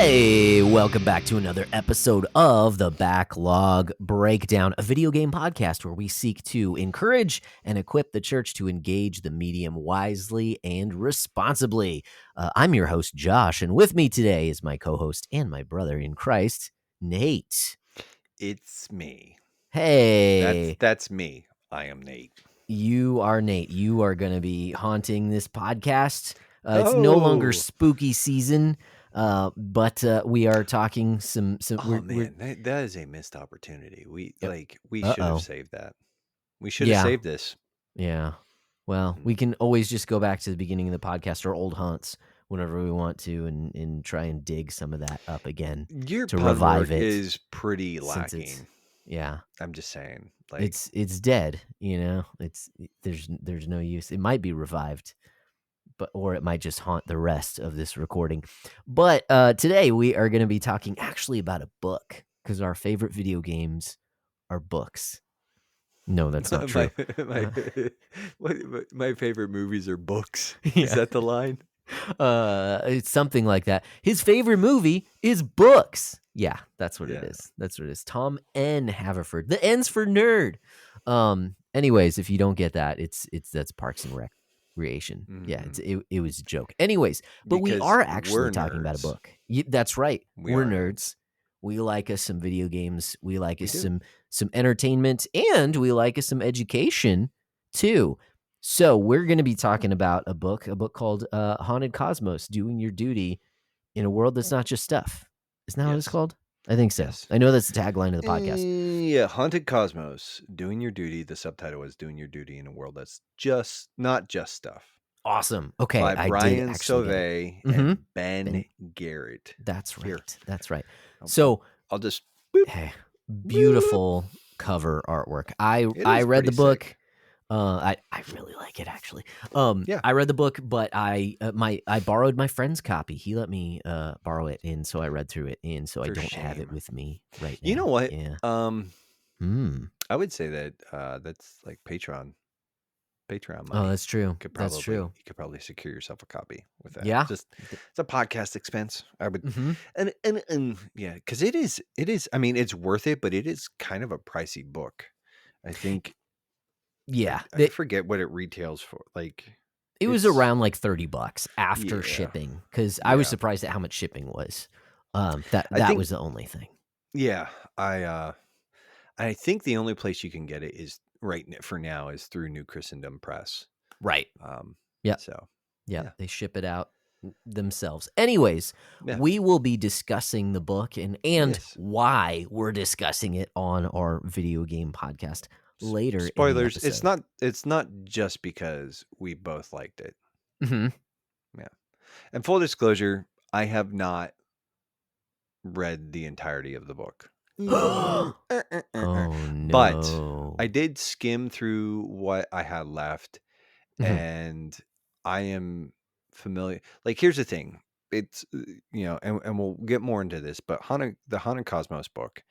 Hey, welcome back to another episode of the Backlog Breakdown, a video game podcast where we seek to encourage and equip the church to engage the medium wisely and responsibly. I'm your host, Josh, and with me today is my co-host and my brother in Christ, Nate. It's me. Hey. That's me. I am Nate. You are Nate. You are going to be haunting this podcast. It's no longer spooky season. But we are talking some. That is a missed opportunity. We Yep. should have saved that. We should have saved this. Yeah. Well, we can always just go back to the beginning of the podcast or old hunts whenever we want to, and try and dig some of that up again. Your to pun revive work it. is pretty lacking. Yeah, I'm just saying. It's dead. You know, there's no use. It might be revived, or it might just haunt the rest of this recording. But today we are going to be talking actually about a book, because our favorite video games are books. No, that's not true. My favorite movies are books. Yeah. Is that the line? It's something like that. His favorite movie is books. Yeah, that's what it is. That's what it is. Tom N. Haverford. The N's for nerd. Anyways, if you don't get that, that's Parks and Recreation. Mm-hmm. Yeah, it was a joke. Anyways, but we are actually talking about a book. That's right. We're nerds. We like us some video games. We like us some entertainment, and we like us some education too. So we're going to be talking about a book called Haunted Cosmos, Doing Your Duty in a World That's Not Just Stuff. Isn't that what it's called? I think so. Yes. I know that's the tagline of the podcast. Yeah, Haunted Cosmos, Doing Your Duty. The subtitle is Doing Your Duty in a World That's Just Not Just Stuff. Awesome. Okay. By Brian Sauvé and Ben Garrett. That's right. Here. That's right. Okay. So I'll just... Hey, beautiful cover artwork. I read the book. Sick. I really like it, actually. I read the book, but I borrowed my friend's copy. He let me borrow it, and so I read through it, and so I don't have it with me right now. You know what? Yeah. I would say that that's like Patreon money. Oh, that's true. That's true. You could probably secure yourself a copy with that. Yeah. Just it's a podcast expense. I would, and yeah, because it is. I mean, it's worth it, but it is kind of a pricey book, I think. Yeah, I forget what it retails for. It was around like $30 after shipping, because I was surprised at how much shipping was. That was the only thing. Yeah, I think the only place you can get it is for now is through New Christendom Press. Right. Yeah. So they ship it out themselves. Anyways, we will be discussing the book and why we're discussing it on our video game podcast later. Spoilers. It's not just because we both liked it. Mm-hmm. Yeah. And full disclosure, I have not read the entirety of the book. Oh no. But I did skim through what I had left, and I am familiar. Like, here's the thing. It's, and we'll get more into this, but the Haunted Cosmos book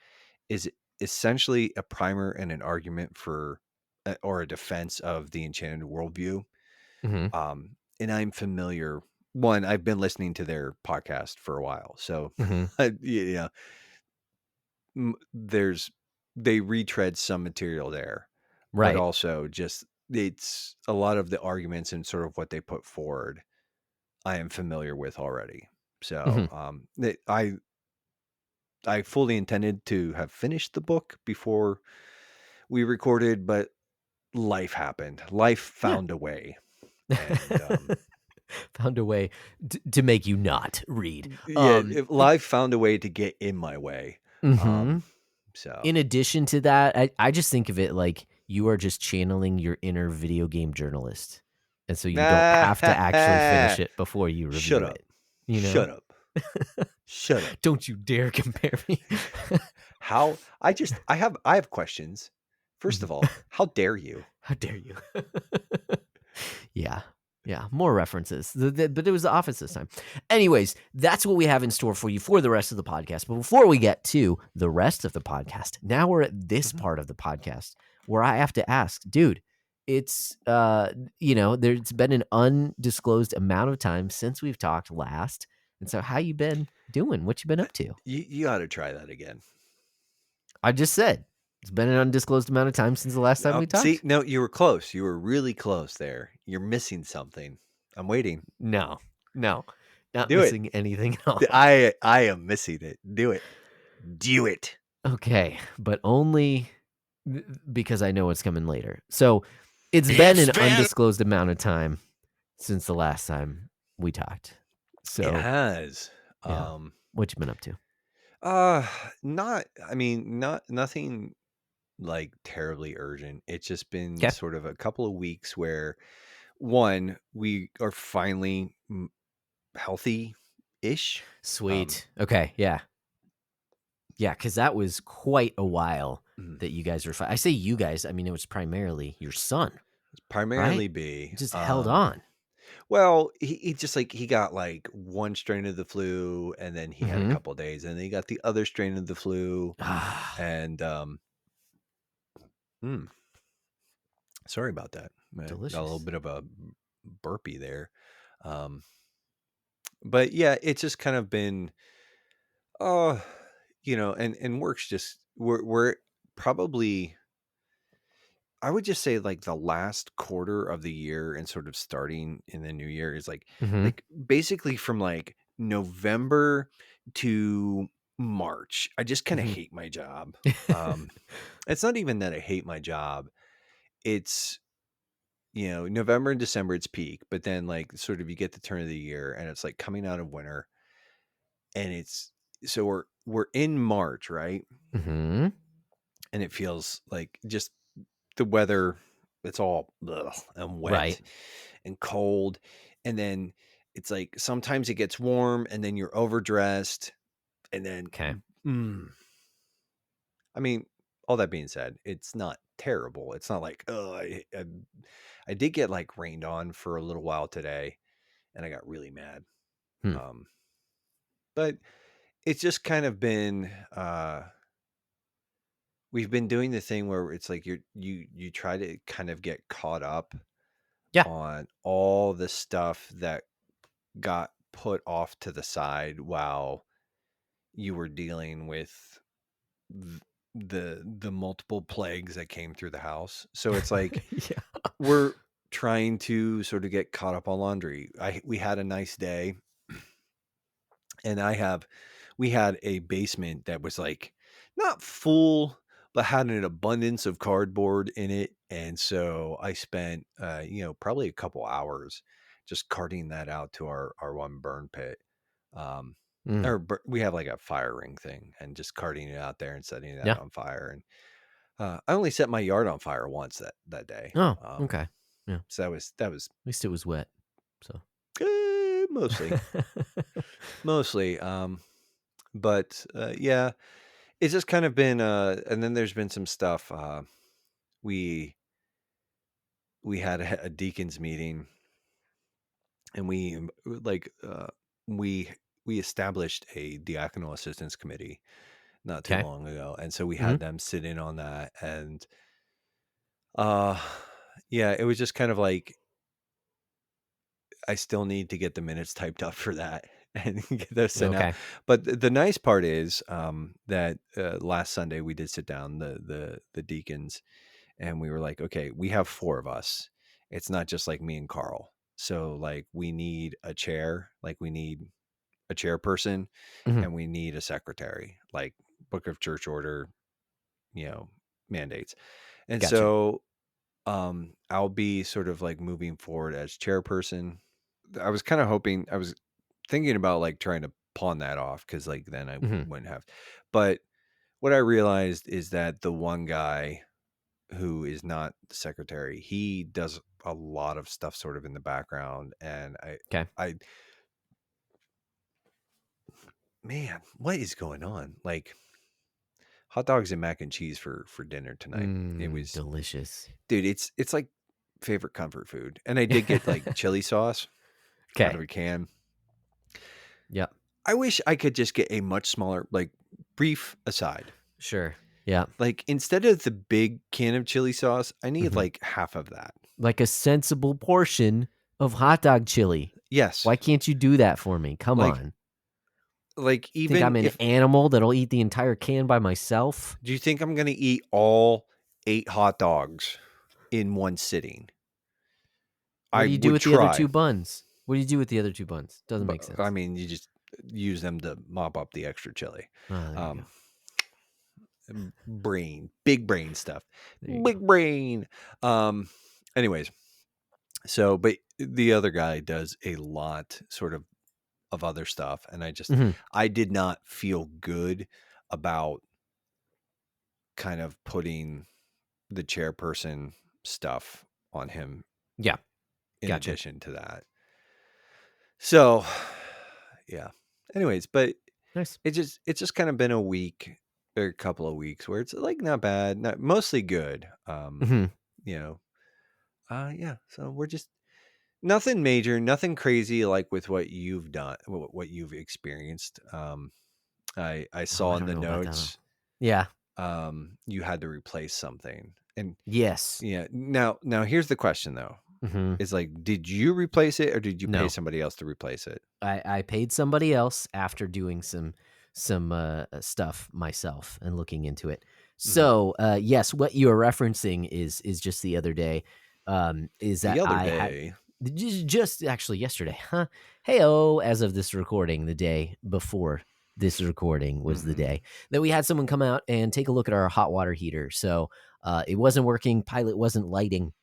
is essentially a primer and an argument for or a defense of the Enchanted Worldview. And I'm familiar. One, I've been listening to their podcast for a while, so they retread some material there, right? But also just it's a lot of the arguments and sort of what they put forward I am familiar with already. So I fully intended to have finished the book before we recorded, but life happened. Life found a way. And, found a way to make you not read. Life found a way to get in my way. So in addition to that, I just think of it like you are just channeling your inner video game journalist. And so you don't have to actually finish it before you review it. You know? Shut up. Shut up. Don't you dare compare me. I have questions. First of all, how dare you? How dare you? Yeah, more references. But it was The Office this time. Anyways, that's what we have in store for you for the rest of the podcast. But before we get to the rest of the podcast, now we're at this part of the podcast where I have to ask, dude, it's, there's been an undisclosed amount of time since we've talked last. And so how you been doing? What you been up to? You ought to try that again. I just said it's been an undisclosed amount of time since the last time we See, talked. no, you were close. You were really close there. You're missing something. I'm waiting. No, not Do it. missing anything at all. I am missing it. Do it. Do it. Okay, but only because I know what's coming later. So it's been an undisclosed amount of time since the last time we talked. So it has. Yeah. What you been up to? Nothing like terribly urgent. It's just been sort of a couple of weeks where, one, we are finally healthy-ish. Sweet. Okay. Yeah. Yeah, because that was quite a while that you guys were. I say you guys. I mean, it was primarily your son. Primarily right? B. Just held on. Well, he just he got like one strain of the flu, and then he had a couple of days, and then he got the other strain of the flu, and sorry about that. Delicious. Got a little bit of a burpee there, but yeah, it's just kind of been, and work's just we're probably, I would just say, like, the last quarter of the year and sort of starting in the new year is like basically from like November to March. I just kind of hate my job. It's not even that I hate my job. It's, November and December it's peak, but then like sort of you get the turn of the year and it's like coming out of winter, and it's so we're in March, right? Mm-hmm. And it feels like just the weather, it's all and wet and cold, and then it's like sometimes it gets warm and then you're overdressed, and then I mean, all that being said, it's not terrible. It's not like, I did get like rained on for a little while today, and I got really mad. But it's just kind of been, we've been doing the thing where it's like you try to kind of get caught up on all the stuff that got put off to the side while you were dealing with the multiple plagues that came through the house. So it's like we're trying to sort of get caught up on laundry. We had a nice day, and we had a basement that was like not full, but had an abundance of cardboard in it. And so I spent, probably a couple hours just carting that out to our one burn pit. We have like a fire ring thing, and just carting it out there and setting that on fire. And I only set my yard on fire once that day. Oh, okay. Yeah. So that was at least it was wet. So mostly. But yeah, it's just kind of been, and then there's been some stuff. We had a deacons meeting, and we established a diaconal assistance committee not too long ago, and so we had them sit in on that, and yeah, it was just kind of like, I still need to get the minutes typed up for that and get those sent out. But the nice part is, that last Sunday we did sit down, the deacons, and we were like, okay, we have 4 of us. It's not just like me and Carl. So like we need a chair, like we need a chairperson, and we need a secretary, like Book of Church Order, mandates. And so I'll be sort of like moving forward as chairperson. I was thinking about like trying to pawn that off, because like then I wouldn't have. But what I realized is that the one guy who is not the secretary, he does a lot of stuff sort of in the background, and man, what is going on? Like hot dogs and mac and cheese for dinner tonight. It was delicious, dude. It's like favorite comfort food, and I did get like chili sauce out of a can. Yep. I wish I could just get a much smaller, like, brief aside. Sure. Yeah. Like, instead of the big can of chili sauce, I need like half of that. Like a sensible portion of hot dog chili. Yes. Why can't you do that for me? Come on. like, Think I'm even an if animal that'll eat the entire can by myself? do you think I'm gonna eat all 8 hot dogs in one sitting? What I do you do would with the other try, 2 buns? What do you do with the other 2 buns? Doesn't but, make I sense. mean, you just use them to mop up the extra chili. Oh, there you go. Um, big brain stuff. There you go. Big brain. Anyways, so, but the other guy does a lot sort of other stuff, and Mhm. I did not feel good about kind of putting the chairperson stuff on him Yeah, in gotcha. addition to that. So, yeah. Anyways, but Nice. it's just kind of been a week or a couple of weeks where it's like not bad, not mostly good. Mhm. You know, yeah. So we're just nothing major, nothing crazy like with what you've done, what you've experienced. I Oh, saw I in don't the know about that, though. notes, Yeah. you had to replace something, and Yes. yeah. Now here's the question though: Mhm. is like, did you replace it or did you pay No. somebody else to replace it? I paid somebody else after doing some stuff myself and looking into it. Hmm. So yes, what you are referencing is just the other day. Is The that other I had day, just actually yesterday, huh? Hey as of this recording, the day before this recording was the hmm day that we had someone come out and take a look at our hot water heater. So it wasn't working, pilot wasn't lighting.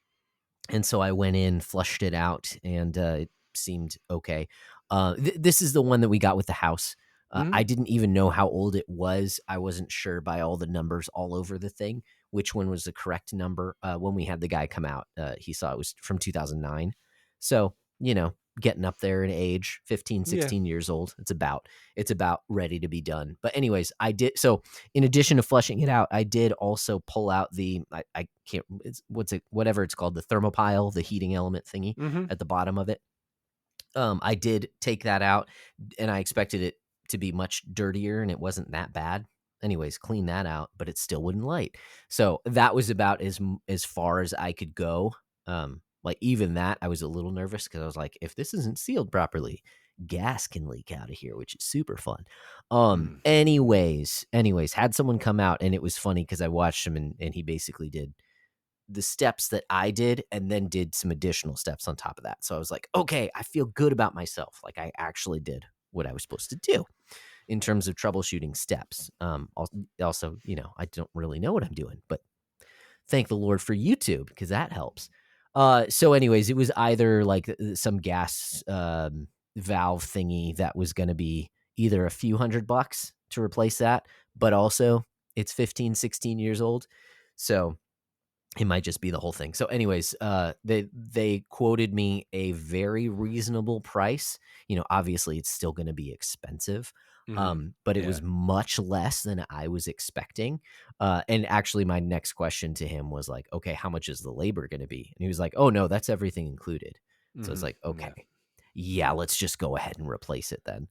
And so I went in, flushed it out, and it seemed okay. This is the one that we got with the house. I hmm didn't even know how old it was. I wasn't sure by all the numbers all over the thing which one was the correct number. When we had the guy come out, he saw it was from 2009. So, getting up there in age, 15, yeah, 16 years old. It's about ready to be done. But anyways, I did so in addition to flushing it out, I did also pull out I can't whatever it's called, the thermopile, the heating element thingy hmm at the bottom of it. I did take that out, and I expected it to be much dirtier, and it wasn't that bad. Anyways, clean that out, but it still wouldn't light. So that was about as far as I could go. Like even that, I was a little nervous because I was like, if this isn't sealed properly, gas can leak out of here, which is super fun. hmm Anyways, had someone come out, and it was funny because I watched him, and he basically did the steps that I did and then did some additional steps on top of that. So I was like, okay, I feel good about myself. Like I actually did what I was supposed to do in terms of troubleshooting steps. Also, I don't really know what I'm doing, but thank the Lord for YouTube because that helps. So anyways, it was either like some gas valve thingy that was going to be either a few $100 to replace that, but also it's 15, 16 years old. So it might just be the whole thing. So, anyways, they quoted me a very reasonable price. Obviously, it's still going to be expensive, hmm but it yeah. was much less than I was expecting. And actually, my next question to him was like, "Okay, how much is the labor going to be?" And he was like, "Oh no, that's everything included." So it's like, Yeah. "Okay, yeah, let's just go ahead and replace it then."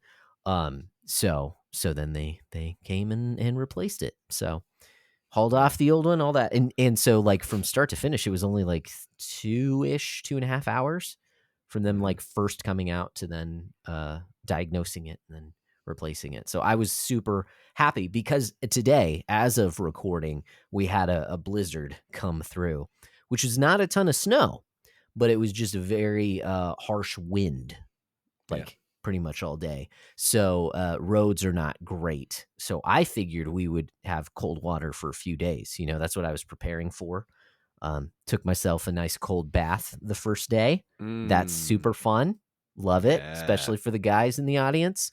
So then they came and replaced it. So hauled Yeah. off the old one, all that. And so like from start to finish, it was only like 2.5 hours from them hmm like first coming out to then diagnosing it and then replacing it. So I was super happy because today, as of recording, we had a blizzard come through, which is not a ton of snow, but it was just a very harsh wind, Yeah. like pretty much all day. So roads are not great. So I figured we would have cold water for a few days. That's what I was preparing for. Took myself a nice cold bath the first day. That's Mm. super fun. Love it, Yeah. especially for the guys in the audience.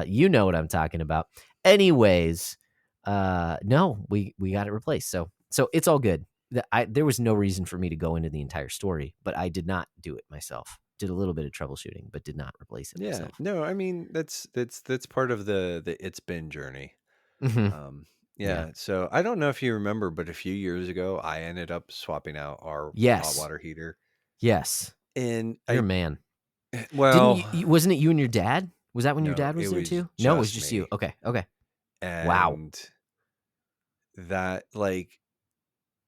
You know what I'm talking about. Anyways, no, we got it replaced. So it's all good. There was no reason for me to go into the entire story, but I did not do it myself. Did a little bit of troubleshooting, but did not replace it Yeah. myself. No, I mean that's part of the it's been journey. Hmm. Um, Yeah. yeah. So I don't know if you remember, but a few years ago, I ended up swapping out our hot Yes. water heater, Yes. and You're a man. Didn't well, wasn't it you and your dad? Was that when your no, dad it was there was too? No, it was just just you. me, Okay. Okay. Wow. and that like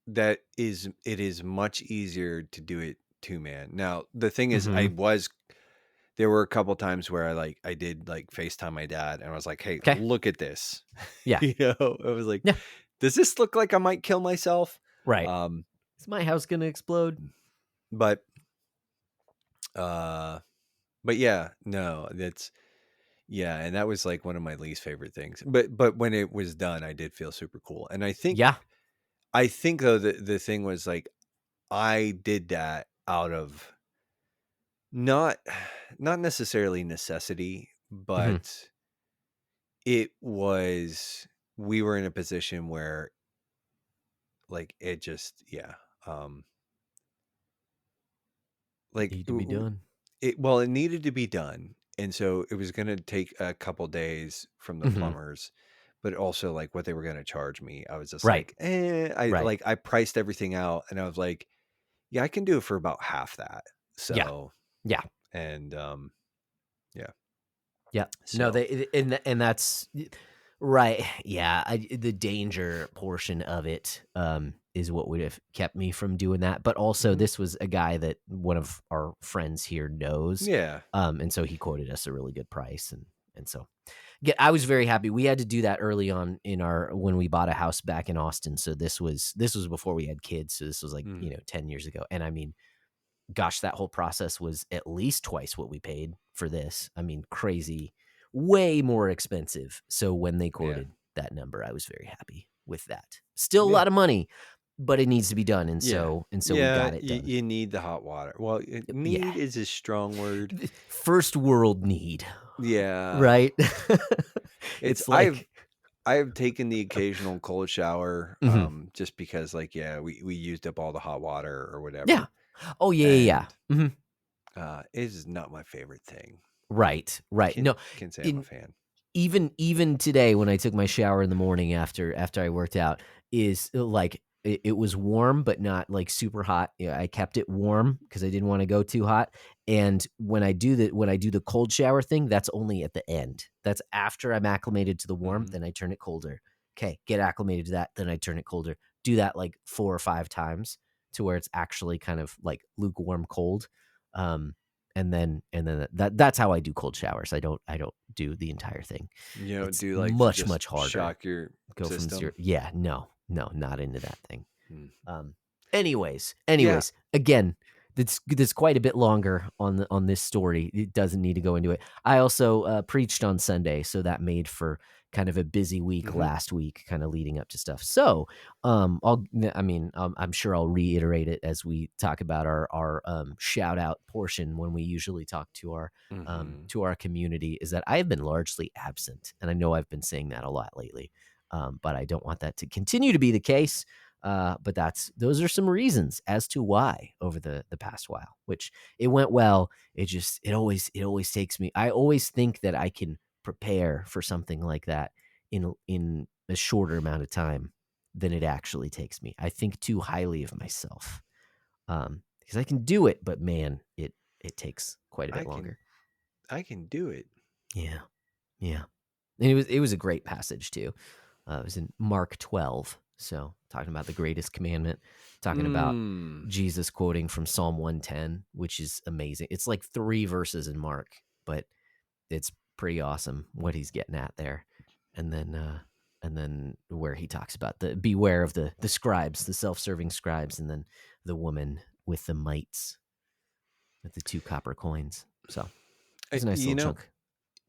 that is it is much easier to do it two man. Now the thing is, Hmm. there were a couple times where I did like FaceTime my dad and I was like, "Hey, Okay. look at this." Yeah. I was like, Yeah. "Does this look like I might kill myself?" Right. Is my house gonna explode? But uh but yeah, no, that's yeah, and that was like one of my least favorite things. But when it was done, I did feel super cool. And Yeah. I think though the thing was like I did that out of not not necessarily necessity, Hmm. but it was we were in a position where like it just yeah, um like Need to be done. it well it needed to be done, and so it was going to take a couple days from the Hmm. plumbers, but also like what they were going to charge me, I was just Right. like I Right. like I priced everything out and I was like, yeah, I can do it for about half that. Yeah. So Yeah. and yeah, Yeah. No, so and that's right. Yeah, the danger portion of it is what would have kept me from doing that. But also, mhm. this was a guy that one of our friends here knows, Yeah. and so he quoted us a really good price, and so yeah, I was very happy. We had to do that early on in our when we bought a house back in Austin. So this was before we had kids. So this was like Mm. 10 years ago, and I mean gosh, that whole process was at least twice what we paid for this. I mean, crazy, way more expensive. So when they Yeah. quoted that number, I was very happy with that. Still a Yeah. lot of money, but it needs to be done, and Yeah. so we Yeah, got it done. you need the hot water. Well, Yeah, need is a strong word. first world need, Yeah. right? It's It's like, I've taken the occasional cold shower, mhm. just because like, yeah, we used up all the hot water or Yeah. whatever. Oh yeah, yeah, And yeah. Mhm. it is not my favorite thing. Right, right. No, Can't say I'm a in fan. even today when I took my shower in the morning after I worked out is like it was warm but not like super hot. Yeah, I kept it warm because I didn't want to go too hot. And when I do the cold shower thing, that's only at the end. That's after I'm acclimated to the warm, Mhm. then I turn it colder. Okay, get acclimated to that, then I turn it colder. Do that like 4 or 5 times to where it's actually kind of like lukewarm cold. Um, and then that's how I do cold showers. I don't do the entire thing. You know, It's do you like to much just much harder. shock your Go from zero. system? Yeah, no, no, not into that thing. Mm. Um, anyways, Yeah. anyways, again, that's quite a bit longer on this story. It doesn't need to go into it. I also preached on Sunday, so that made for kind of a busy week Mhm. last week, kind of leading up to stuff. So, I'm sure I'll reiterate it as we talk about our shout out portion when we usually talk Mhm. to our community. Is that I have been largely absent, and I know I've been saying that a lot lately, but I don't want that to continue to be the case. But those are some reasons as to why over the past while, which it went well. It always takes me. I always think that I can prepare for something like that in a shorter amount of time than it actually takes me. I think too highly of myself because I can do it, but man, it takes quite a bit I can longer. I can do it. Yeah, yeah. And it was a great passage too. It was in Mark 12. So talking about the greatest commandment, talking about Mm. Jesus quoting from Psalm 110, which is amazing. It's like 3 verses in Mark, but it's pretty awesome what he's getting at there. And then where he talks about the beware of the scribes, the self-serving scribes, and then the woman with the mites with the 2 copper coins. So it's a nice You little know, chunk.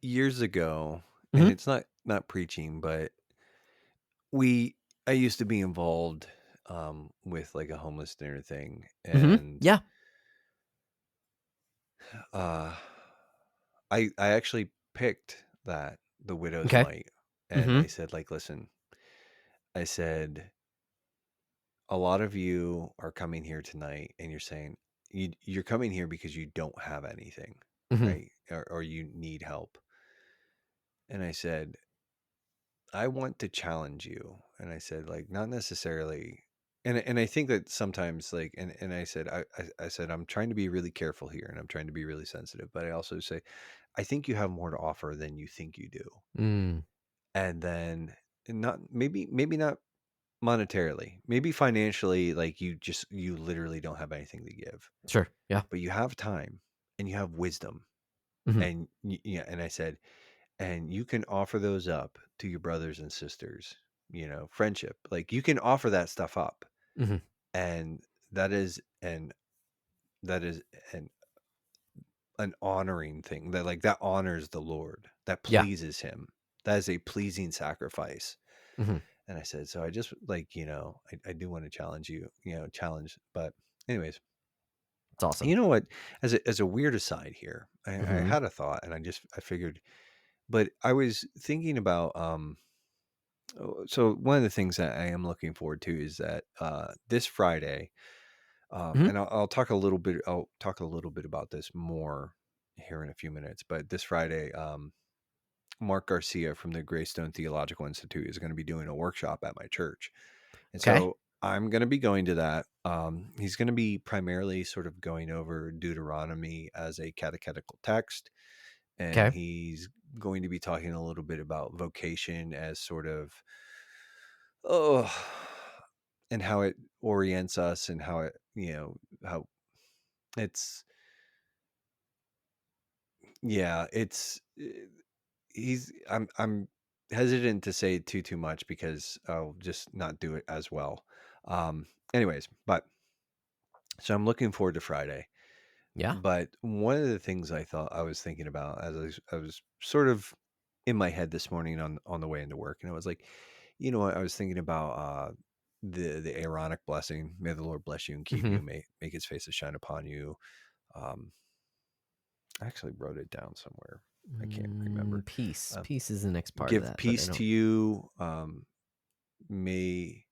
years ago, and Hmm. it's not preaching, but we I used to be involved with like a homeless dinner thing, Hmm. and Yeah. uh I actually picked that the widow's Okay. mite, and Hmm. I said like, listen, I said a lot of you are coming here tonight and you're saying you're coming here because you don't have anything, Hmm. right? Or you need help. And I said, I want to challenge you. And I said, like, not necessarily. And I think that sometimes like and I said I said I'm trying to be really careful here and I'm trying to be really sensitive, but I also say I think you have more to offer than you think you do. Mm. And then not maybe not monetarily, maybe financially, like you literally don't have anything to give, Sure. Yeah. but you have time and you have wisdom Mhm. And yeah, and I said, and you can offer those up to your brothers and sisters, friendship. Like you can offer that stuff up. Mhm. And that is that is an an honoring thing, that like that honors the Lord, that Yeah. pleases him. That is a pleasing sacrifice. Mhm. And I said, so I just like, I do want to challenge you, but anyways, It's awesome. you know what, as a weird aside here, I Mhm. had a thought and I figured, but I was thinking about, so one of the things that I am looking forward to is that, this Friday, Mhm. and I'll talk a little bit about this more here in a few minutes, but this Friday, Mark Garcia from the Greystone Theological Institute is going to be doing a workshop at my church. And Okay. so I'm going to be going to that. He's going to be primarily sort of going over Deuteronomy as a catechetical text. And Okay. he's going to be talking a little bit about vocation as sort of, oh, and how it orients us, and how it, how it's, yeah, I'm hesitant to say too much because I'll just not do it as well. Anyways, but so I'm looking forward to Friday. Yeah. But one of the things I was thinking about as I was sort of in my head this morning on the way into work, and I was like, what, I was thinking about, the Aaronic blessing. May the Lord bless you and keep Mhm. you. May make His face to shine upon you. Um, I actually wrote it down somewhere. I can't remember. Peace. Um, Peace is the next part of Give that, but I peace to don't. you. May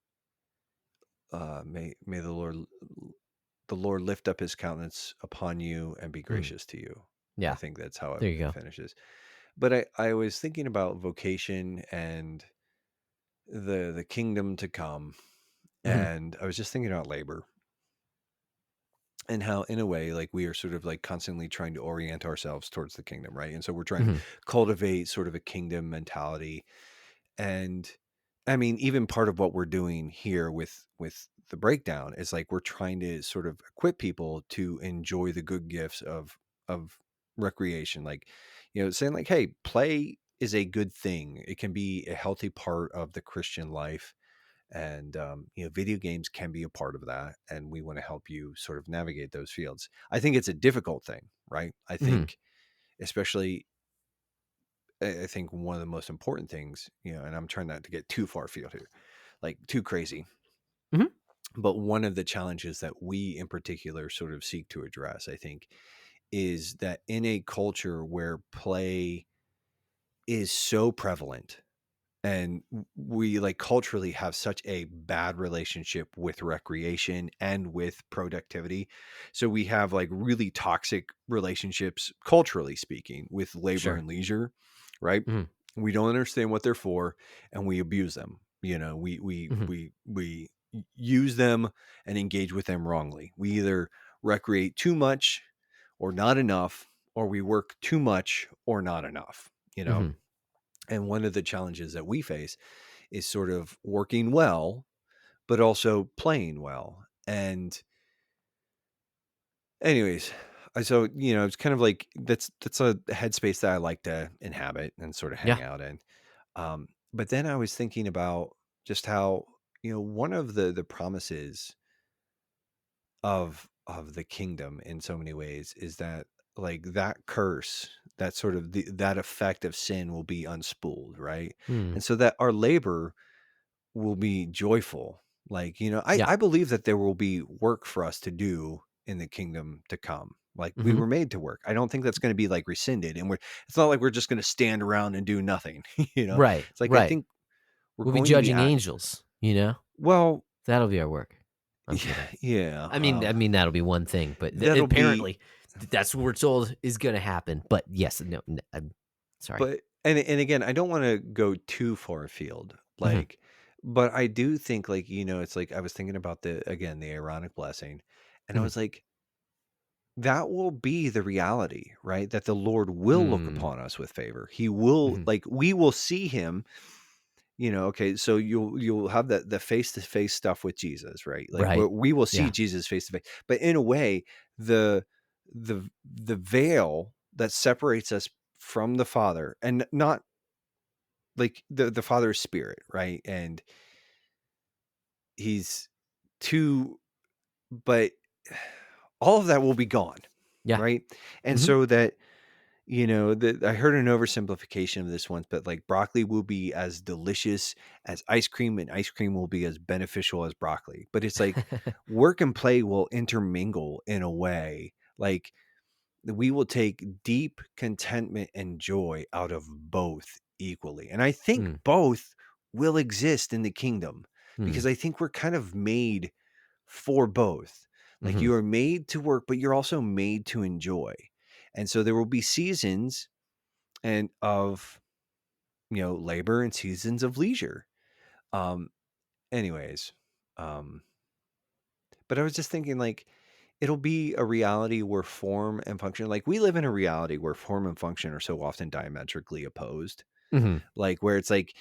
may the Lord lift up His countenance upon you and be Mm. gracious to you. I Yeah. think that's how There you it go. finishes. But I was thinking about vocation and the kingdom to come, Mhm. and I was just thinking about labor, and how in a way, like, we are sort of like constantly trying to orient ourselves towards the kingdom, right? And so we're trying to Mhm. cultivate sort of a kingdom mentality. And I mean, even part of what we're doing here with the breakdown is like we're trying to sort of equip people to enjoy the good gifts of recreation. Like, saying like, hey, play is a good thing. It can be a healthy part of the Christian life. And video games can be a part of that. And we want to help you sort of navigate those fields. I think it's a difficult thing, right? I Mhm. think, especially, I think one of the most important things, and I'm trying not to get too far afield here, like too crazy, Mhm. but one of the challenges that we in particular sort of seek to address, I think, is that in a culture where play is so prevalent, and we like culturally have such a bad relationship with recreation and with productivity, so we have like really toxic relationships, culturally speaking, with labor Sure. and leisure, right? Mhm. We don't understand what they're for, and we abuse them. Mhm. We use them and engage with them wrongly. We either recreate too much or not enough, or we work too much or not enough, you know Mhm. and one of the challenges that we face is sort of working well, but also playing well. And anyways, so it's kind of like that's a headspace that I like to inhabit and sort of hang Yeah. out in. But then I was thinking about just how, one of the promises of the kingdom in so many ways is that, like, that curse, that sort of that effect of sin will be unspooled, right? Mm. And so that our labor will be joyful. Like, Yeah. I believe that there will be work for us to do in the kingdom to come. Like, we Mhm. were made to work. I don't think that's going to be like rescinded. And it's not like we're just going to stand around and do nothing. Right. It's like, I Right. think we're We'll be going to be judging angels, you know? well, That'll be our work. I'm yeah, kidding. yeah, I mean that'll be one thing, but that'll be, apparently that's what we're told is gonna happen. But yes, no, I'm sorry. but, and again, I don't want to go too far afield. Mhm. Like, but I do think, like, it's like I was thinking about the Aaronic blessing, and I Mhm. was like, that will be the reality, right? That the Lord will look Mm. upon us with favor. He will, Mhm. like, we will see him, okay, so you'll have the face-to-face stuff with Jesus, right? Like, Right. we will see Yeah. Jesus face to face. But in a way, the the veil that separates us from the Father, and not like the Father's spirit, right? And he's too, but all of that will be gone, Yeah. right? And Mhm. so that, I heard an oversimplification of this once, but like broccoli will be as delicious as ice cream, and ice cream will be as beneficial as broccoli. But it's like work and play will intermingle in a way. Like we will take deep contentment and joy out of both equally. And I think Mm, both will exist in the kingdom, mm, because I think we're kind of made for both. Like mhm. you are made to work, but you're also made to enjoy. And so there will be seasons and of, labor and seasons of leisure. Um, anyways, um, but I was just thinking like it'll be a reality where form and function, like we live in a reality where form and function are so often diametrically opposed. Mhm. Like where it's like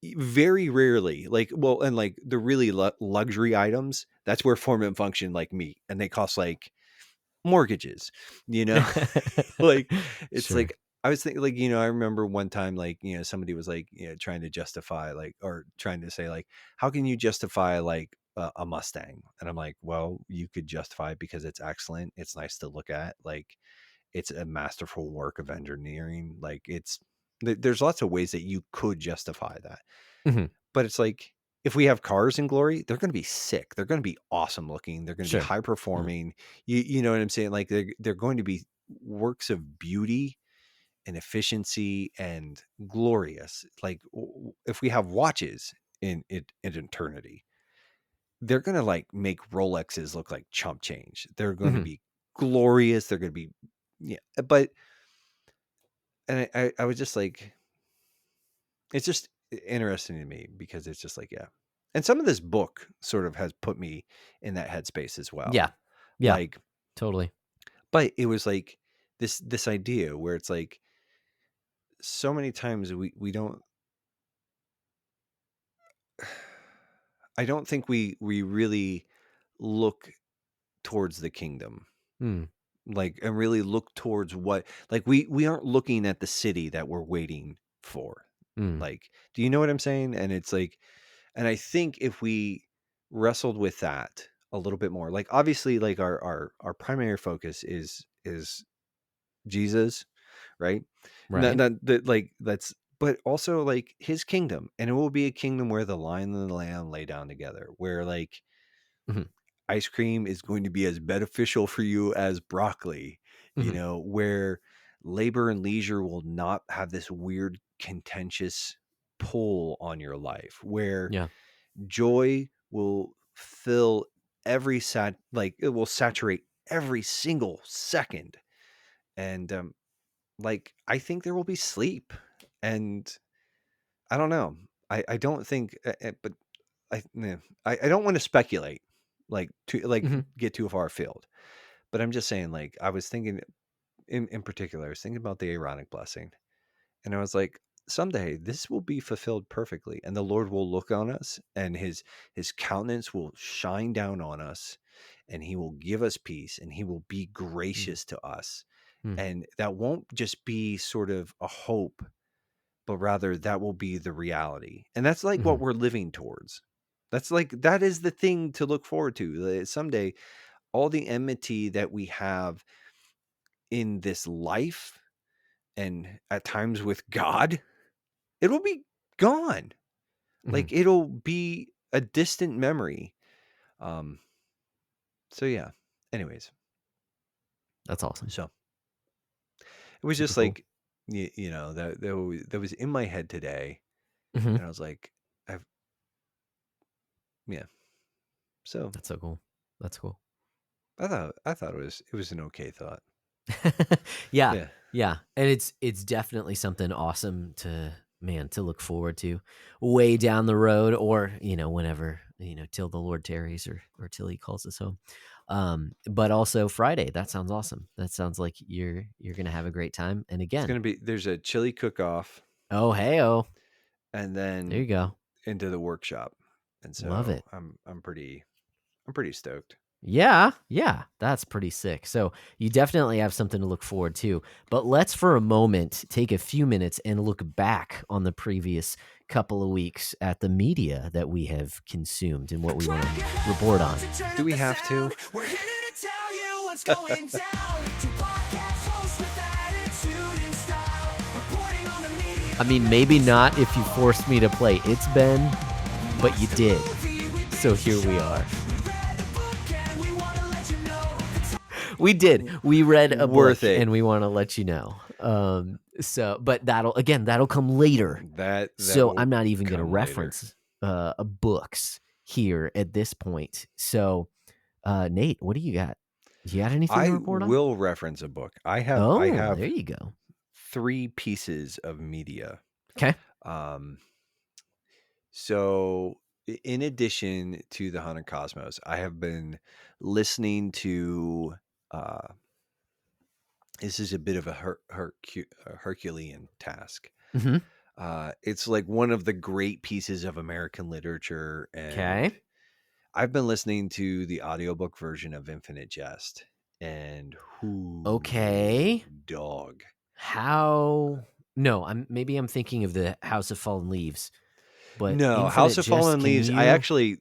very rarely, like, well, and like the really luxury items, that's where form and function like meet, and they cost like mortgages, you know? Like, it's Sure. like, I was thinking, like, I remember one time, like, somebody was like, trying to justify, like, or trying to say, like, how can you justify like a Mustang? And I'm like, well, you could justify it because it's excellent. It's nice to look at. Like, it's a masterful work of engineering. Like, there's lots of ways that you could justify that. Mhm. But it's like, if we have cars in glory, they're going to be sick. They're going to be awesome looking. They're going to be Sure. high Yeah. performing. You know what I'm saying? Like they're going to be works of beauty and efficiency and glorious. Like if we have watches in eternity, they're going to like make Rolexes look like chump change. They're going to Mhm. be glorious. They're going to be, yeah. But, and I was just like, it's just interesting to me because it's just like, yeah. And some of this book sort of has put me in that headspace as well. Yeah. Yeah. Like, Totally. but it was like this idea where it's like so many times we don't, I don't think we really look towards the kingdom, Mm, like, and really look towards what, like we aren't looking at the city that we're waiting for. mm. Like, do you know what I'm saying? And it's like, and I think if we wrestled with that a little bit more, like obviously like our primary focus is Jesus, right? Right. Not that, like, that's, but also like his kingdom, and it will be a kingdom where the lion and the lamb lay down together, where like Mhm. ice cream is going to be as beneficial for you as broccoli, Mhm. where labor and leisure will not have this weird contentious pull on your life, where Yeah. joy will fill every like it will saturate every single second. And like I think there will be sleep. And I don't know, I don't think but I don't want to speculate, like to like Mhm. get too far afield, but I'm just saying, like I was thinking in particular, I was thinking about the Aaronic blessing. And I was like, someday this will be fulfilled perfectly, and the Lord will look on us, and his countenance will shine down on us, and he will give us peace, and he will be Mm, gracious to us. mm. And that won't just be sort of a hope, but rather that will be the reality. And that's like what Mhm. we're living towards. That's like that is the thing to look forward to. Someday all the enmity that we have in this life, and at times with God, it'll be gone. Mhm. Like it'll be a distant memory. Um, so yeah. Anyways, That's awesome. so it was Super just cool. like that was in my head today, Mhm. and I was like, I've yeah. So That's so cool. That's cool. I thought it was an okay thought. Yeah. Yeah, Yeah. And it's definitely something awesome to man, to look forward to way down the road or, whenever, till the Lord tarries or till he calls us home. But also Friday, that sounds awesome. That sounds like you're gonna have a great time. And it's again, gonna be, there's a chili cook off, oh hey oh, and there then you go. into the workshop, and Love so it. I'm pretty stoked. Yeah, yeah, that's pretty sick. So you definitely have something to look forward to. But let's for a moment take a few minutes and look back on the previous couple of weeks at the media that we have consumed and what we want to report on. Do we have to? I mean, maybe not if you forced me to play It's Ben, but you did. So here we are. We did. We read a book and we want to let you know. But that'll come later. So I'm not even going to reference books here at this point. So Nate, what do you got? You got anything to report on? I will reference a book. I have there you go. 3 pieces of media. Okay. So in addition to the Haunted Cosmos, I have been listening to this is a bit of a Herculean task. Mm-hmm. It's like one of the great pieces of American literature, and Okay. I've been listening to the audiobook version of Infinite Jest, and dog. How? No, I'm thinking of the House of Fallen Leaves. But No, Infinite House of Jest, Fallen Leaves. I actually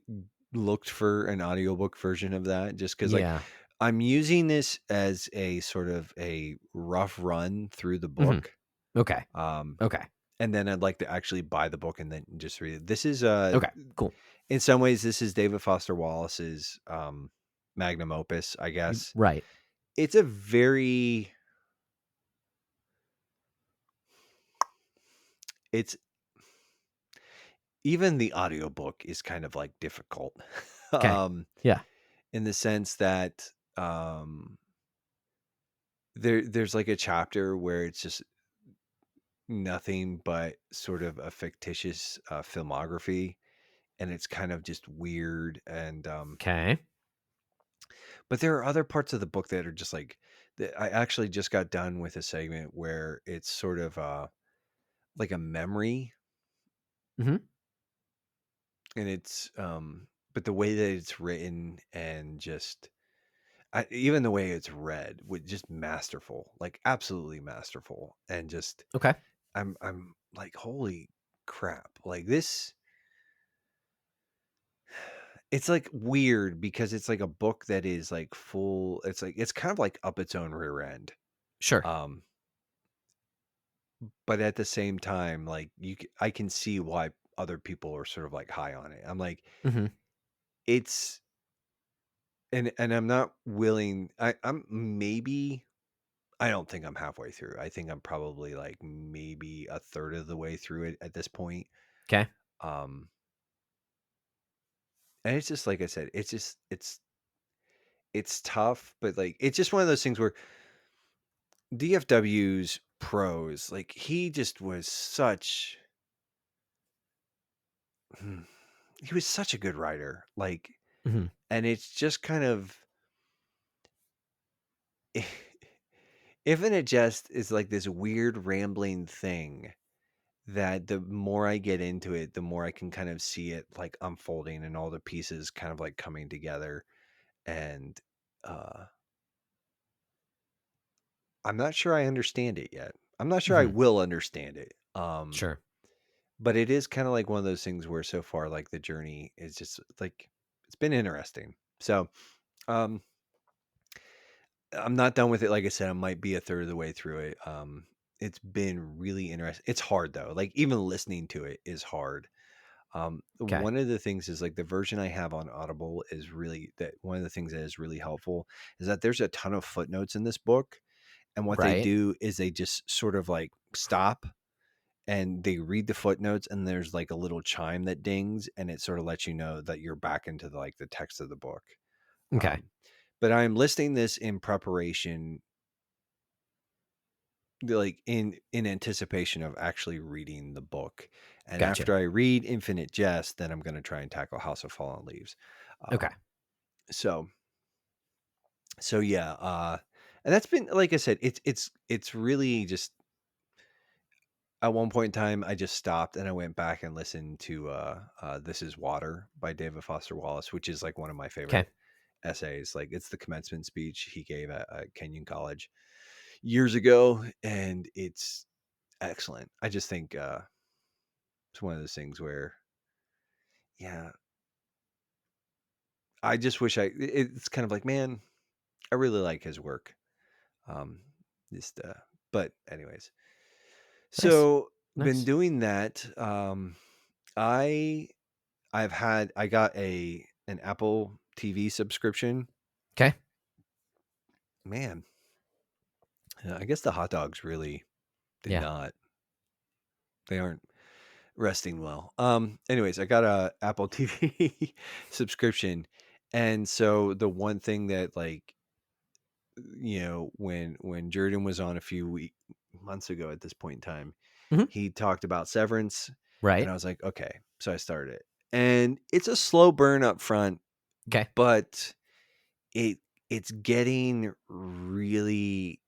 looked for an audiobook version of that just because, like, I'm using this as a sort of a rough run through the book. Mm-hmm. Okay. Okay. And then I'd like to actually buy the book and then just read it. This is okay, cool. In some ways, this is David Foster Wallace's magnum opus, I guess. Right. It's a very even the audiobook is kind of like difficult. Okay. Yeah. In the sense that there's like a chapter where it's just nothing but sort of a fictitious filmography, and it's kind of just weird. And okay. But there are other parts of the book that are just like I actually just got done with a segment where it's sort of like a memory. Mm-hmm. And it's but the way that it's written and just even the way it's read, with just masterful, like absolutely masterful. And just okay. I'm like, holy crap, like this. It's like weird because it's like a book that is like full. It's like it's kind of like up its own rear end. Sure. But at the same time, like I can see why other people are sort of like high on it. I'm like, mm-hmm. It's and I'm not willing. I'm maybe. I don't think I'm halfway through. I think I'm probably like maybe a third of the way through it at this point. Okay. And it's just like I said, it's tough, but like it's just one of those things where DFW's prose, like he just was such he was such a good writer. Like mm-hmm. And it's just kind of Infinite Jest is like this weird rambling thing that the more I get into it, the more I can kind of see it like unfolding and all the pieces kind of like coming together. And I'm not sure I understand it yet. I'm not sure I will understand it. Sure. But it is kind of like one of those things where so far, like the journey is just like, it's been interesting. So, I'm not done with it. Like I said, I might be a third of the way through it. It's been really interesting. It's hard though. Like even listening to it is hard. Okay. One of the things is like the version I have on Audible is really that one of the things that is really helpful is that there's a ton of footnotes in this book. And what they do is they just sort of like stop and they read the footnotes, and there's like a little chime that dings, and it sort of lets you know that you're back into the text of the book. Okay. But I'm listing this in preparation, like in anticipation of actually reading the book. And Gotcha. after I read Infinite Jest, then I'm going to try and tackle House of Fallen Leaves. Okay. So yeah. And that's been, like I said, it's really just at one point in time, I just stopped and I went back and listened to This Is Water by David Foster Wallace, which is like one of my favorite essays. Like it's the commencement speech he gave at Kenyon College years ago, and it's excellent. I just think it's one of those things where, yeah, I just wish it's kind of like, man, I really like his work. Um, just, but anyways, Nice. so been Nice. doing that. I I got an Apple TV subscription. Okay. Man, I guess the hot dogs really did Yeah. not. They aren't resting well. Anyways, I got a Apple TV subscription, and so the one thing that, like, when Jordan was on a few months ago at this point in time, Mhm. he talked about Severance, and Right. I was like, okay, so I started it, and it's a slow burn up front, Okay. but it it's getting really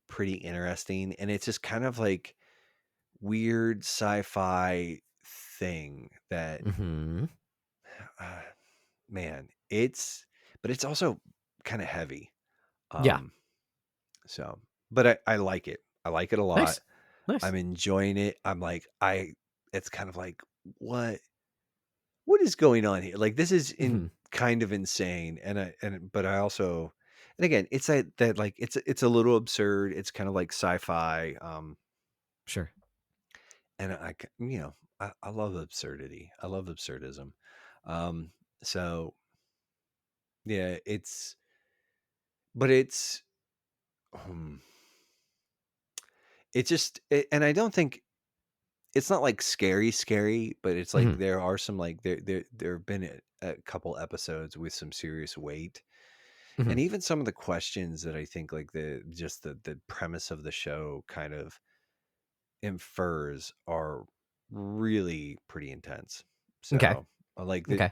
pretty interesting, and it's just kind of like weird sci-fi thing that Mhm. uh, man, but it's also kind of heavy. Yeah. Um, so, but I like it. I like it a lot. Nice. Nice. I'm enjoying it. I'm like, it's kind of like, what is going on here? Like, this is Mhm. kind of insane. But I also, and again, it's that like, it's a little absurd. It's kind of like sci-fi. Sure. And I love absurdity. I love absurdism. Um, so yeah, but um, and I don't think it's not like scary, but it's like Mhm. there are some, like, there have been a couple episodes with some serious weight, Mhm. and even some of the questions that I think, like, the premise of the show kind of infers are really pretty intense. Okay. So I like that, Okay.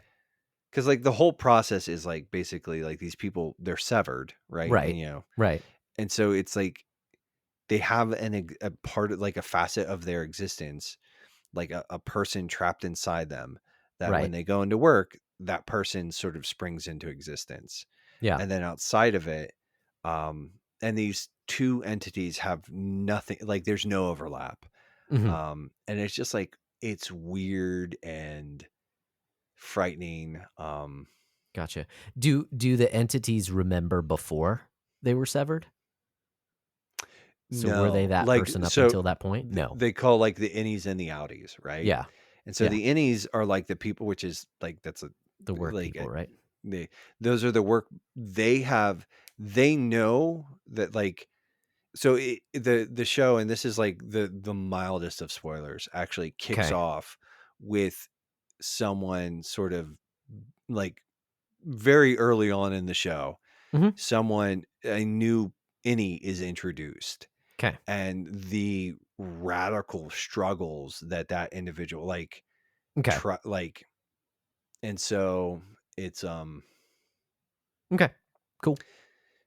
because like the whole process is like basically like these people, they're severed, right? And Right. Right. and so it's like they have a part of, like, a facet of their existence, like a person trapped inside them, that when Right. they go into work, that person sort of springs into existence. Yeah. And then outside of it, and these two entities have nothing, like there's no overlap. Mhm. And it's just like, it's weird and frightening. Gotcha. Do the entities remember before they were severed? So were they No, that like, person up so until that point? No. they call, like, the innies and the outies, right? Yeah. And so Yeah. the innies are like the people, which is like, The work like people, right? they those are the work they know that, like, so the show, and this is like the mildest of spoilers, actually kicks Okay. off with someone sort of, like, very early on in the show, Mhm. a new innie is introduced, Okay. and the radical struggles that individual, like, Okay. try, like, and so it's Okay. Cool.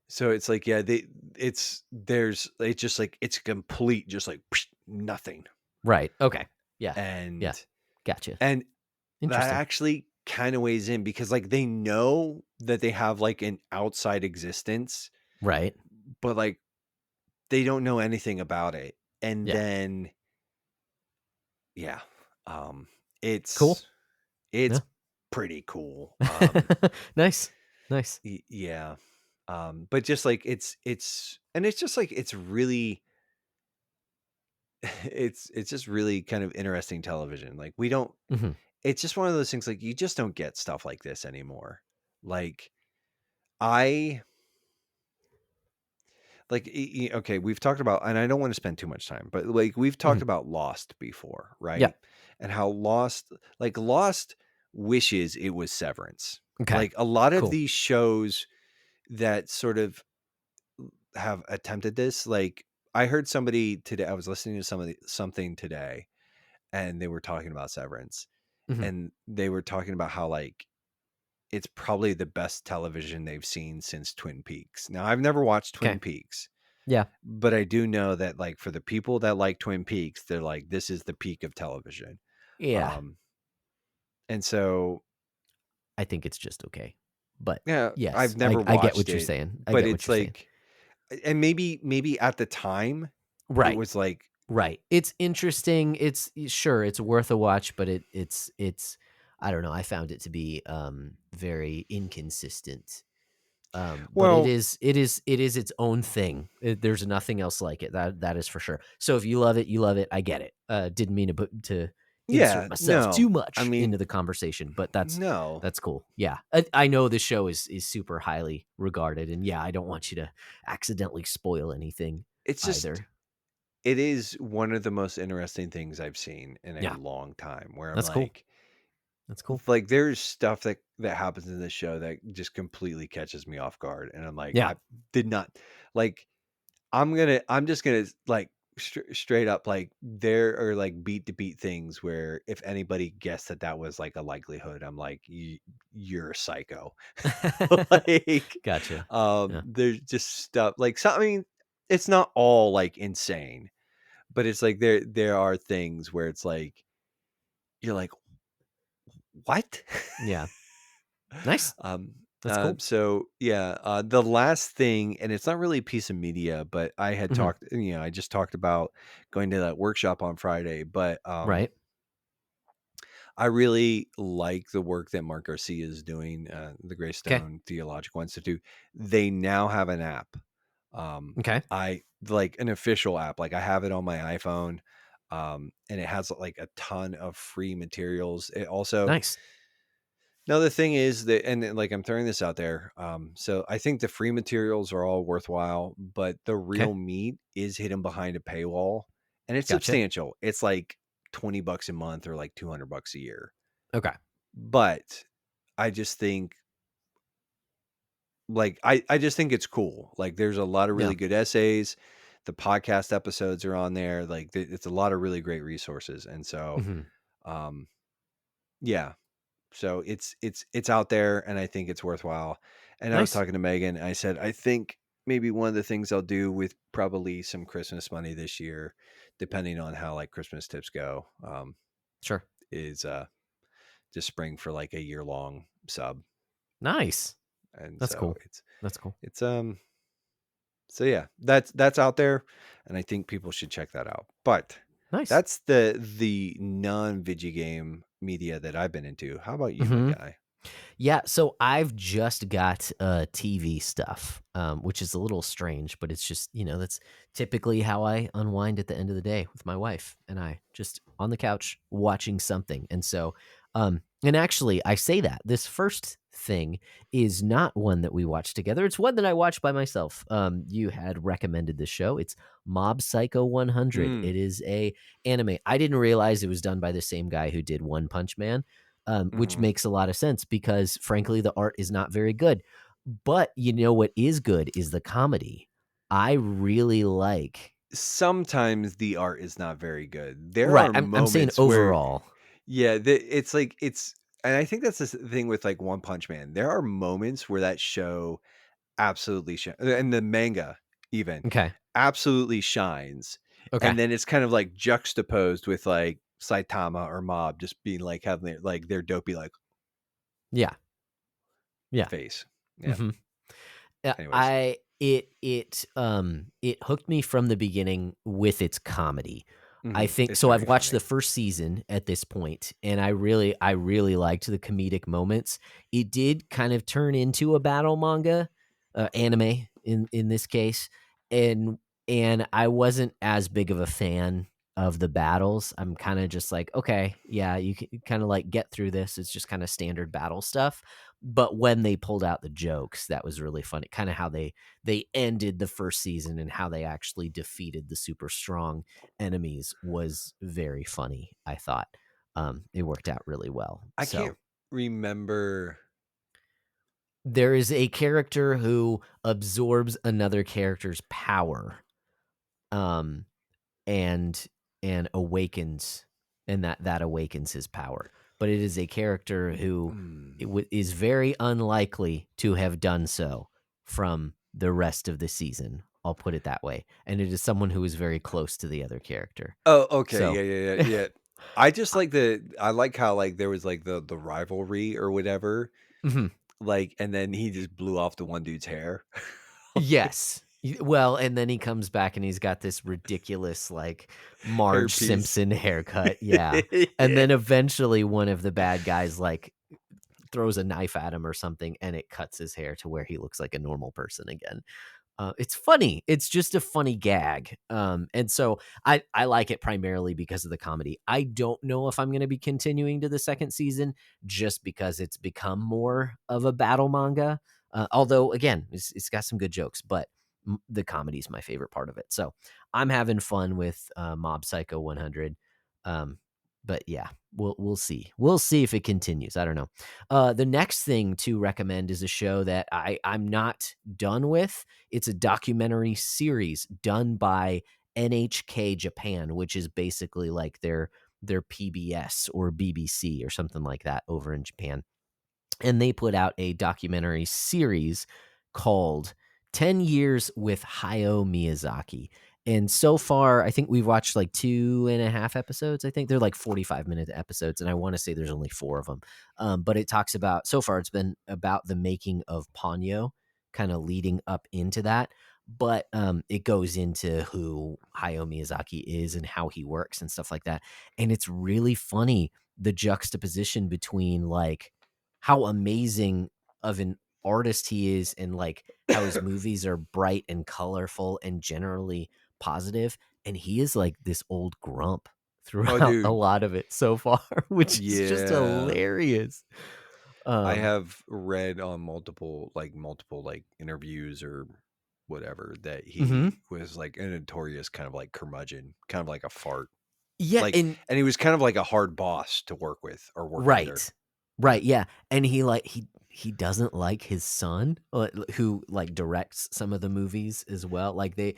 so it's like, yeah, it's just like, it's complete, just like nothing. Right. Okay. Yeah. Yeah. and Gotcha. and that Interesting. actually kind of weighs in, because like they know that they have like an outside existence, Right. but like they don't know anything about it. And Yeah. then, yeah, um Cool. it's Yeah. pretty cool. Nice. Nice. Yeah. But just like, it's just like, it's really it's just really kind of interesting television. Like, we don't Mhm. it's just one of those things, like, you just don't get stuff like this anymore. Like, I like, okay, we've talked about, and I don't want to spend too much time, but like, we've talked Mhm. about Lost before, Yeah. right? And how Lost wishes it was Severance. Okay. Like, a lot of Cool. these shows that sort of have attempted this, like, I heard somebody today, I was listening to something today, and they were talking about Severance, Mhm. and they were talking about how, like, it's probably the best television they've seen since Twin Peaks. Now, I've never watched Okay. Twin Peaks, Yeah. but I do know that, like, for the people that like Twin Peaks, they're like, this is the peak of television. Yeah. Um, and so, I think it's just okay. But Yeah, yes, I've never I get watched what you're it, saying. I but get what it's you're saying. like, and maybe at the time it Right. was like, Right. It's interesting. It's sure it's worth a watch, but it's I don't know. I found it to be very inconsistent. But well, it is its own thing. There's nothing else like it. That is for sure. So if you love it, you love it. I get it. Didn't mean to insert yeah, myself too no, I much mean, into the conversation, but no, that's cool. Yeah, I know this show is super highly regarded, and yeah, I don't want you to accidentally spoil anything it's just either. it is one of the most interesting things I've seen in a Yeah, long time. Where I'm that's cool. That's cool. like there's stuff that happens in this show that just completely catches me off guard, and I'm like, Yeah. I did not like. I'm just gonna like straight up like there are like beat to beat things where if anybody guessed that was like a likelihood, I'm like, you're a psycho. Like, Gotcha. Yeah. there's just stuff like so. I mean, it's not all like insane, but it's like there are things where it's like you're like, what? Yeah. Nice. um That's cool. so yeah, the last thing, and it's not really a piece of media, but I had Mhm. talked, I just talked about going to that workshop on Friday, but Right. I really like the work that Mark Garcia is doing, the Okay. Greystone Theological Institute. They now have an app. Okay. I like an official app. Like I have it on my iPhone, and it has like a ton of free materials. It also, Nice. now the thing is that, and like I'm throwing this out there, so I think the free materials are all worthwhile, but the Okay. real meat is hidden behind a paywall, and it's Gotcha. substantial. It's like $20 a month or like $200 a year. Okay. But I just think like I just think it's cool. Like there's a lot of Yeah. really good essays. The podcast episodes are on there. Like it's a lot of really great resources. And so Mhm. um yeah. So it's out there, and I think it's worthwhile. And I was Nice. talking to Megan, and I said I think maybe one of the things I'll do with probably some Christmas money this year, depending on how like Christmas tips go, Sure. is just spring for like a year long sub. Nice. And That's so cool. That's cool. it's so yeah, that's out there, and I think people should check that out. But Nice. that's the non-video game media that I've been into. How about you, my Mhm. guy? Yeah, so I've just got TV stuff, which is a little strange, but it's just, that's typically how I unwind at the end of the day with my wife and I, just on the couch watching something. And so, and actually, I say that this first thing is not one that we watch together. It's one that I watch by myself. You had recommended this show. It's Mob Psycho 100. Mm, It is a anime. I didn't realize it was done by the same guy who did One Punch Man, which mhm. makes a lot of sense because, frankly, the art is not very good. But you know what is good is the comedy. I really like. Sometimes the art is not very good. There Right. are I'm saying moments where, overall. yeah, it's like and I think that's the thing with like One Punch Man. There are moments where that show absolutely and the manga even Okay. absolutely shines, Okay. and then it's kind of like juxtaposed with like Saitama or Mob just being like having their dopey like Yeah. Yeah. face. Yeah. hmm Anyways. I it hooked me from the beginning with its comedy. I think It's so. I've very watched funny. the first season at this point, and I really liked the comedic moments. It did kind of turn into a battle manga, anime in this case, and and I wasn't as big of a fan of the battles. I'm kind of just like, okay, yeah, you can kind of like get through this. It's just kind of standard battle stuff. But when they pulled out the jokes, that was really funny. Kind of how they ended the first season and how they actually defeated the super strong enemies was very funny. I thought it worked out really well. I So can't remember. there is a character who absorbs another character's power, um, and awakens, and that awakens his power. But it is a character who is very unlikely to have done so from the rest of the season. I'll put it that way. And it is someone who is very close to the other character. Oh, okay. So, Yeah. I just like I like how like there was like the rivalry or whatever. mhm, Like, and then he just blew off the one dude's hair. Yes. Well, and then he comes back and he's got this ridiculous, like, Marge Hairpiece. Simpson haircut, yeah, and then eventually one of the bad guys, like, throws a knife at him or something, and it cuts his hair to where he looks like a normal person again. It's funny. It's just a funny gag. And so I like it primarily because of the comedy. I don't know if I'm going to be continuing to the second season just because it's become more of a battle manga. Although again, it's got some good jokes, but the comedy is my favorite part of it. So I'm having fun with Mob Psycho 100. Um, but yeah, we'll see. We'll see if it continues. I don't know. The next thing to recommend is a show that I'm not done with. It's a documentary series done by NHK Japan, which is basically like their PBS or BBC or something like that over in Japan. And they put out a documentary series called 10 Years with Hayao Miyazaki. And so far, I think we've watched like 2.5 episodes. I think they're like 45-minute episodes, and I want to say there's only 4 of them. But it talks about, so far, it's been about the making of Ponyo, kind of leading up into that. But it goes into who Hayao Miyazaki is and how he works and stuff like that. And it's really funny, the juxtaposition between like how amazing of an artist he is and like how his movies are bright and colorful and generally positive, and he is like this old grump Oh, throughout a dude. lot of it so far, which is just Yeah. hilarious. I um have read on multiple like interviews or whatever that mhm. he was like a notorious kind of like curmudgeon, kind of like a fart. Yeah, Like, and and he was kind of like a hard boss to work with or work under. right. Right, yeah, and he, like he doesn't like his son, who, like, directs some of the movies as well, like, they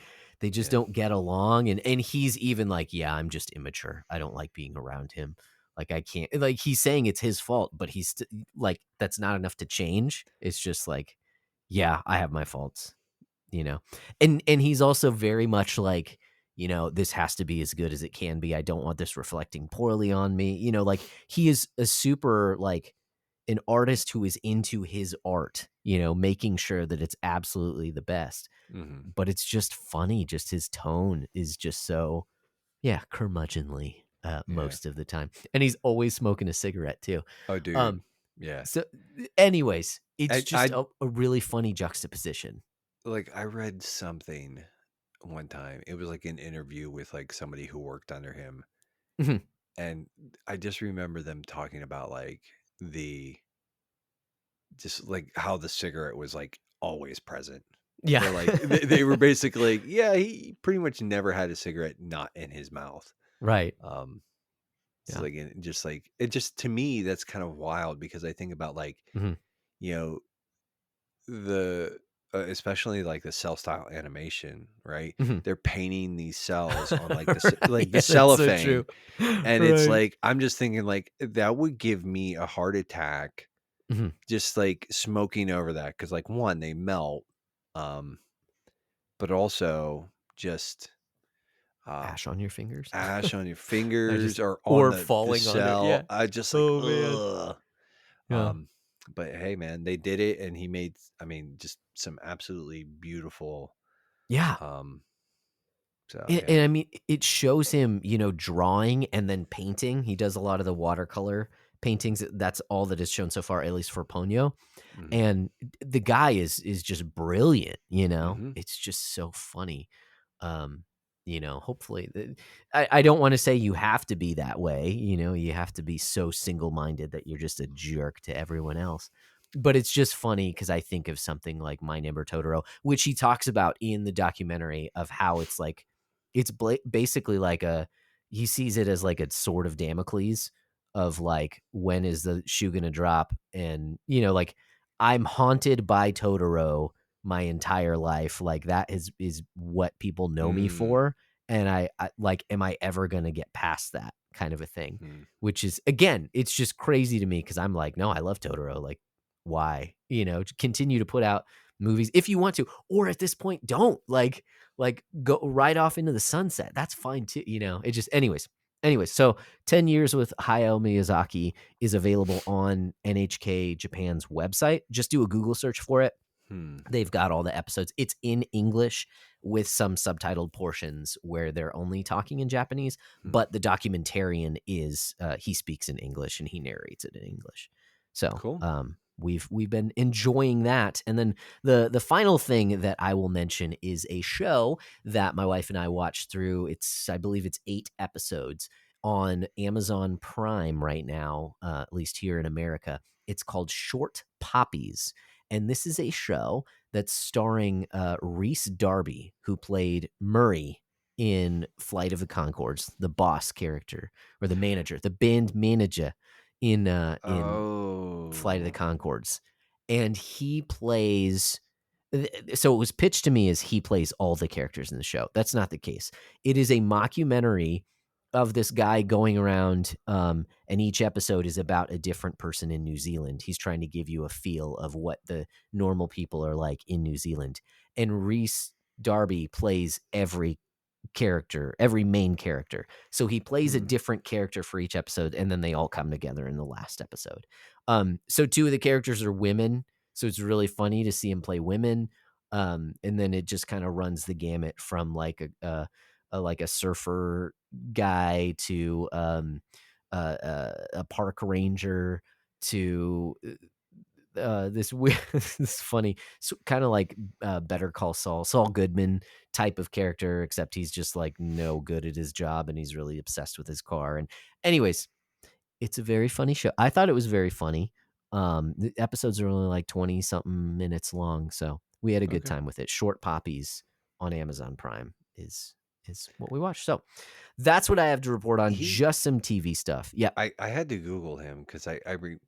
just Yeah. don't get along, and he's even like, "Yeah, I'm just immature, I don't like being around him, like, I can't," like, he's saying it's his fault, but he's like, that's not enough to change, it's just like, "Yeah, I have my faults," you know? And he's also very much like, "This has to be as good as it can be, I don't want this reflecting poorly on me," like, he is a super, like, an artist who is into his art, making sure that it's absolutely the best. Mhm. But it's just funny, just his tone is just so, yeah, curmudgeonly, Yeah. most of the time, and he's always smoking a cigarette too. Oh, dude. Um, Yeah. so anyways, it's just I a really funny juxtaposition. like I read something one time. It was like an interview with like somebody who worked under him, Mhm. and I just remember them talking about like the just like how the cigarette was like always present. Yeah. They're like they were basically like, yeah, he pretty much never had a cigarette not in his mouth. Right. Um it's Yeah. like and just like it just to me that's kind of wild because I think about like, Mhm. you know, the especially like the cell style animation, right? Mhm. They're painting these cells on like like the Yeah, that's so cellophane, true. and it's Right. like I'm just thinking like that would give me a heart attack Mhm. just like smoking over that because like one they melt, um but also just uh Ash on your fingers? ash on your I fingers just or on or the falling on it, cell. yeah. I just like Oh, man. ugh. Yeah. um but hey man, they did it and he made, I mean, just some absolutely beautiful, Yeah. um so And, yeah. and I mean, it shows him, drawing and then painting. He does a lot of the watercolor paintings. That's all that is shown so far, at least for Ponyo. Hmm. And the guy is just brilliant. Hmm. It's just so funny. Um, hopefully, I don't want to say you have to be that way. You have to be so single minded that you're just a jerk to everyone else. But it's just funny because I think of something like My Neighbor Totoro, which he talks about in the documentary of how it's like, it's basically like he sees it as like a sword of Damocles of like, when is the shoe gonna drop? And, like, I'm haunted by Totoro my entire life. Like, that is what people know me Mm. for. And I like, am I ever gonna get past that kind of a thing? Mm. Which is, again, it's just crazy to me because I'm like, no, I love Totoro. Like, why? Continue to put out movies if you want to, or at this point, don't like go right off into the sunset. That's fine too. It just, anyways. Anyway, so 10 Years with Hayao Miyazaki is available on NHK Japan's website. Just do a Google search for it. They've got all the episodes. It's in English with some subtitled portions where they're only talking in Japanese, but the documentarian is he speaks in English and he narrates it in English. So Cool. we've been enjoying that. And then the final thing that I will mention is a show that my wife and I watched through. I believe it's 8 episodes on Amazon Prime right now, at least here in America. It's called Short Poppies. And this is a show that's starring Reese Darby, who played Murray in Flight of the Conchords, the boss character or the manager, the band manager in Flight of the Conchords. And he plays. So it was pitched to me as he plays all the characters in the show. That's not the case. It is a mockumentary of this guy going around, and each episode is about a different person in New Zealand. He's trying to give you a feel of what the normal people are like in New Zealand. And Reese Darby plays every character, every main character. So he plays a different character for each episode, and then they all come together in the last episode. So 2 of the characters are women, so it's really funny to see him play women. And then it just kind of runs the gamut from like a surfer guy to a park ranger to this weird, this funny, kind of like Better Call Saul Goodman type of character, except he's just like no good at his job and he's really obsessed with his car. And anyways, it's a very funny show. I thought it was very funny. The episodes are only like 20 something minutes long, so we had a good time with it. Short Poppies on Amazon Prime is what we watched. So that's what I have to report on. Just some TV stuff. Yeah, I had to Google him because I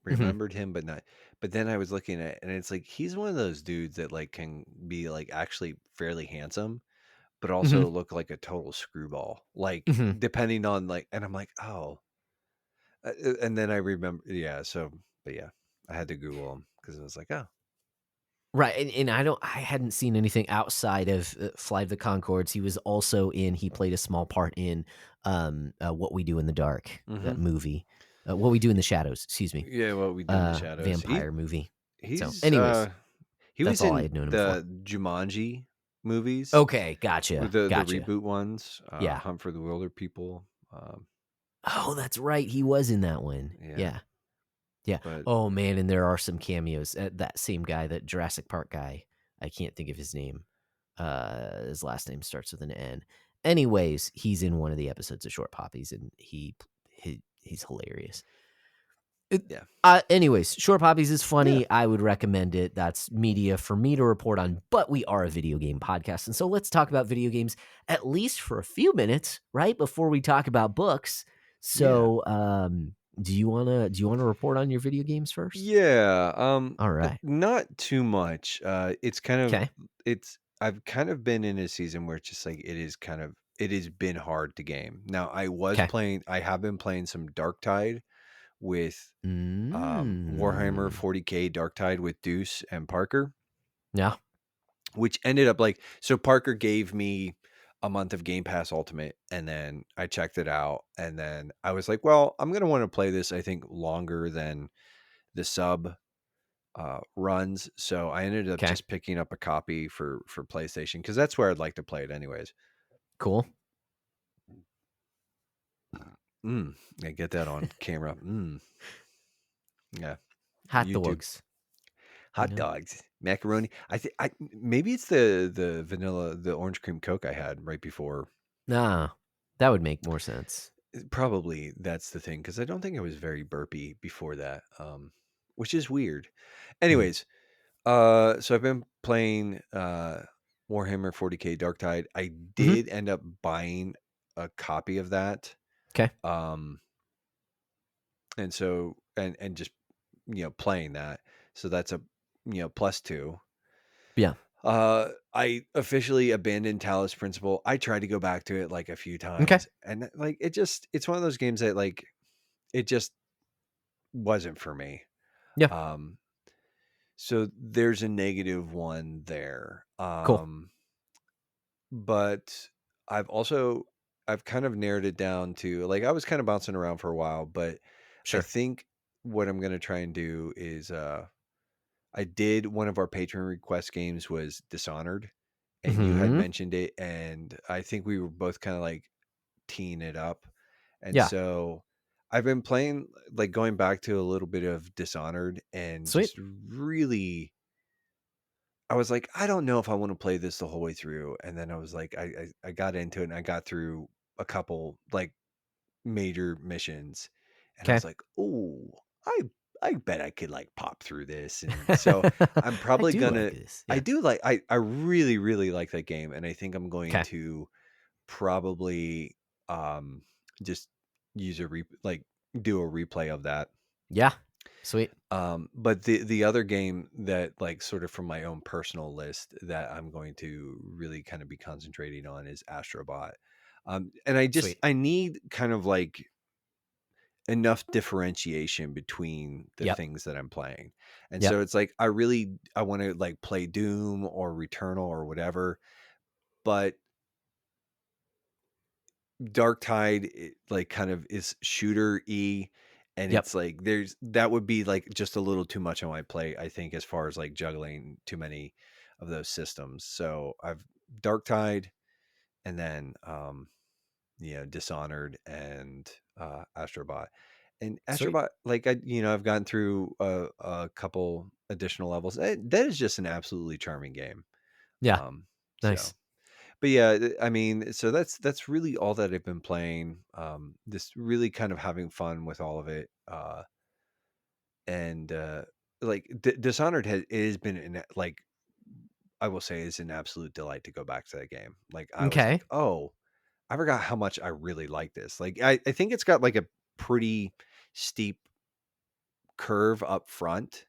remembered him, but then I was looking at it, and it's like he's one of those dudes that like can be like actually fairly handsome, but also look like a total screwball. Like depending on like, and I'm like, oh, and then I remember, yeah. So, but yeah, I had to Google him because I was like, oh, right. And I hadn't seen anything outside of Flight of the Concords. He was also he played a small part in What We Do in the Dark, that movie. What We Do in the Shadows, excuse me. yeah, What We Do in the Shadows. Vampire movie. So, He's anyways, he that's was all I in had known him for. the Jumanji movies. Okay, gotcha. The Gotcha. reboot ones, Yeah. Hunt for the Wilder People. Oh, that's right. He was in that one. Yeah. Yeah. But Oh man, and there are some cameos. That same guy, that Jurassic Park guy. I can't think of his name. His last name starts with an N. Anyways, he's in one of the episodes of Short Poppies, and he's hilarious. yeah. Anyways, Short Poppies is funny. Yeah. I would recommend it. That's media for me to report on, but we are a video game podcast. And so let's talk about video games at least for a few minutes, right? Before we talk about books. So, do you want to report on your video games first? Yeah. All right. Not too much. It's kind of, okay. I've kind of been in a season where it's just like, it has been hard to game. Now I have been playing some Darktide with Warhammer 40K Darktide with Deuce and Parker. Yeah. Which ended up like, so Parker gave me a month of Game Pass Ultimate, and then I checked it out, and then I was like, well, I'm going to want to play this, I think, longer than the sub runs. So I ended up just picking up a copy for PlayStation, because that's where I'd like to play it anyways. Cool. Yeah, get that on camera. Yeah. Hot dogs. Hot dogs, macaroni. I maybe it's the vanilla, the orange cream Coke I had right before. Nah, that would make more sense. Probably that's the thing, because I don't think I was very burpy before that, which is weird. Anyways, so I've been playing Warhammer 40K Darktide. I did end up buying a copy of that. Okay. And so and just playing that. So that's a +2. Yeah. I officially abandoned Talos Principle. I tried to go back to it like a few times, and like it's one of those games that like it just wasn't for me. Yeah. So there's a -1 there. Cool. But I've also I've kind of narrowed it down to like I was kind of bouncing around for a while, but I Sure. think what I'm gonna try and do is I did one of our patron request games was Dishonored, and you had Hmm. mentioned it, and I think we were both kind of like teeing it up. And Yeah. so I've been playing like going back to a little bit of Dishonored and Sweet. just really I was like, I don't know if I want to play this the whole way through. And then I was like, I got into it and I got through a couple like major missions and I Okay. was like, oh, I bet I could like pop through this. And so I'm I probably do like gonna this. I Yeah. do like I really, really like that game. And I think I'm going Okay. to probably um just use like do a replay of that. Yeah. Sweet. But the other game that like sort of from my own personal list that I'm going to really kind of be concentrating on is Astrobot. And Sweet. I need kind of like enough differentiation between the Yep. things that I'm playing. And Yep. so it's like I want to like play Doom or Returnal or whatever, but Dark Tide, like, kind of is shooter-y, and Yep. it's like there's that would be, like, just a little too much on my plate, I think, as far as, like, juggling too many of those systems. So, I've Dark Tide and then, Dishonored and, Astrobot. And Sweet. Astrobot, like, I've gone through a couple additional levels. That is just an absolutely charming game. Yeah. Um, so Nice. but yeah, I mean, so that's really all that I've been playing. Just really kind of having fun with all of it. And like Dishonored it has been like I will say is an absolute delight to go back to that game. Like I was Okay. like, oh, I forgot how much I really like this. Like I think it's got like a pretty steep curve up front.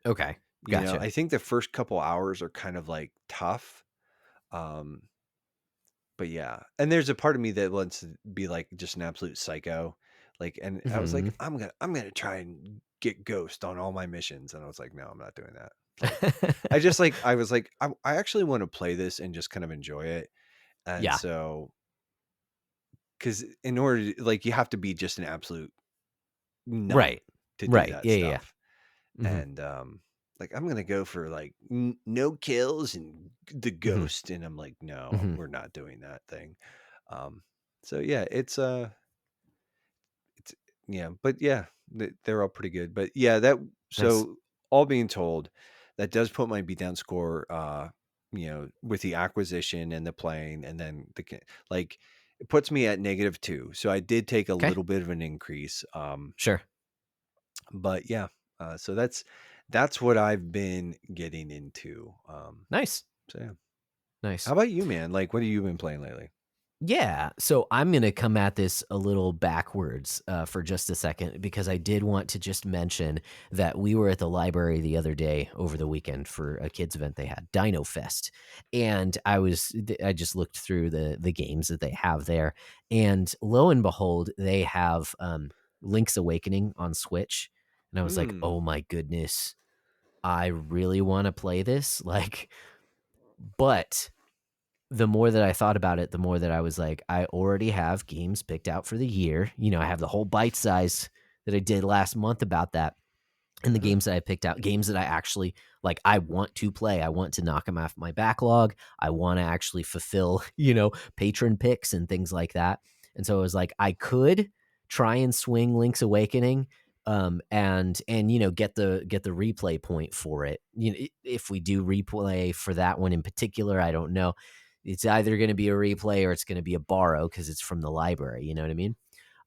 Okay. Gotcha. I think the first couple hours are kind of like tough. Um, But yeah, and there's a part of me that wants to be like just an absolute psycho. Like, and I was like, Hmm. I'm gonna try and get Ghost on all my missions, and I was like, no, I'm not doing that. Like, I just like I was like, I actually want to play this and just kind of enjoy it. And Yeah. so, because in order to, like, you have to be just an absolute nut Right. to do Right. that Yeah. Yeah. stuff. Yeah. Hmm. And like I'm gonna go for like no kills and the Hmm. Ghost, and I'm like, no, Hmm. we're not doing that thing. Um, so yeah, it's yeah, but yeah, they're all pretty good. But yeah, that Nice. so all being told, that does put my beatdown score, with the acquisition and the playing, and then like it puts me at -2. So I did take a Okay. little bit of an increase. Sure. But yeah, so that's what I've been getting into. Nice. So yeah. How Nice. about you, man? Like, what have you been playing lately? Yeah. So I'm going to come at this a little backwards for just a second because I did want to just mention that we were at the library the other day over the weekend for a kids event they had, Dino Fest. And I just looked through the games that they have there. And lo and behold, they have Link's Awakening on Switch. And I was like, Hmm. oh my goodness, I really want to play this. Like, but the more that I thought about it, the more that I was like, I already have games picked out for the year. I have the whole bite size that I did last month about that. And the Uh-huh. games that I picked out, games that I actually like, I want to play. I want to knock them off my backlog. I want to actually fulfill, patron picks and things like that. And so it was like, I could try and swing Link's Awakening, and get the replay point for it. If we do replay for that one in particular, I don't know. It's either going to be a replay or it's going to be a borrow because it's from the library. You know what I mean?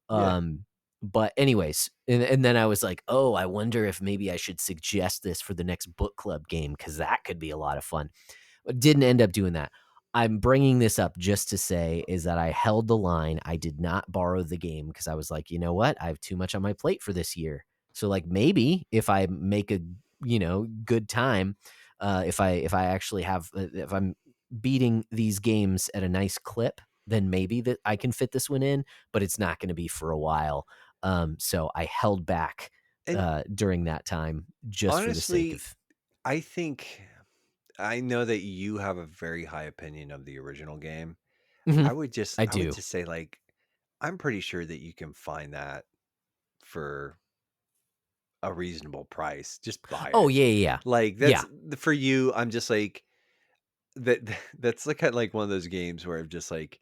Yeah. But anyways, and then I was like, oh, I wonder if maybe I should suggest this for the next book club game because that could be a lot of fun. Didn't end up doing that. I'm bringing this up just to say is that I held the line. I did not borrow the game because I was like, you know what? I have too much on my plate for this year. So like maybe if I make a good time, if I actually have if I'm beating these games at a nice clip, then maybe that I can fit this one in. But it's not going to be for a while. So I held back And during that time just for the sake honestly, of I think I know that you have a very high opinion of the original game. Mhm. I I would do. just say, like, I'm pretty sure that you can find that for a reasonable price. Just buy Oh, it. yeah, yeah, yeah. Like, Yeah. that's for you. I'm just like that. That's like kind of like one of those games where I'm just like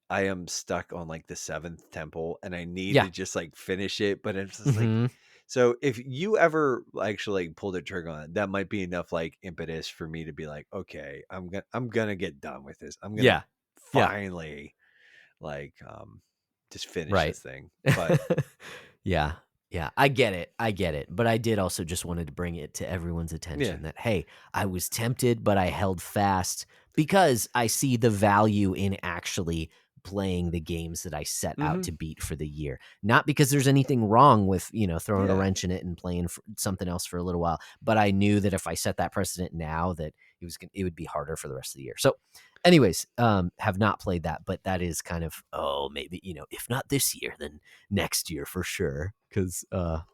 I am stuck on like the seventh temple, and I need Yeah. to just like finish it. But it's just like, Mhm. so if you ever actually like, pull the trigger on it, that might be enough like impetus for me to be like, okay, I'm gonna get done with this. I'm gonna Yeah. Yeah. finally like just finish Right. this thing. But Yeah. Yeah. I get it. I get it. But I did also just wanted to bring it to everyone's yeah. attention that, hey, I was tempted, but I held fast because I see the value in actually playing the games that I set out to Hmm. beat for the year. Not because there's anything wrong with, throwing a Yeah. wrench in it and playing something else for a little while. But I knew that if I set that precedent now, that it would be harder for the rest of the year. So anyways, have not played that, but that is kind of, maybe, if not this year, then next year for sure. Because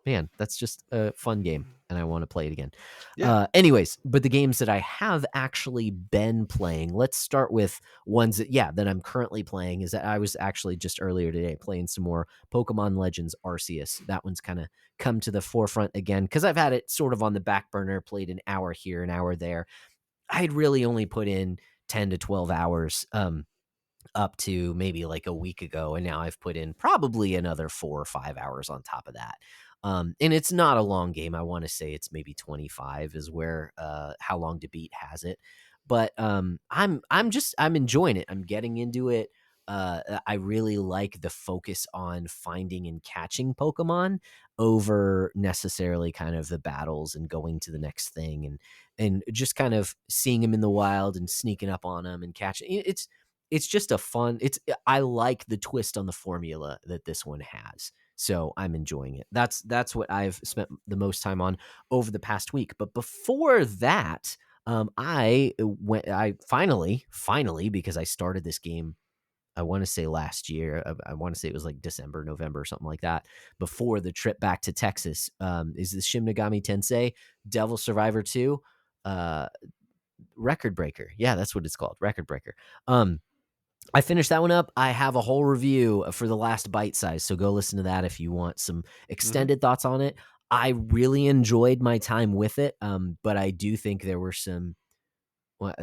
man, that's just a fun game and I want to play it again. Yeah. Anyways, but the games that I have actually been playing, let's start with ones that I'm currently playing. Is that I was actually just earlier today playing some more Pokemon Legends Arceus. That one's kind of come to the forefront again because I've had it sort of on the back burner, played an hour here, an hour there. I'd really only put in 10 to 12 hours up to maybe like a week ago. And now I've put in probably another 4 or 5 hours on top of that. And it's not a long game. I want to say it's maybe 25 is where how long to beat has it. But I'm enjoying it. I'm getting into it. I really like the focus on finding and catching Pokemon over necessarily kind of the battles and going to the next thing and just kind of seeing them in the wild and sneaking up on them and catching. It's just a fun. I like the twist on the formula that this one has. So I'm enjoying it. That's what I've spent the most time on over the past week. But before that, I finally, because I started this game, I want to say last year. I want to say it was like December, November, or something like that. Before the trip back to Texas, is the Shin Megami Tensei Devil Survivor 2 Record Breaker? Yeah, that's what it's called, Record Breaker. I finished that one up. I have a whole review for the last bite size, so go listen to that if you want some Hmm. extended thoughts on it. I really enjoyed my time with it, but I do think there were some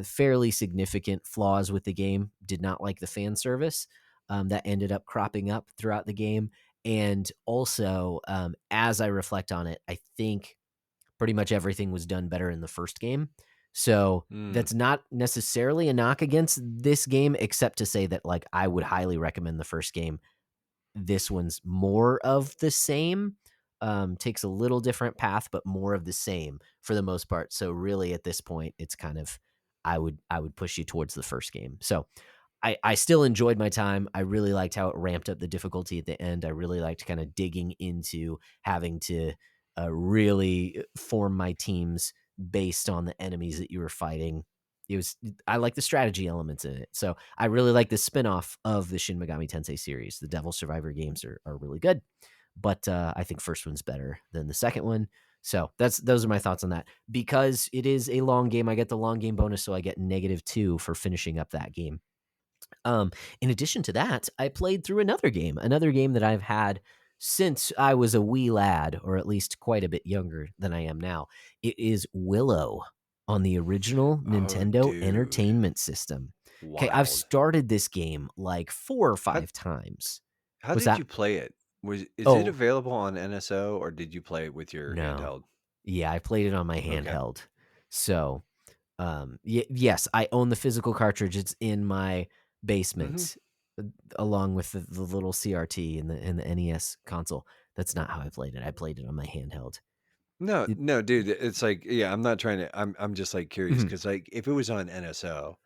fairly significant flaws with the game. Did not like the fan service that ended up cropping up throughout the game. And also, as I reflect on it, I think pretty much everything was done better in the first game. So Mm. that's not necessarily a knock against this game, except to say that like I would highly recommend the first game. This one's more of the same. Takes a little different path, but more of the same for the most part. So really, at this point, it's kind of I would push you towards the first game. So I still enjoyed my time. I really liked how it ramped up the difficulty at the end. I really liked kind of digging into having to really form my teams based on the enemies that you were fighting. I like the strategy elements in it. So I really like the spinoff of the Shin Megami Tensei series. The Devil Survivor games are really good, but I think first one's better than the second one. So those are my thoughts on that. Because it is a long game, I get the long game bonus, so I get -2 for finishing up that game. Um, in addition to that, I played through another game that I've had since I was a wee lad, or at least quite a bit younger than I am now. It is Willow on the original Oh, Nintendo dude. Entertainment System. Okay, I've Wild. started this game like 4 or How 5 times. how What's did that? you play it? Is it Oh, available on NSO or did you play it with your no. handheld? Yeah, I played it on my Okay. handheld. So, yes, I own the physical cartridge. It's in my Hmm. basement, uh, along with the little CRT and the NES console. That's not how I played it. I played it on my handheld. No, It, no, dude. It's like, yeah, I'm not trying to. I'm just like curious Mhm. because like if it was on NSO,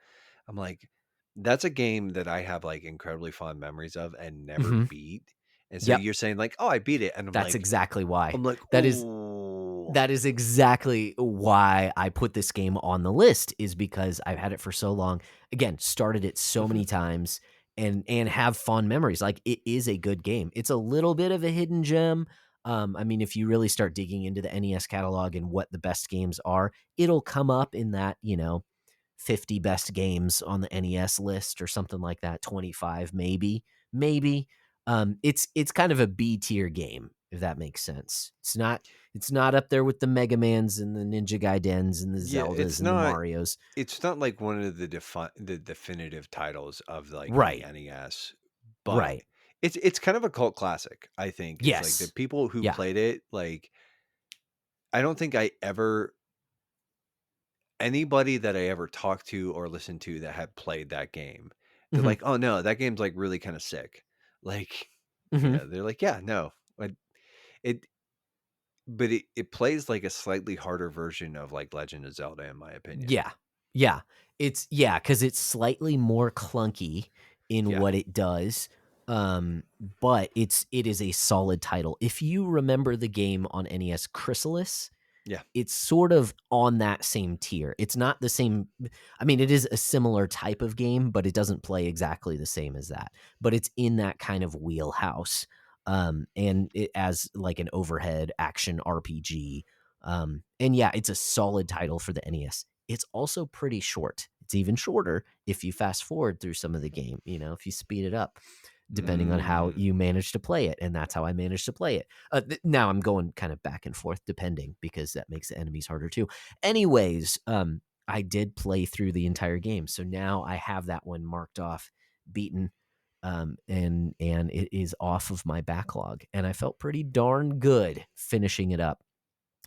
I'm like, that's a game that I have like incredibly fond memories of and never Mhm. beat. And so Yep, you're saying like, oh, I beat it, and that's exactly why. I'm like, That is oh, that is exactly why I put this game on the list, is because I've had it for so long. Again, started it so hmm, many times and have fond memories. Like, it is a good game. It's a little bit of a hidden gem. I mean, if you really start digging into the NES catalog and what the best games are, it'll come up in that, 50 best games on the NES list or something like that, 25 maybe. Maybe. It's kind of a B tier game, if that makes sense. It's not up there with the Mega Mans and the Ninja Gaidens and the Yeah, Zeldas and the Marios. it's not like one of the definitive titles of like the Right. NES, but Right. it's kind of a cult classic, I think. It's like the Yes. people who Yeah. played it, like I don't think I ever anybody that I ever talked to or listened to that had played that game, they're Mhm. like, "Oh no, that game's like really kind of sick." Like, Mhm. they're like, "Yeah, no." It but it plays like a slightly harder version of like Legend of Zelda in my opinion. Yeah. Yeah. Because it's slightly more clunky in Yeah. what it does, but it is a solid title. If you remember the game on NES Chrysalis, Yeah. it's sort of on that same tier. It's not the same. I mean, it is a similar type of game, but it doesn't play exactly the same as that. But it's in that kind of wheelhouse. And it as like an overhead action RPG. And yeah, it's a solid title for the NES. It's also pretty short. It's even shorter if you fast forward through some of the game, if you speed it up, depending on how Mm. you manage to play it. And that's how I managed to play it. Now I'm going kind of back and forth depending because that makes the enemies harder too. Anyways, I did play through the entire game. So now I have that one marked off, beaten, and it is off of my backlog. And I felt pretty darn good finishing it up.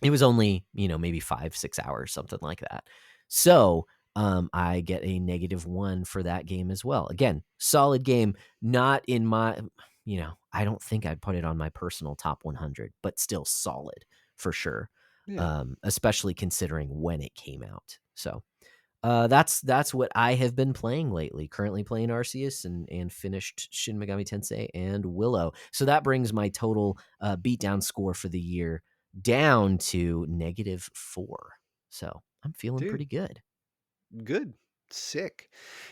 It was only, maybe 5-6 hours, something like that. So I get a -1 for that game as well. Again, solid game, not in my, I don't think I'd put it on my personal top 100, but still solid for sure. Yeah. Especially considering when it came out. So that's what I have been playing lately. Currently playing Arceus and finished Shin Megami Tensei and Willow. So that brings my total beatdown score for the year down to -4. So I'm feeling Dude, pretty good. good. Sick.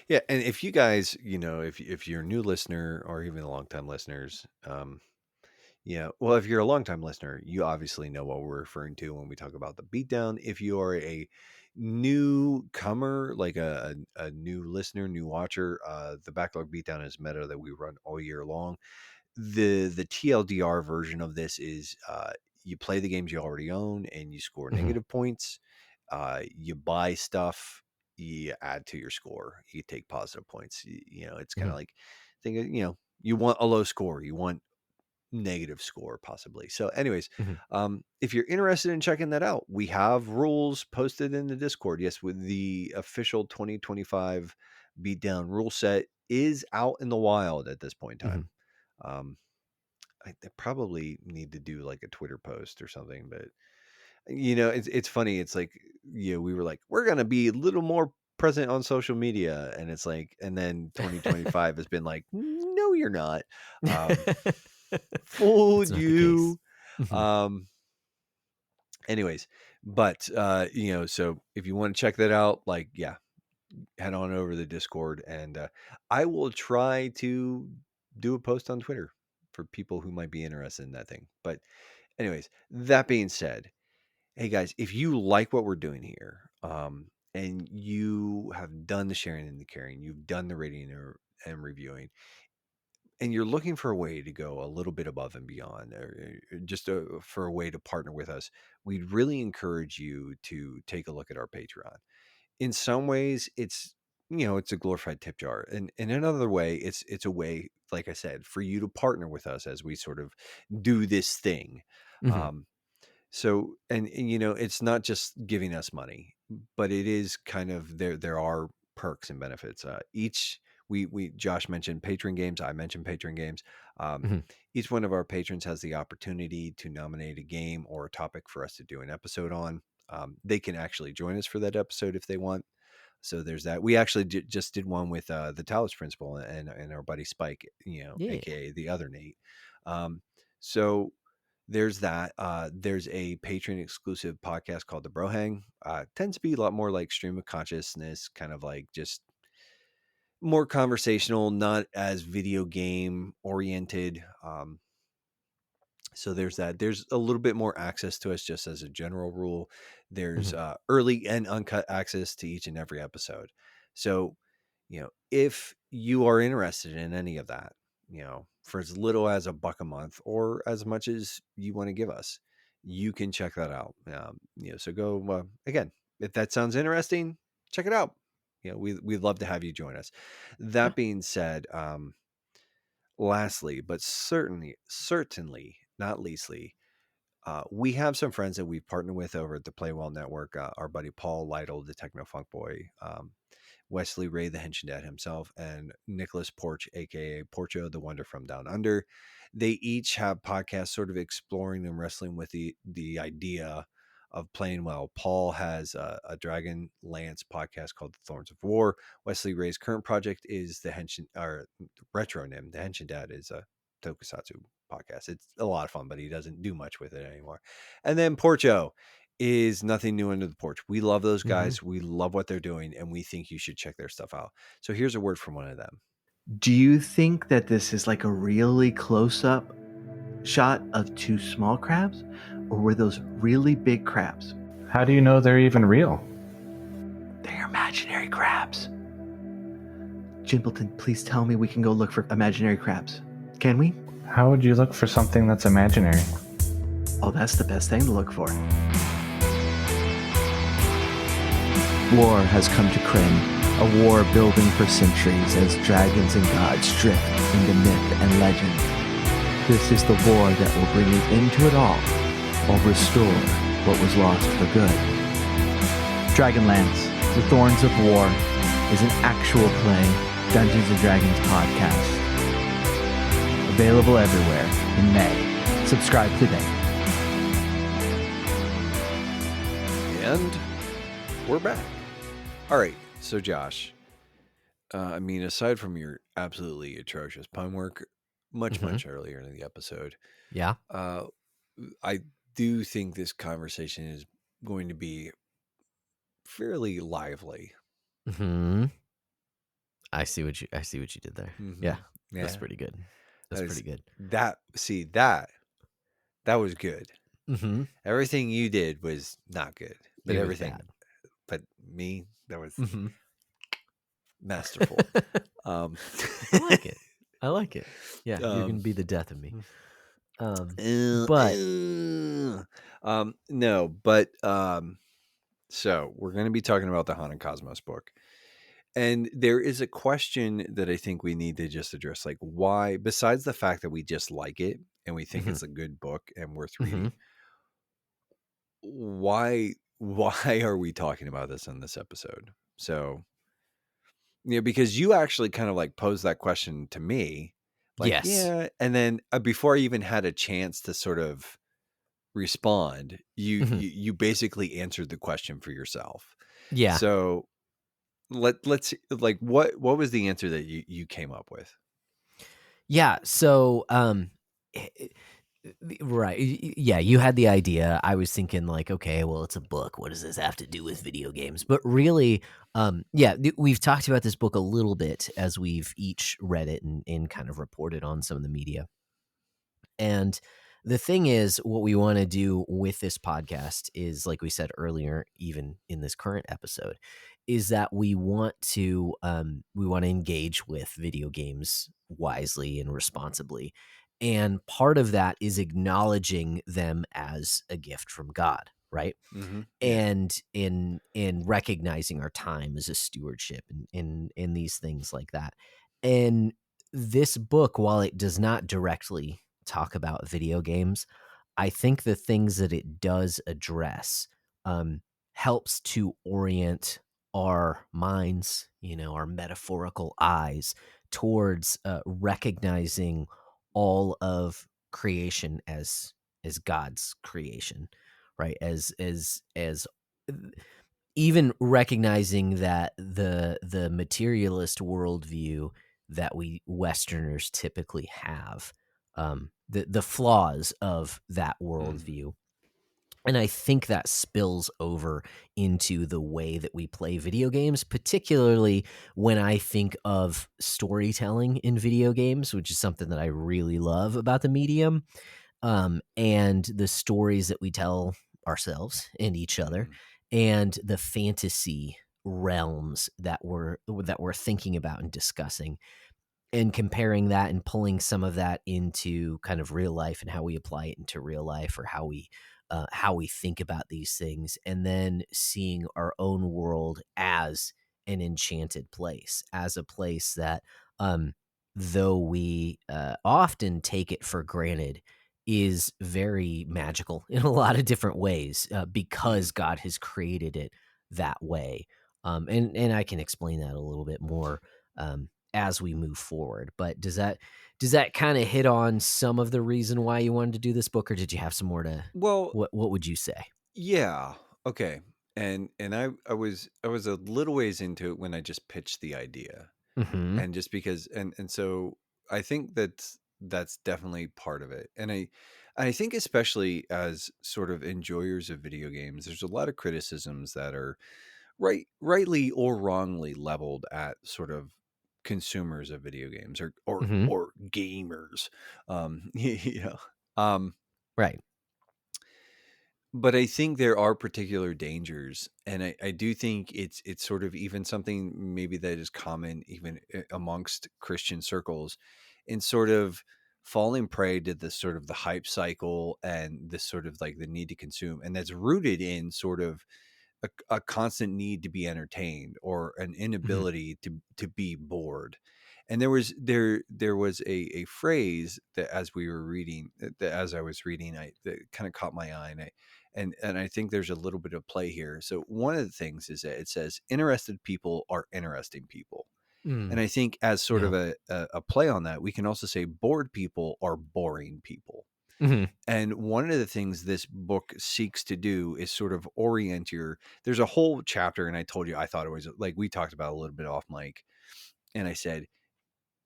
Yeah, and if you guys, if you're a new listener or even a long-time listeners, yeah, well, if you're a long-time listener, you obviously know what we're referring to when we talk about the beatdown. If you are a newcomer, like a new listener, new watcher, the backlog beatdown is meta that we run all year long. The TLDR version of this is you play the games you already own and you score Mhm, negative points. You buy stuff, you add to your score. You take positive points. It's kind mhm, of like you want a low score, you want negative score possibly. So, anyways, mhm. if you're interested in checking that out, we have rules posted in the Discord. Yes, with the official 2025 beatdown rule set is out in the wild at this point in Mhm. time. Um, I probably need to do like a Twitter post or something, but it's funny. It's like we were like we're gonna be a little more present on social media, and it's like, and then 2025 has been like, no, you're not. Um, That's Fooled not the case. you. Mhm, Um, anyways, but so if you want to check that out, like, yeah, head on over to the Discord, and I will try to do a post on Twitter for people who might be interested in that thing. But anyways, that being said, hey guys, if you like what we're doing here, and you have done the sharing and the caring, you've done the rating and reviewing, and you're looking for a way to go a little bit above and beyond, or just for a way to partner with us, we'd really encourage you to take a look at our Patreon. In some ways, it's a glorified tip jar, and in another way, it's a way, like I said, for you to partner with us as we sort of do this thing. mhm, Um, so, and it's not just giving us money, but it is kind of there are perks and benefits. Each we Josh mentioned patron games, I mentioned patron games. Um, mhm. each one of our patrons has the opportunity to nominate a game or a topic for us to do an episode on. They can actually join us for that episode if they want. So there's that. We actually just did one with the Talos Principle and our buddy Spike, Yeah. aka the other Nate. Um, so there's that. There's a patron exclusive podcast called The Bro Hang. Tends to be a lot more like stream of consciousness, kind of like just more conversational, not as video game oriented. So there's that. There's a little bit more access to us just as a general rule. There's Mhm. early and uncut access to each and every episode. So, if you are interested in any of that, for as little as $1 a month or as much as you want to give us, you can check that out. So go again, if that sounds interesting, check it out. We'd love to have you join us. Yeah. That being said, lastly, but certainly not leastly, we have some friends that we've partnered with over at the Play Well Network. Our buddy Paul Lytle, the Techno Funk Boy, Wesley Ray, the Henshin Dad himself, and Nicholas Porch, aka Porcho, the Wonder from Down Under. They each have podcasts sort of exploring and wrestling with the idea of playing well. Paul has a Dragon Lance podcast called The Thorns of War. Wesley Ray's current project is the Henshin or Retronym. The Henshin Dad is a tokusatsu podcast. It's a lot of fun, but he doesn't do much with it anymore. And then Porcho is Nothing New Under the Porch. We love those guys. Mhm. We love what they're doing, and we think you should check their stuff out. So here's a word from one of them. Do you think that this is like a really close-up shot of two small crabs, or were those really big crabs? How do you know they're even real? They're imaginary crabs. Jimbleton, please tell me we can go look for imaginary crabs. Can we? How would you look for something that's imaginary? Oh, that's the best thing to look for. War has come to Kryn, a war building for centuries as dragons and gods drift into myth and legend. This is the war that will bring an end to it all, or restore what was lost for good. Dragonlance, The Thorns of War, is an actual play Dungeons & Dragons podcast. Available everywhere in May. Subscribe today. And we're back. All right. So, Josh, aside from your absolutely atrocious pun work, much earlier in the episode, Yeah. I do think this conversation is going to be fairly lively. Hmm. I see what you did there. Mm-hmm. Yeah. Yeah. That's pretty good. That's pretty good. That was good. Mm-hmm. Everything you did was not good, but It was everything, bad. but me, that was Mm-hmm. masterful. I like it. Yeah, you're gonna be the death of me. So we're going to be talking about the Haunted Cosmos book. And there is a question that I think we need to just address. Like, why, besides the fact that we just like it and we think it's a good book and worth reading, why are we talking about this in this episode? So, because you actually kind of like posed that question to me. Like, yes. Yeah. And then before I even had a chance to sort of respond, you basically answered the question for yourself. Yeah. So let's like what was the answer that you came up with? Yeah. So right. Yeah, you had the idea. I was thinking like, okay, well, it's a book. What does this have to do with video games? But really, we've talked about this book a little bit as we've each read it and kind of reported on some of the media. And the thing is, what we want to do with this podcast is, like we said earlier, even in this current episode, is that we want to engage with video games wisely and responsibly. And part of that is acknowledging them as a gift from God, right? Mm-hmm. And in recognizing our time as a stewardship and in these things like that. And this book, while it does not directly talk about video games, I think the things that it does address helps to orient our minds, our metaphorical eyes towards recognizing all of creation as God's creation, right? As even recognizing that the materialist worldview that we Westerners typically have, the flaws of that worldview. And I think that spills over into the way that we play video games, particularly when I think of storytelling in video games, which is something that I really love about the medium. and the stories that we tell ourselves and each other, and the fantasy realms that we're thinking about and discussing, and comparing that and pulling some of that into kind of real life and how we apply it into real life, or how we think about these things, and then seeing our own world as an enchanted place, as a place that, though we often take it for granted, is very magical in a lot of different ways, because God has created it that way. And I can explain that a little bit more as we move forward. But does that kind of hit on some of the reason why you wanted to do this book, or did you have some more to? Well, What would you say? yeah. Okay. And I was a little ways into it when I just pitched the idea. Mm-hmm. And just because and so I think that's definitely part of it. And I think especially as sort of enjoyers of video games, there's a lot of criticisms that are rightly or wrongly leveled at sort of consumers of video games, Mm-hmm. or gamers. You know. Um Right. but I think there are particular dangers, and I do think it's sort of even something maybe that is common even amongst Christian circles, in sort of falling prey to this sort of the hype cycle and this sort of like the need to consume, and that's rooted in sort of a constant need to be entertained, or an Mm-hmm. inability to be bored. And there was a phrase that as we were reading, that as I was reading, that kind of caught my eye, and I think there's a little bit of play here. So one of the things is that it says interested people are interesting people. And Mm. I think as sort Yeah. of a play on that, we can also say bored people are boring people. Mm-hmm. And one of the things this book seeks to do is sort of orient there's a whole chapter, and I told you, I thought it was like, we talked about a little bit off mic, and I said,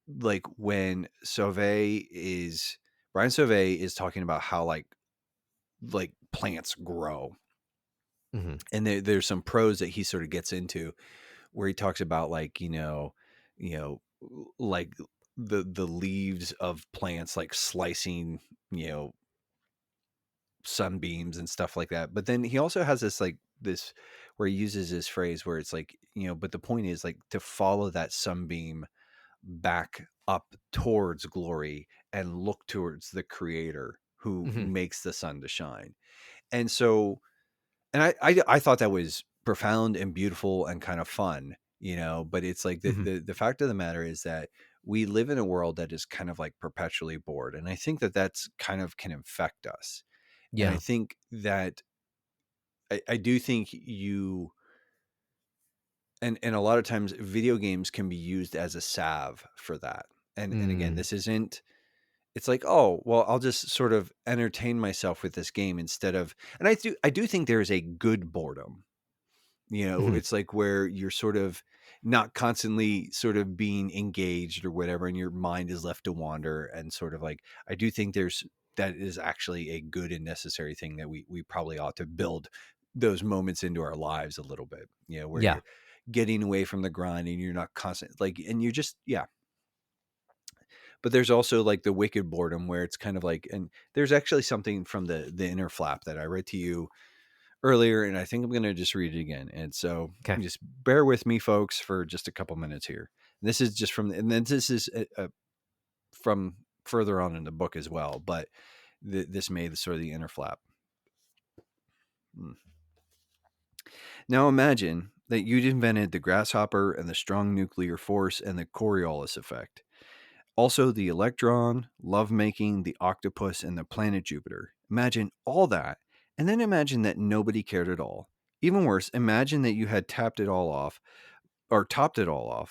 like, when Brian Sauvé is talking about how like plants grow. Mm-hmm. And there's some prose that he sort of gets into where he talks about, like, you know, like the leaves of plants, like slicing, you know, sunbeams and stuff like that. But then he also has this where he uses this phrase where it's like, but the point is like to follow that sunbeam back up towards glory and look towards the creator who Mm-hmm. makes the sun to shine. And so, and I thought that was profound and beautiful and kind of fun, but it's like Mm-hmm. the fact of the matter is that we live in a world that is kind of like perpetually bored. And I think that that's kind of can infect us. And I Yeah. think that I do think and a lot of times video games can be used as a salve for that. And again, Mm. this isn't, it's like, oh, well, I'll just sort of entertain myself with this game instead of, and I do think there is a good boredom. Mm-hmm. It's like where you're sort of not constantly sort of being engaged or whatever, and your mind is left to wander. And sort of like, I do think that is actually a good and necessary thing that we probably ought to build those moments into our lives a little bit, where Yeah. you're getting away from the grind and you're not constant, like, and you're just, yeah. But there's also like the wicked boredom where it's kind of like, and there's actually something from the inner flap that I read to you earlier, and I think I'm going to just read it again. And so Okay. just bear with me, folks, for just a couple minutes here. And this is just and then this is from further on in the book as well, but this made sort of the inner flap. Now imagine that you'd invented the grasshopper and the strong nuclear force and the Coriolis effect. Also, the electron, lovemaking, the octopus, and the planet Jupiter. Imagine all that, and then imagine that nobody cared at all. Even worse, imagine that you had topped it all off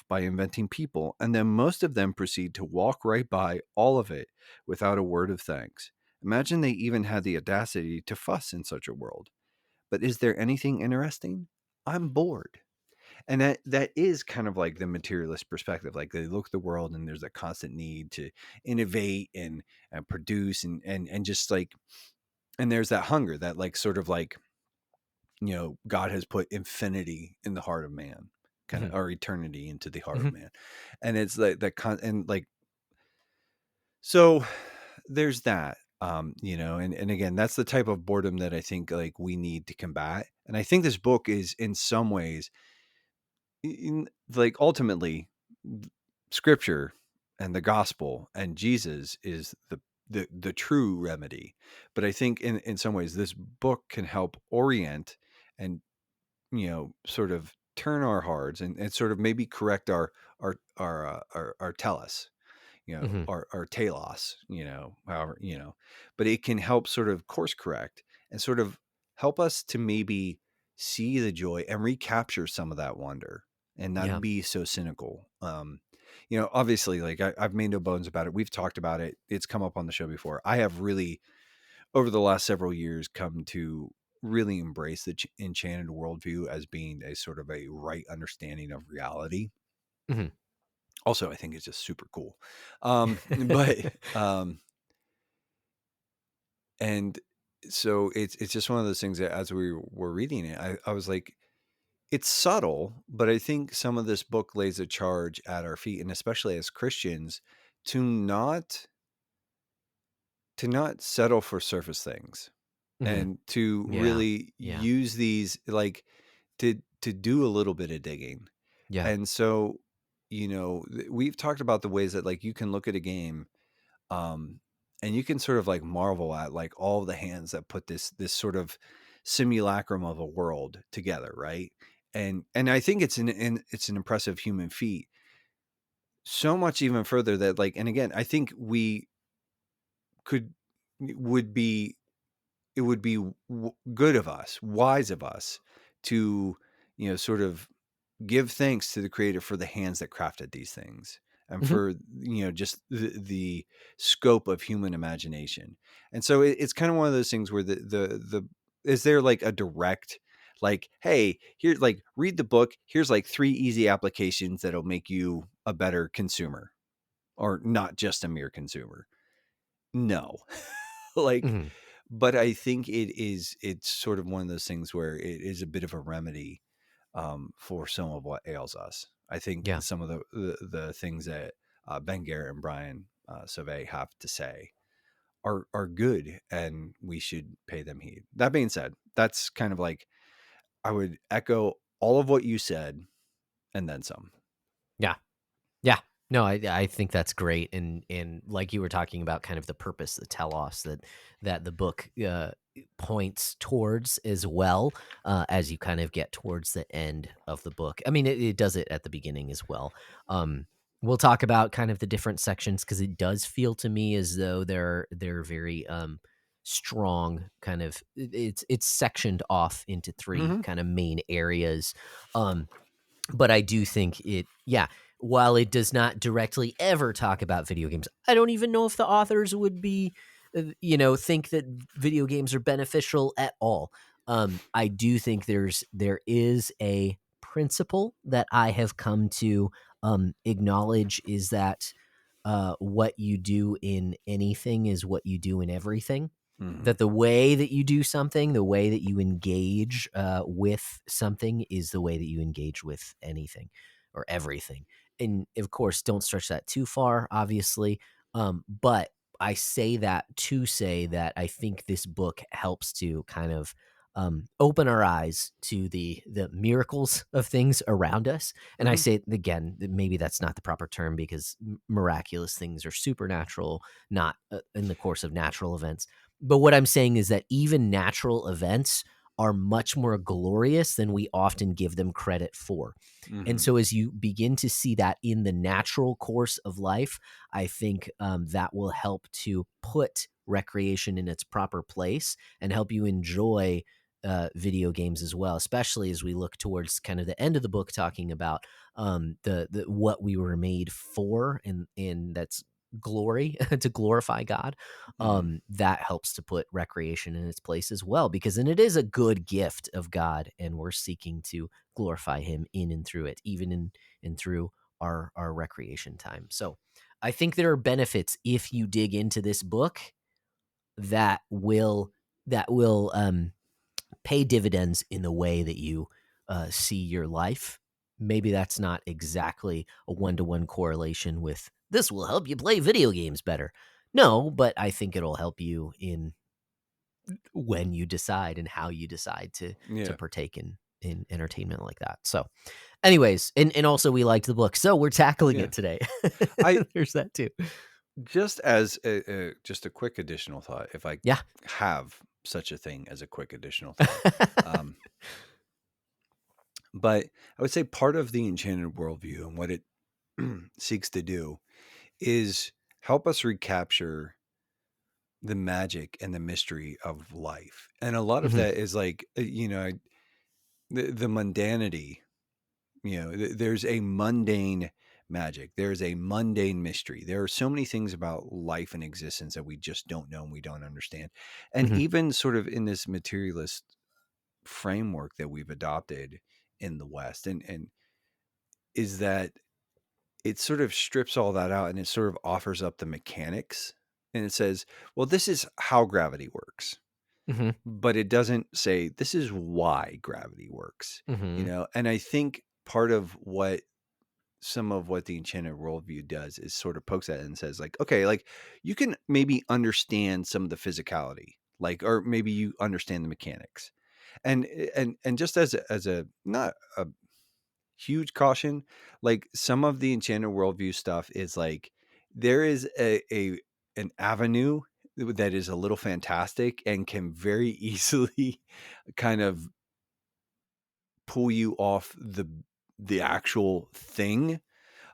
by inventing people, and then most of them proceed to walk right by all of it without a word of thanks. Imagine they even had the audacity to fuss in such a world. But is there anything interesting? I'm bored. And that is kind of like the materialist perspective. Like they look at the world and there's a constant need to innovate and produce and just like, and there's that hunger that like sort of like, God has put infinity in the heart of man, kind of, Mm-hmm. or eternity into the heart Mm-hmm. of man. And it's like and like, so there's that. And again, that's the type of boredom that I think like we need to combat. And I think this book is in some ways, like ultimately, scripture and the gospel and Jesus is the true remedy. But I think in some ways this book can help orient and sort of turn our hearts and sort of maybe correct our telos, Mm-hmm. our telos, however, but it can help sort of course correct and sort of help us to maybe see the joy and recapture some of that wonder and not Yeah. be so cynical. Obviously, like I've made no bones about it. We've talked about it. It's come up on the show before. I have really, over the last several years, come to really embrace the enchanted worldview as being a sort of a right understanding of reality. Mm-hmm. Also, I think it's just super cool. But and so it's just one of those things that as we were reading it, I was like, it's subtle, but I think some of this book lays a charge at our feet, and especially as Christians, to not settle for surface things, Mm-hmm. and to Yeah. really Yeah. use these like to do a little bit of digging. Yeah. And so, we've talked about the ways that like you can look at a game, um, and you can sort of like marvel at like all the hands that put this sort of simulacrum of a world together, right? And I think it's an impressive human feat. So much even further that like, and again, I think we could would be it would be good of us, wise of us, to sort of give thanks to the creator for the hands that crafted these things and Mm-hmm. for just the scope of human imagination. And so it's kind of one of those things where the is there like a direct like, hey, here, like, read the book, here's like 3 easy applications that'll make you a better consumer or not just a mere consumer? No. Like, Mm-hmm. but I think it's sort of one of those things where it is a bit of a remedy for some of what ails us. I think Yeah. some of the things that Ben Garrett and Brian Sauvé have to say are good, and we should pay them heed. That being said, that's kind of like, I would echo all of what you said and then some. Yeah. Yeah. No, I think that's great, and like you were talking about, kind of the purpose, the telos that the book points towards as well, as you kind of get towards the end of the book. I mean, it does it at the beginning as well. We'll talk about kind of the different sections because it does feel to me as though they're very strong. Kind of, it's sectioned off into 3 Mm-hmm. kind of main areas. But I do think yeah, while it does not directly ever talk about video games, I don't even know if the authors would be, think that video games are beneficial at all. I do think there is a principle that I have come to acknowledge, is that what you do in anything is what you do in everything. Mm-hmm. That the way that you do something, the way that you engage with something, is the way that you engage with anything or everything. And of course, don't stretch that too far, obviously. But I say that to say that I think this book helps to kind of open our eyes to the miracles of things around us. And I Mm-hmm. say again, maybe that's not the proper term, because miraculous things are supernatural, not in the course of natural events. But what I'm saying is that even natural events are much more glorious than we often give them credit for. And Mm-hmm. so as you begin to see that in the natural course of life, I think that will help to put recreation in its proper place and help you enjoy video games as well, especially as we look towards kind of the end of the book, talking about the what we were made for, and that's glory, to glorify God. Mm-hmm. That helps to put recreation in its place as well, because then it is a good gift of God, and we're seeking to glorify him in and through it, even in and through our recreation time. So I think there are benefits if you dig into this book that will pay dividends in the way that you see your life. Maybe that's not exactly a 1-to-1 correlation with this will help you play video games better. No, but I think it'll help you in when you decide and how you decide to partake in entertainment like that. So anyways, and also we liked the book, so we're tackling it today. There's that too. Just as just a quick additional thought, if I have such a thing as a quick additional thought. But I would say part of the Enchanted worldview and what it seeks to do is help us recapture the magic and the mystery of life. And a lot of that is like, the mundanity, there's a mundane magic. There's a mundane mystery. There are so many things about life and existence that we just don't know and we don't understand. And even sort of in this materialist framework that we've adopted in the West, and is that it sort of strips all that out and it sort of offers up the mechanics, and it says, well, this is how gravity works. But it doesn't say this is why gravity works, and I think part of some of what the Enchanted worldview does is sort of pokes at it and says, like, okay, like you can maybe understand some of the physicality, like, or maybe you understand the mechanics, and just as a not a huge caution, like some of the Enchanted worldview stuff is like there is an avenue that is a little fantastic and can very easily kind of pull you off the actual thing.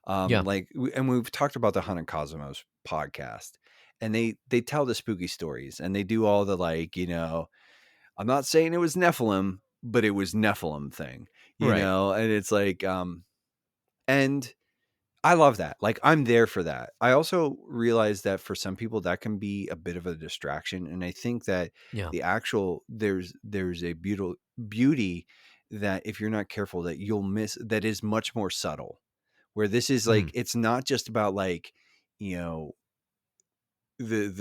Like, and we've talked about the Haunted Cosmos podcast, and they tell the spooky stories and they do all the, like, I'm not saying it was Nephilim, but it was Nephilim thing, and it's like, and I love that. Like, I'm there for that. I also realize that for some people that can be a bit of a distraction. And I think that the actual, there's a beauty that if you're not careful that you'll miss, that is much more subtle, where this is like, it's not just about like, the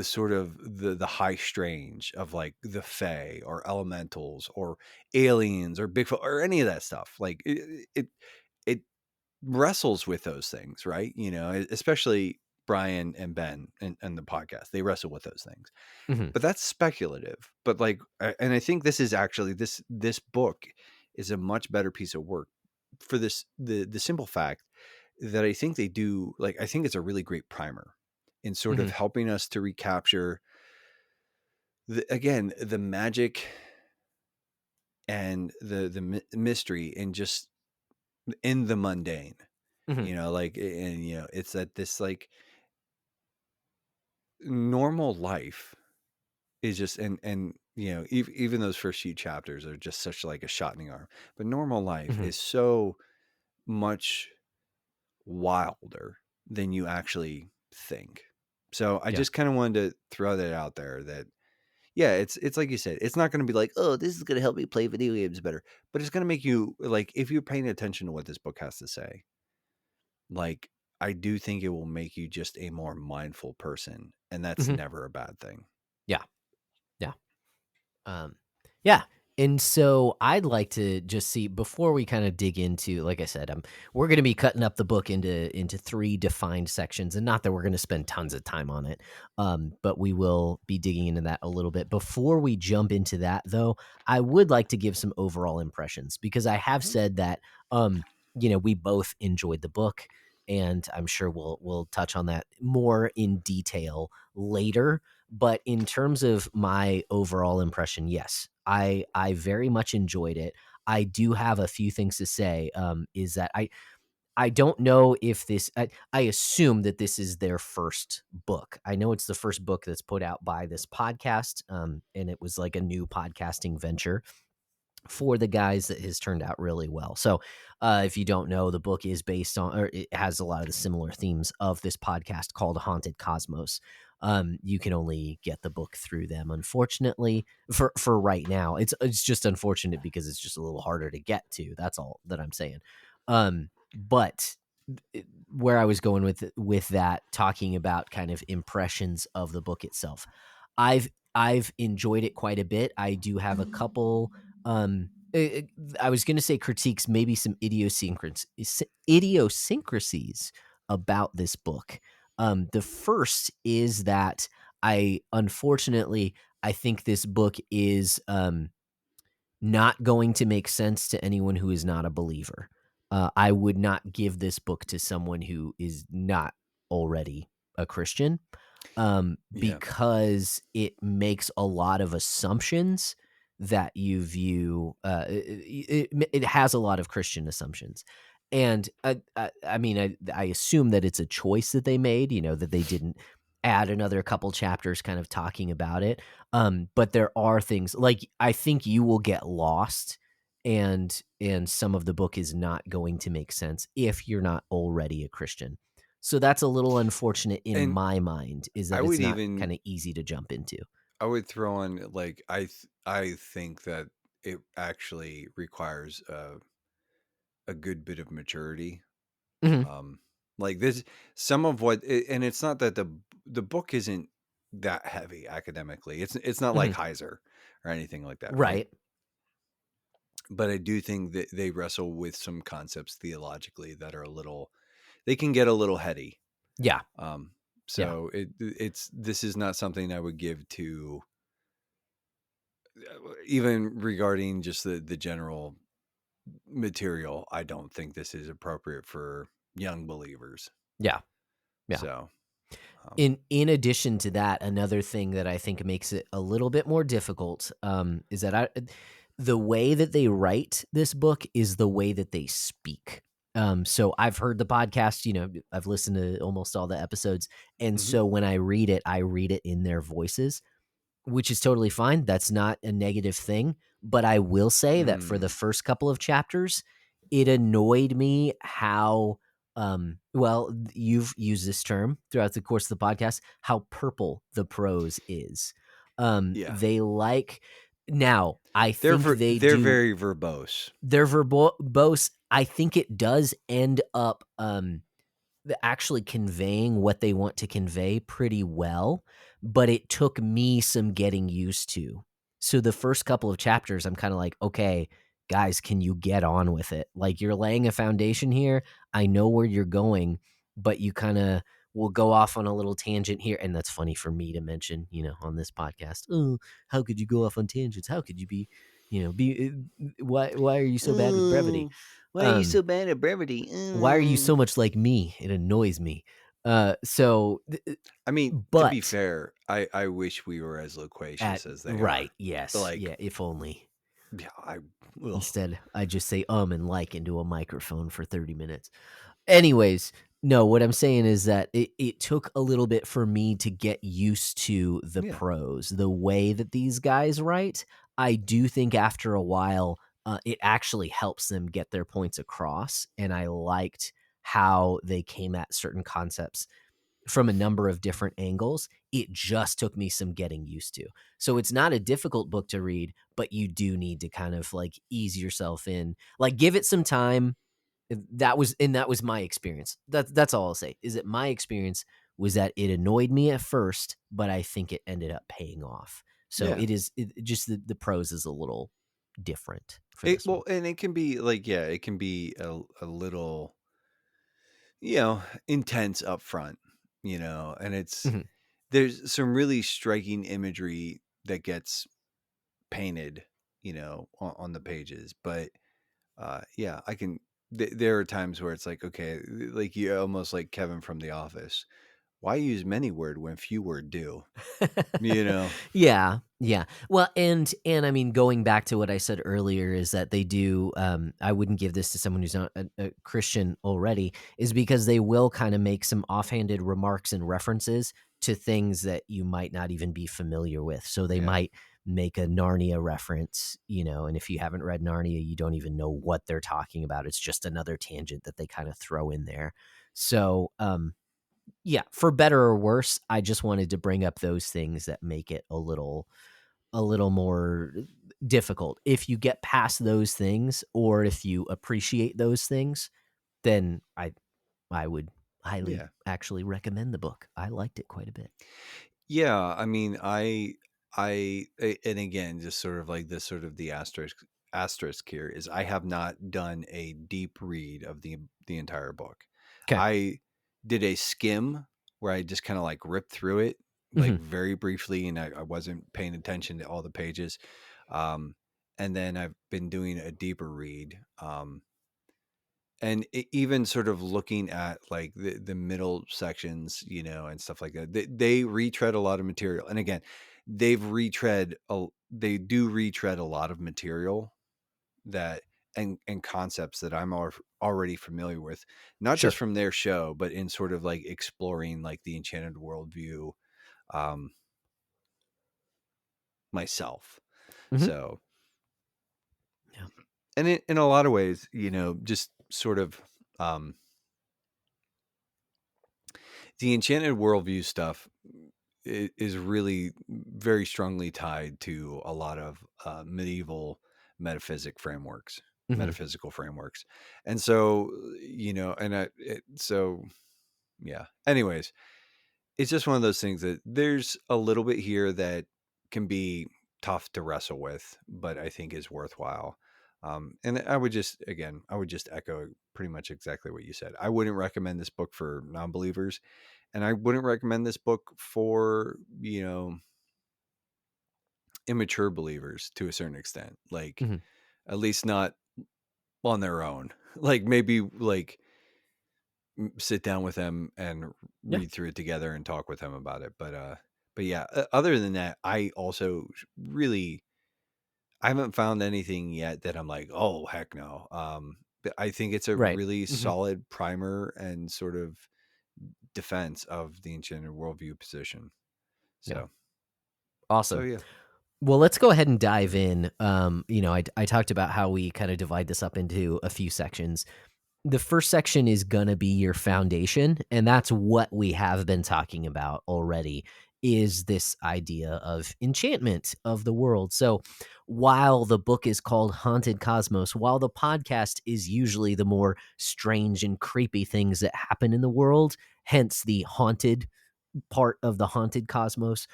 sort of the high strange of like the Fae or elementals or aliens or Bigfoot or any of that stuff. Like it wrestles with those things, right? Especially Brian and Ben and the podcast, they wrestle with those things, but that's speculative. But like, and I think this is actually this book is a much better piece of work for this, the simple fact that I think they do, like, I think it's a really great primer in sort of helping us to recapture the magic and the mystery and just in the mundane, like, and it's that this like normal life is just, and even those first few chapters are just such like a shot in the arm, but normal life is so much wilder than you actually think. So I just kind of wanted to throw that out there, that it's like you said, it's not going to be like, oh, this is going to help me play video games better, but it's going to make you, like, if you're paying attention to what this book has to say, like, I do think it will make you just a more mindful person, and that's never a bad thing. Yeah. And so I'd like to just see, before we kind of dig into, like I said, we're going to be cutting up the book into 3 defined sections, and not that we're going to spend tons of time on it, but we will be digging into that a little bit. Before we jump into that, though, I would like to give some overall impressions, because I have said that, we both enjoyed the book, and I'm sure we'll touch on that more in detail later. But in terms of my overall impression, yes, I very much enjoyed it. I do have a few things to say. Is that I don't know if this, I assume that this is their first book. I know it's the first book that's put out by this podcast, and it was like a new podcasting venture for the guys that has turned out really well. So if you don't know, the book is based on, or it has a lot of the similar themes of this podcast called Haunted Cosmos. You can only get the book through them, unfortunately, for right now. It's just unfortunate because it's just a little harder to get to. That's all that I'm saying. But where I was going with that, talking about kind of impressions of the book itself, I've enjoyed it quite a bit. I do have a couple. I was going to say critiques, maybe some idiosyncrasies about this book. The first is that unfortunately, I think this book is not going to make sense to anyone who is not a believer. I would not give this book to someone who is not already a Christian, because it makes a lot of assumptions that you view. It has a lot of Christian assumptions, and I mean, I assume that it's a choice that they made. That they didn't add another couple chapters kind of talking about it. But there are things like I think you will get lost, and some of the book is not going to make sense if you're not already a Christian. So that's a little unfortunate in And my mind, is that I it's would not even kind of easy to jump into. I would throw on like I think that it actually requires a good bit of maturity. Mhm, Like this, some of and it's not that the book isn't that heavy academically. It's not like mhm. Heiser or anything like that, right? Right. But I do think that they wrestle with some concepts theologically that are they can get a little heady. Yeah. Um, Yeah. so this is not something I would give to even regarding just the general material. I don't think this is appropriate for young believers. Yeah. Yeah. So, In addition to that, another thing that I think makes it a little bit more difficult, is that the way that they write this book is the way that they speak. So I've heard the podcast, I've listened to almost all the episodes, and mhm. so when I read it in their voices, which is totally fine. That's not a negative thing. But I will say that for the first couple of chapters, it annoyed me how, well, you've used this term throughout the course of the podcast, how purple the prose is. Yeah, They like, now, I think they they're do, very verbose. they're verbose. I think it does end up, actually conveying what they want to convey pretty well, but it took me some getting used to. So the first couple of chapters, I'm kind of like, okay, guys, can you get on with it? Like, you're laying a foundation here. I know where you're going, but you kind of will go off on a little tangent here. And that's funny for me to mention, on this podcast. Oh, how could you go off on tangents? How could you be, why are you so bad with brevity? Why are you Um, so bad at brevity? why are you so much like me? It annoys me. I mean, to be But fair, I wish we were as loquacious as they are. right, yes, Like, yeah, if only. yeah, ugh. Instead, I just say and like into a microphone for 30 minutes. Anyways, no, what I'm saying is that it took a little bit for me to get used to the Yeah, prose, the way that these guys write. I do think after a while, it actually helps them get their points across. And I liked how they came at certain concepts from a number of different angles. It just took me some getting used to. So it's not a difficult book to read, but you do need to kind of like ease yourself in, like give it some time. That was my experience. That's all I'll say. Is that my experience was that it annoyed me at first, but I think it ended up paying off. So yeah. just the prose is a little different for this one. And it can be like, yeah, it can be a little, intense up front, and Mhm. there's some really striking imagery that gets painted, on the pages. But yeah, there are times where it's like, okay, like you almost like Kevin from The Office. Why use many word when few word do? You know? Yeah, yeah. Well, and I mean, going back to what I said earlier is that they do. I wouldn't give this to someone who's not a Christian already, is because they will kind of make some offhanded remarks and references to things that you might not even be familiar with. So they Yeah. might make a Narnia reference, and if you haven't read Narnia, you don't even know what they're talking about. It's just another tangent that they kind of throw in there. So, yeah, for better or worse, I just wanted to bring up those things that make it a little more difficult. If you get past those things, or if you appreciate those things, then I would highly Yeah. actually recommend the book. I liked it quite a bit. Yeah. I mean, and again, just sort of like this sort of the asterisk here is I have not done a deep read of the entire book. Okay. I did a skim where I just kind of like ripped through it like very briefly, and I wasn't paying attention to all the pages. And then I've been doing a deeper read. And even sort of looking at like the middle sections, you know, and stuff like that, they retread a lot of material. And again, they do retread a lot of material that and concepts that I'm already familiar with, not just from their show, but in sort of like exploring like the Enchanted worldview myself. So, yeah. And in a lot of ways, you know, just sort of the Enchanted worldview stuff is really very strongly tied to a lot of medieval metaphysical frameworks. And so, you know, so yeah. Anyways, it's just one of those things that there's a little bit here that can be tough to wrestle with, but I think is worthwhile. And I would just echo pretty much exactly what you said. I wouldn't recommend this book for non-believers, and I wouldn't recommend this book for, you know, immature believers to a certain extent. Like, at least not on their own. Like, maybe like sit down with them and read through it together and talk with them about it. But yeah, other than that, I also really, I haven't found anything yet that I'm like, oh heck no. But I think it's a really solid primer and sort of defense of the Enchanted worldview position. So awesome. So yeah. Well, let's go ahead and dive in. You know, I talked about how we kind of divide this up into a few sections. The first section is going to be your foundation, and that's what we have been talking about already, is this idea of enchantment of the world. So while the book is called Haunted Cosmos, while the podcast is usually the more strange and creepy things that happen in the world, hence the haunted part of the Haunted Cosmos,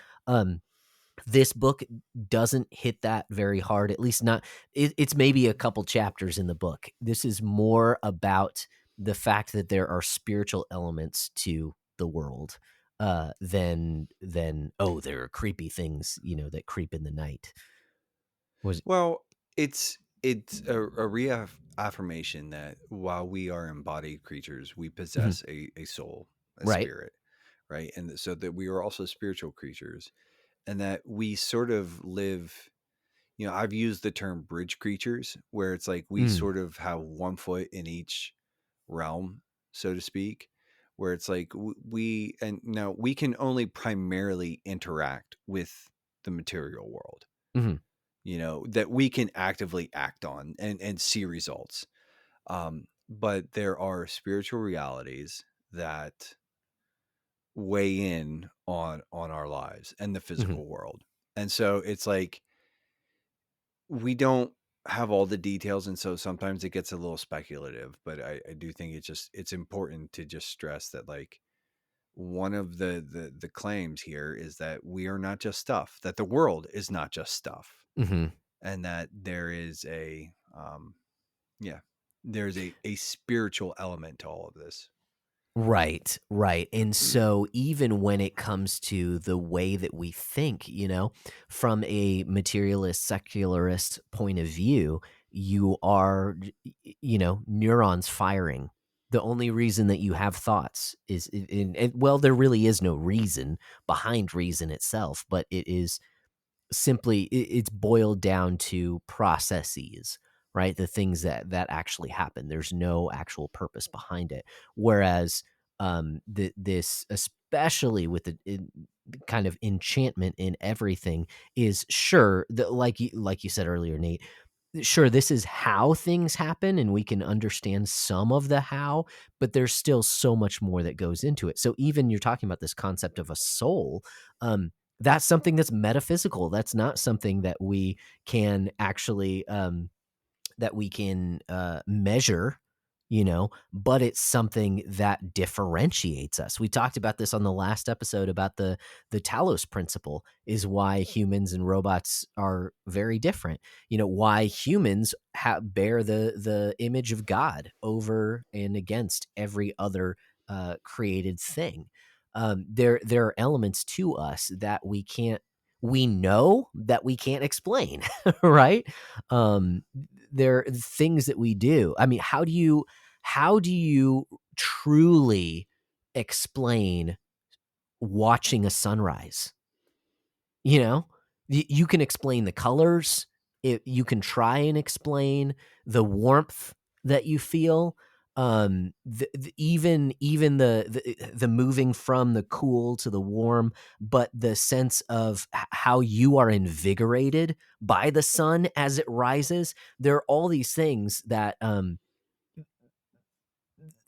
this book doesn't hit that very hard, at least not. It's maybe a couple chapters in the book. This is more about the fact that there are spiritual elements to the world than oh, there are creepy things, you know, that creep in the night. Well, it's a reaffirmation that while we are embodied creatures, we possess a soul, a spirit, right? And so that we are also spiritual creatures, and that we sort of live, you know, I've used the term bridge creatures, where it's like we sort of have one foot in each realm, so to speak, where it's like we can only primarily interact with the material world, you know, that we can actively act on and see results. But there are spiritual realities that weigh in on our lives and the physical world. And so it's like we don't have all the details, and so sometimes it gets a little speculative, but I do think it's important to just stress that like one of the claims here is that we are not just stuff, that the world is not just stuff, and that there is there's a spiritual element to all of this. Right. And so even when it comes to the way that we think, you know, from a materialist, secularist point of view, you are, you know, neurons firing. The only reason that you have thoughts is, well, there really is no reason behind reason itself, but it is simply, it's boiled down to processes, right? The things that actually happen. There's no actual purpose behind it. Whereas this, especially with the kind of enchantment in everything, is sure that, like you said earlier, Nate, sure, this is how things happen and we can understand some of the how, but there's still so much more that goes into it. So even you're talking about this concept of a soul, that's something that's metaphysical. That's not something that we can actually measure, you know, but it's something that differentiates us. We talked about this on the last episode about the Talos principle, is why humans and robots are very different. You know, why humans bear the image of God over and against every other created thing. there are elements to us that we know that we can't explain, right? There are things that we do. I mean, how do you truly explain watching a sunrise? You know, you can explain the colors. You can try and explain the warmth that you feel. Even the moving from the cool to the warm, but the sense of how you are invigorated by the sun as it rises. There are all these things that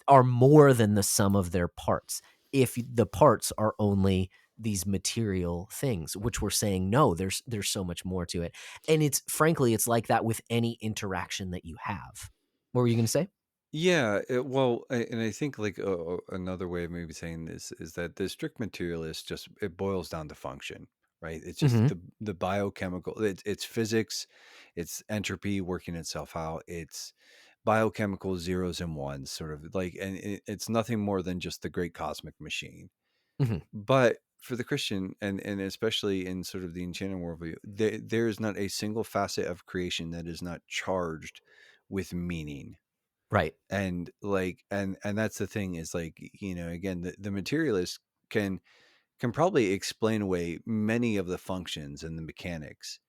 are more than the sum of their parts. If the parts are only these material things, which we're saying, no, there's so much more to it. And it's frankly, it's like that with any interaction that you have. What were you going to say? Yeah, and I think like another way of maybe saying this is that the strict materialist just it boils down to function, right? It's just Mm-hmm. the biochemical, it's physics, it's entropy working itself out, it's biochemical zeros and ones, sort of like, and it's nothing more than just the great cosmic machine. Mm-hmm. But for the Christian, and especially in sort of the enchanted worldview, there is not a single facet of creation that is not charged with meaning. Right. And like, and that's the thing is like, again, the materialist can probably explain away many of the functions and the mechanics,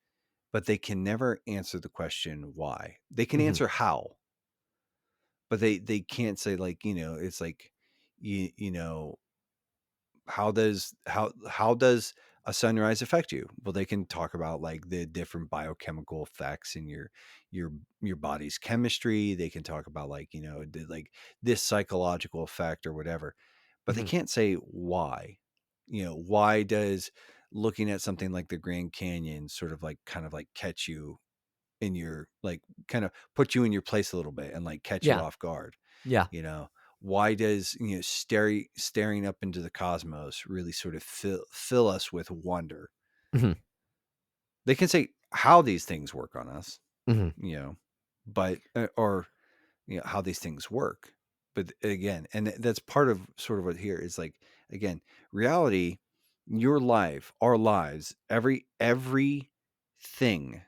but they can never answer the question why. They can Mm-hmm. answer how, but they can't say, like, it's like, you know how does a sunrise affect you? Well, they can talk about like the different biochemical effects in your body's chemistry. They can talk about like, like this psychological effect or whatever, but they Mm-hmm. can't say why. Why does looking at something like the Grand Canyon sort of like kind of like catch you in your, like, kind of put you in your place a little bit and like catch you Yeah. off guard? Yeah. you know why does staring up into the cosmos really sort of fill us with wonder? Mm-hmm. They can say how these things work on us, Mm-hmm. but or how these things work. But again, and that's part of sort of what here is like, again, reality, your life, our lives, every thing,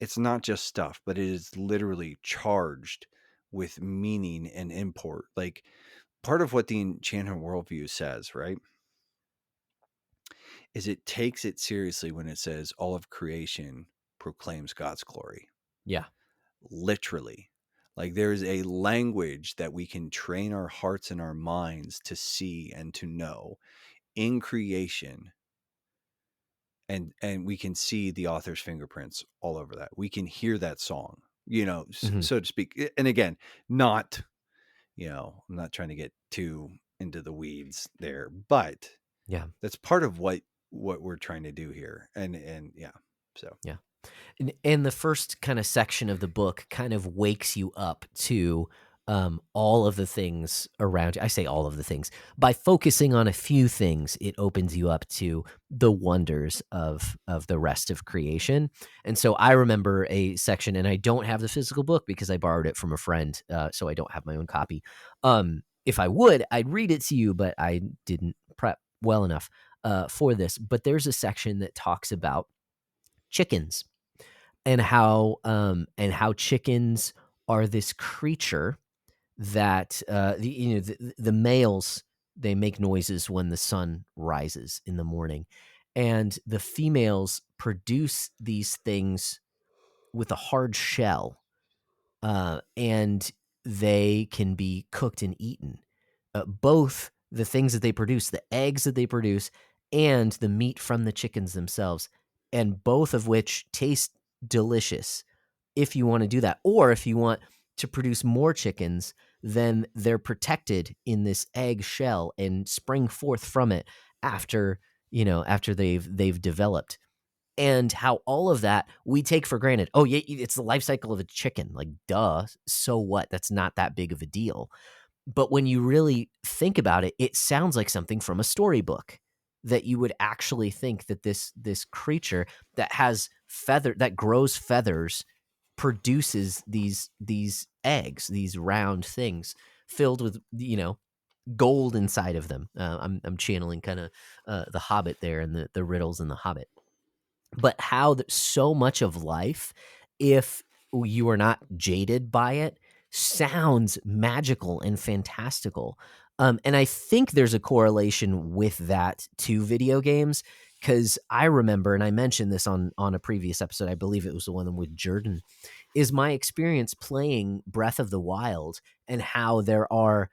it's not just stuff, but it is literally charged with meaning and import. Like, part of what the enchantment worldview says, right, is it takes it seriously when it says all of creation proclaims God's glory. Yeah. Literally. Like, there is a language that we can train our hearts and our minds to see and to know in creation. And we can see the author's fingerprints all over that. We can hear that song, Mm-hmm. so to speak. And again, not, I'm not trying to get too into the weeds there, but Yeah. that's part of what we're trying to do here. And yeah, so Yeah. And the first kind of section of the book kind of wakes you up to all of the things around you. I say all of the things. By focusing on a few things, it opens you up to the wonders of the rest of creation. And so I remember a section, and I don't have the physical book because I borrowed it from a friend, so I don't have my own copy. If I would, I'd read it to you, but I didn't prep well enough for this. But there's a section that talks about chickens and how chickens are this creature that the males, they make noises when the sun rises in the morning, and the females produce these things with a hard shell, and they can be cooked and eaten. Both the things that they produce, the eggs that they produce, and the meat from the chickens themselves, and both of which taste delicious if you want to do that. Or if you want to produce more chickens, then they're protected in this egg shell and spring forth from it after, after they've developed. And how all of that we take for granted. Oh, yeah, it's the life cycle of a chicken. Like, duh. So what? That's not that big of a deal. But when you really think about it, it sounds like something from a storybook, that you would actually think that this creature that has that grows feathers, produces these eggs, these round things filled with, gold inside of them. I'm channeling kind of the Hobbit there and the riddles in the Hobbit. But how so much of life, if you are not jaded by it, sounds magical and fantastical. And I think there's a correlation with that to video games, because I remember, and I mentioned this on a previous episode, I believe it was the one with Jordan, is my experience playing Breath of the Wild and how there are,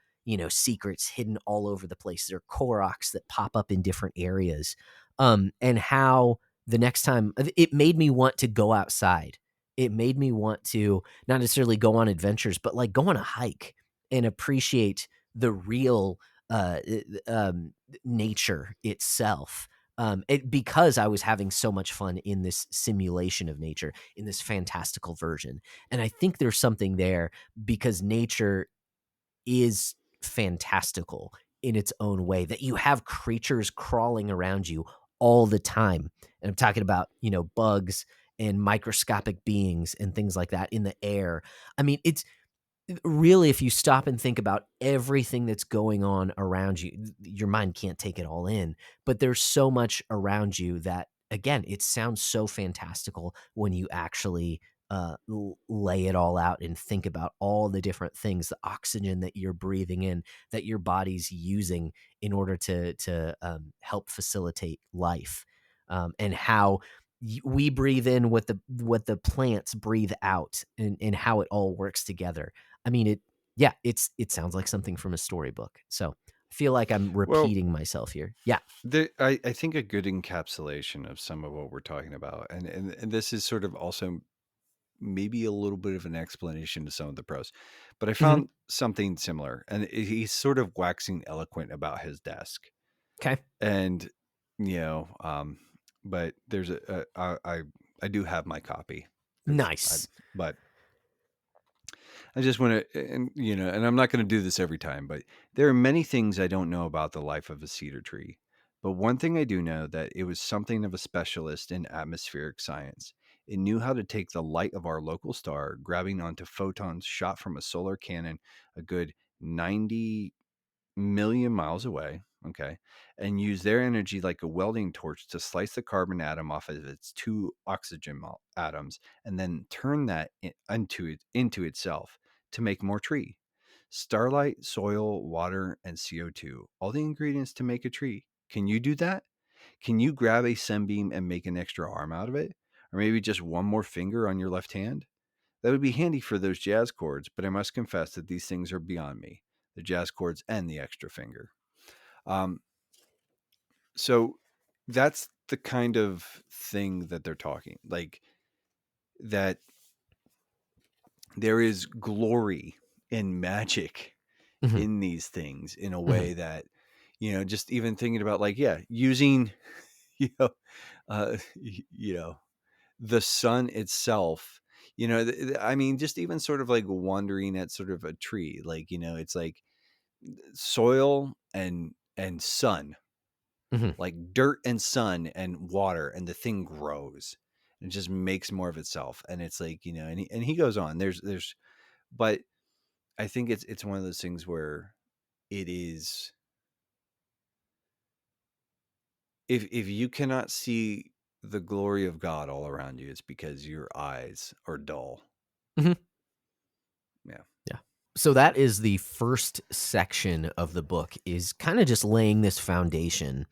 secrets hidden all over the place. There are Koroks that pop up in different areas. And how the next time it made me want to go outside. It made me want to not necessarily go on adventures, but like go on a hike and appreciate the real nature itself. Because I was having so much fun in this simulation of nature, in this fantastical version. And I think there's something there because nature is fantastical in its own way, that you have creatures crawling around you all the time. And I'm talking about, bugs and microscopic beings and things like that in the air. I mean, it's really, if you stop and think about everything that's going on around you, your mind can't take it all in, but there's so much around you that, again, it sounds so fantastical when you actually lay it all out and think about all the different things, the oxygen that you're breathing in, that your body's using in order to help facilitate life, and how we breathe in what the plants breathe out, and how it all works together. I mean, it sounds like something from a storybook. So I feel like I'm repeating myself here. Yeah. I think a good encapsulation of some of what we're talking about, and this is sort of also maybe a little bit of an explanation to some of the pros, but I found something similar, and he's sort of waxing eloquent about his desk. Okay. And, but there's I do have my copy. Nice. But I just want to, and I'm not going to do this every time, but there are many things I don't know about the life of a cedar tree. But one thing I do know, that it was something of a specialist in atmospheric science. It knew how to take the light of our local star, grabbing onto photons shot from a solar cannon a good 90 million miles away, okay, and use their energy like a welding torch to slice the carbon atom off of its two oxygen atoms, and then turn that into itself to make more tree. Starlight, soil, water, and CO2, all the ingredients to make a tree. Can you do that? Can you grab a sunbeam and make an extra arm out of it? Or maybe just one more finger on your left hand? That would be handy for those jazz chords, but I must confess that these things are beyond me, the jazz chords and the extra finger. So that's the kind of thing that they're talking, like that there is glory and magic in these things in a way that, just even thinking about using, the sun itself, I mean, just even sort of like wondering at sort of a tree, it's like soil and sun, like dirt and sun and water, and the thing grows and just makes more of itself. And it's like, and he goes on, but I think it's one of those things where it is, if you cannot see the glory of God all around you, it's because your eyes are dull. Yeah. So that is the first section of the book, is kind of just laying this foundation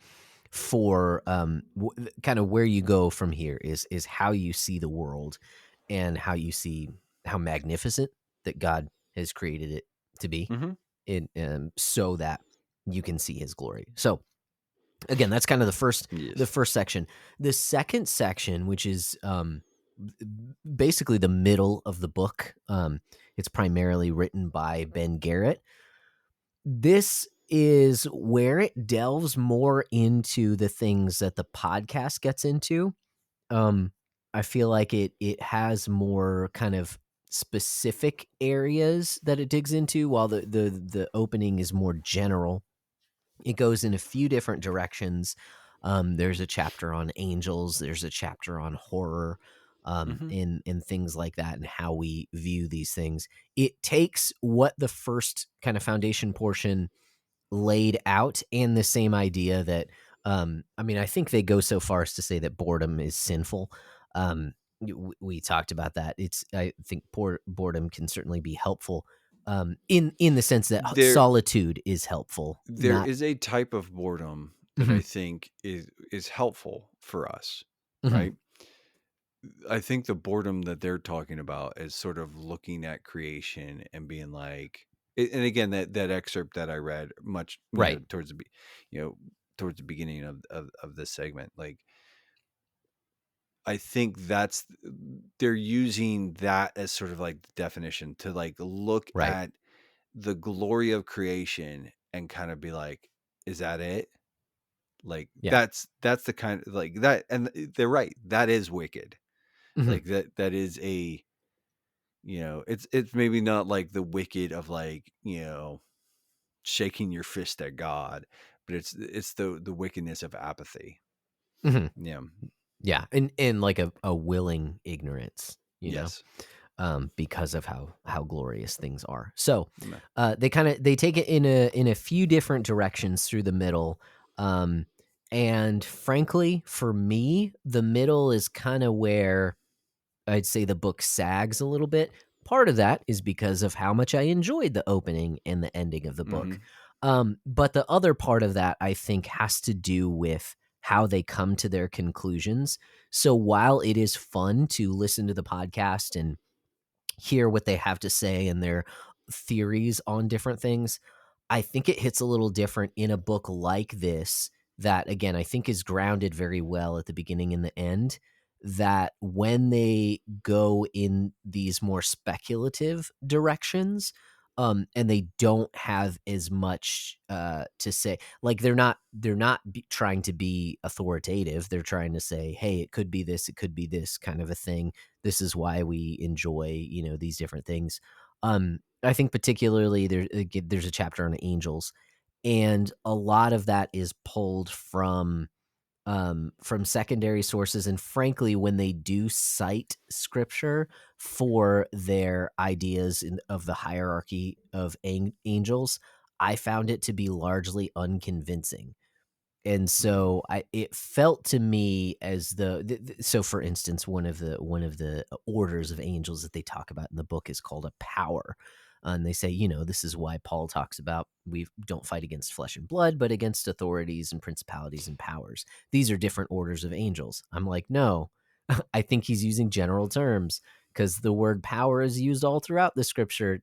for kind of where you go from here, is how you see the world and how you see how magnificent that God has created it to be, so that you can see his glory. So again, that's kind of the first section. The second section, which is basically the middle of the book, it's primarily written by Ben Garrett. This is where it delves more into the things that the podcast gets into. I feel like it has more kind of specific areas that it digs into, while the opening is more general. It goes in a few different directions. There's a chapter on angels. There's a chapter on horror, and things like that, and how we view these things. It takes what the first kind of foundation portion laid out, and the same idea that I mean, I think they go so far as to say that boredom is sinful. We talked about that. I think boredom can certainly be helpful, in the sense that There solitude is helpful. there Not is a type of boredom that I Mhm, think is helpful for us, mhm, right? I think the boredom that they're talking about is sort of looking at creation and being like, and again, that excerpt that I read much, right. you know, towards the beginning of this segment, like, I think they're using that as sort of like the definition to like look Right. at the glory of creation and kind of be like, is that it? Like Yeah. that's the kind of like that, and they're right. That is wicked. Mhm. Like that is a, it's maybe not like the wicked of like, shaking your fist at God, but it's the wickedness of apathy. Mhm. Yeah. Yeah, and like a willing ignorance, Yes. because of how glorious things are. So, Meh. they take it in a few different directions through the middle, um, and frankly, for me, the middle is kind of where I'd say the book sags a little bit. Part of that is because of how much I enjoyed the opening and the ending of the book. Hmm. But the other part of that, I think, has to do with how they come to their conclusions. So while it is fun to listen to the podcast and hear what they have to say and their theories on different things, I think it hits a little different in a book like this that, again, I think is grounded very well at the beginning and the end. That when they go in these more speculative directions, and they don't have as much to say, like they're not trying to be authoritative. They're trying to say, hey, it could be this, it could be this kind of a thing. This is why we enjoy, these different things. I think particularly there's a chapter on angels, and a lot of that is pulled from secondary sources. And frankly, when they do cite scripture for their ideas of the hierarchy of angels, I found it to be largely unconvincing. And Hmm. so it felt to me as so for instance, one of the orders of angels that they talk about in the book is called a power. And they say, this is why Paul talks about we don't fight against flesh and blood, but against authorities and principalities and powers. These are different orders of angels. I'm like, no, I think he's using general terms, because the word power is used all throughout the scripture,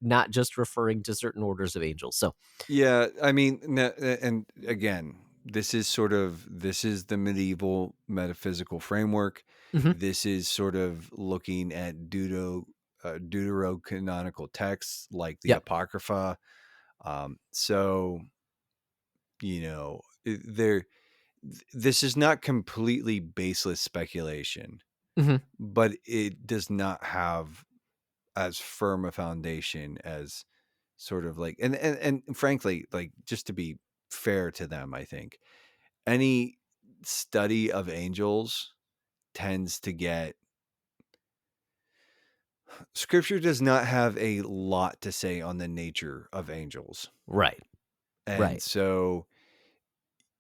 not just referring to certain orders of angels. So, Yeah, I mean, and again, this is the medieval metaphysical framework. mhm, This is sort of looking at deuterocanonical texts like the yep. Apocrypha. So there, this is not completely baseless speculation, Mhm, but it does not have as firm a foundation as sort of like, and frankly, like, just to be fair to them, I think any study of angels tends to get, scripture does not have a lot to say on the nature of angels. right. And Right. so,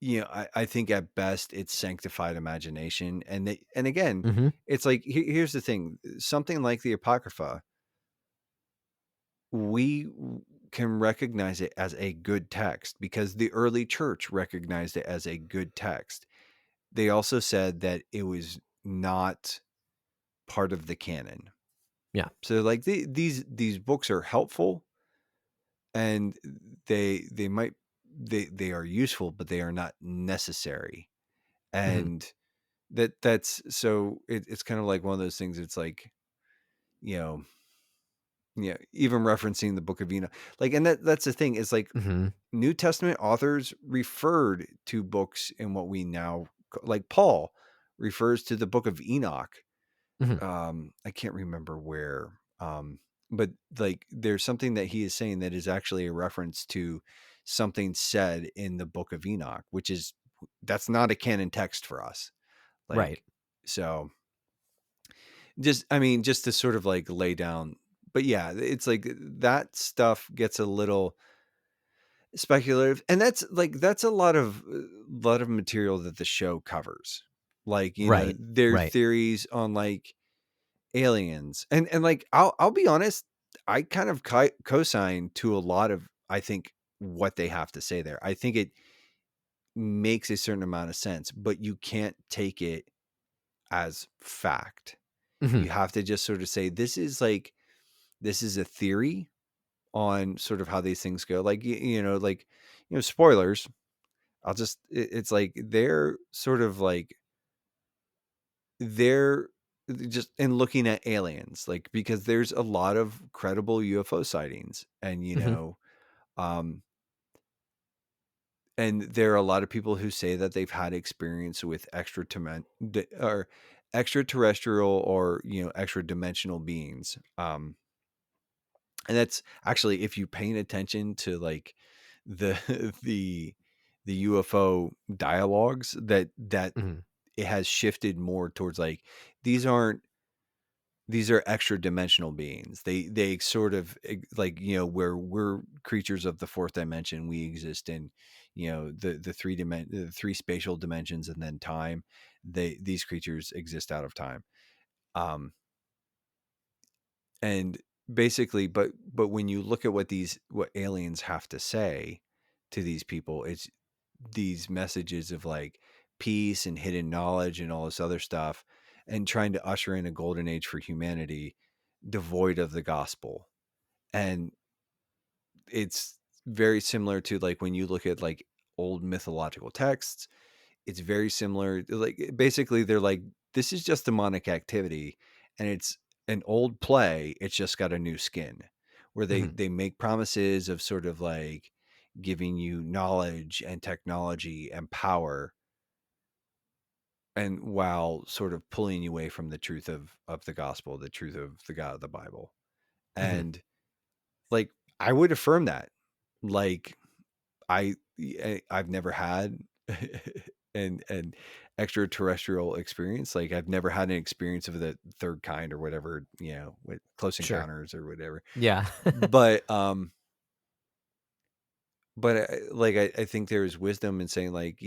I think at best it's sanctified imagination. And again, Mhm. it's like, here's the thing, something like the Apocrypha, we can recognize it as a good text because the early church recognized it as a good text. They also said that it was not part of the canon. Yeah. So like these books are helpful, and they might they are useful, but they are not necessary. Mhm. And that's so it's kind of like one of those things. It's like, you know, even referencing the Book of Enoch, like, and that's the thing is like Mhm. New Testament authors referred to books in what we now like Paul refers to the Book of Enoch. Mhm. I can't remember where, but like there's something that he is saying that is actually a reference to something said in the Book of Enoch, which is, that's not a canon text for us. Right. Like, so just, I mean, just to sort of like lay down, but yeah, it's like that stuff gets a little, speculative, and that's a lot of material that the show covers. Like, Right. their Right. theories on like aliens, and like I'll be honest, I kind of co-sign to a lot of, I think, what they have to say there. I think it makes a certain amount of sense, but you can't take it as fact. Mm-hmm. You have to just sort of say this is a theory on sort of how these things go. Like, spoilers. It's like they're sort of like they're just in looking at aliens, like, because there's a lot of credible UFO sightings, and um and there are a lot of people who say that they've had experience with or extraterrestrial, or extra dimensional beings. And that's actually, if you paying attention to like the the UFO dialogues, that Mm-hmm. it has shifted more towards like these are extra dimensional beings. They sort of like, where we're creatures of the fourth dimension, we exist in the three spatial dimensions, and then time. These creatures exist out of time. um and basically, but when you look at what aliens have to say to these people, it's these messages of like peace and hidden knowledge and all this other stuff, and trying to usher in a golden age for humanity devoid of the gospel. And it's very similar to like when you look at like old mythological texts. It's very similar, like basically they're like, this is just demonic activity, and it's an old play, it's just got a new skin, where Mm-hmm. they make promises of sort of like giving you knowledge and technology and power, and while sort of pulling you away from the truth of the gospel, the truth of the God of the Bible. Mm-hmm. And like, I would affirm that. Like, I've never had an extraterrestrial experience. Like, I've never had an experience of the third kind or whatever, with Close Sure. Encounters or whatever. Yeah. But like, I think there is wisdom in saying like,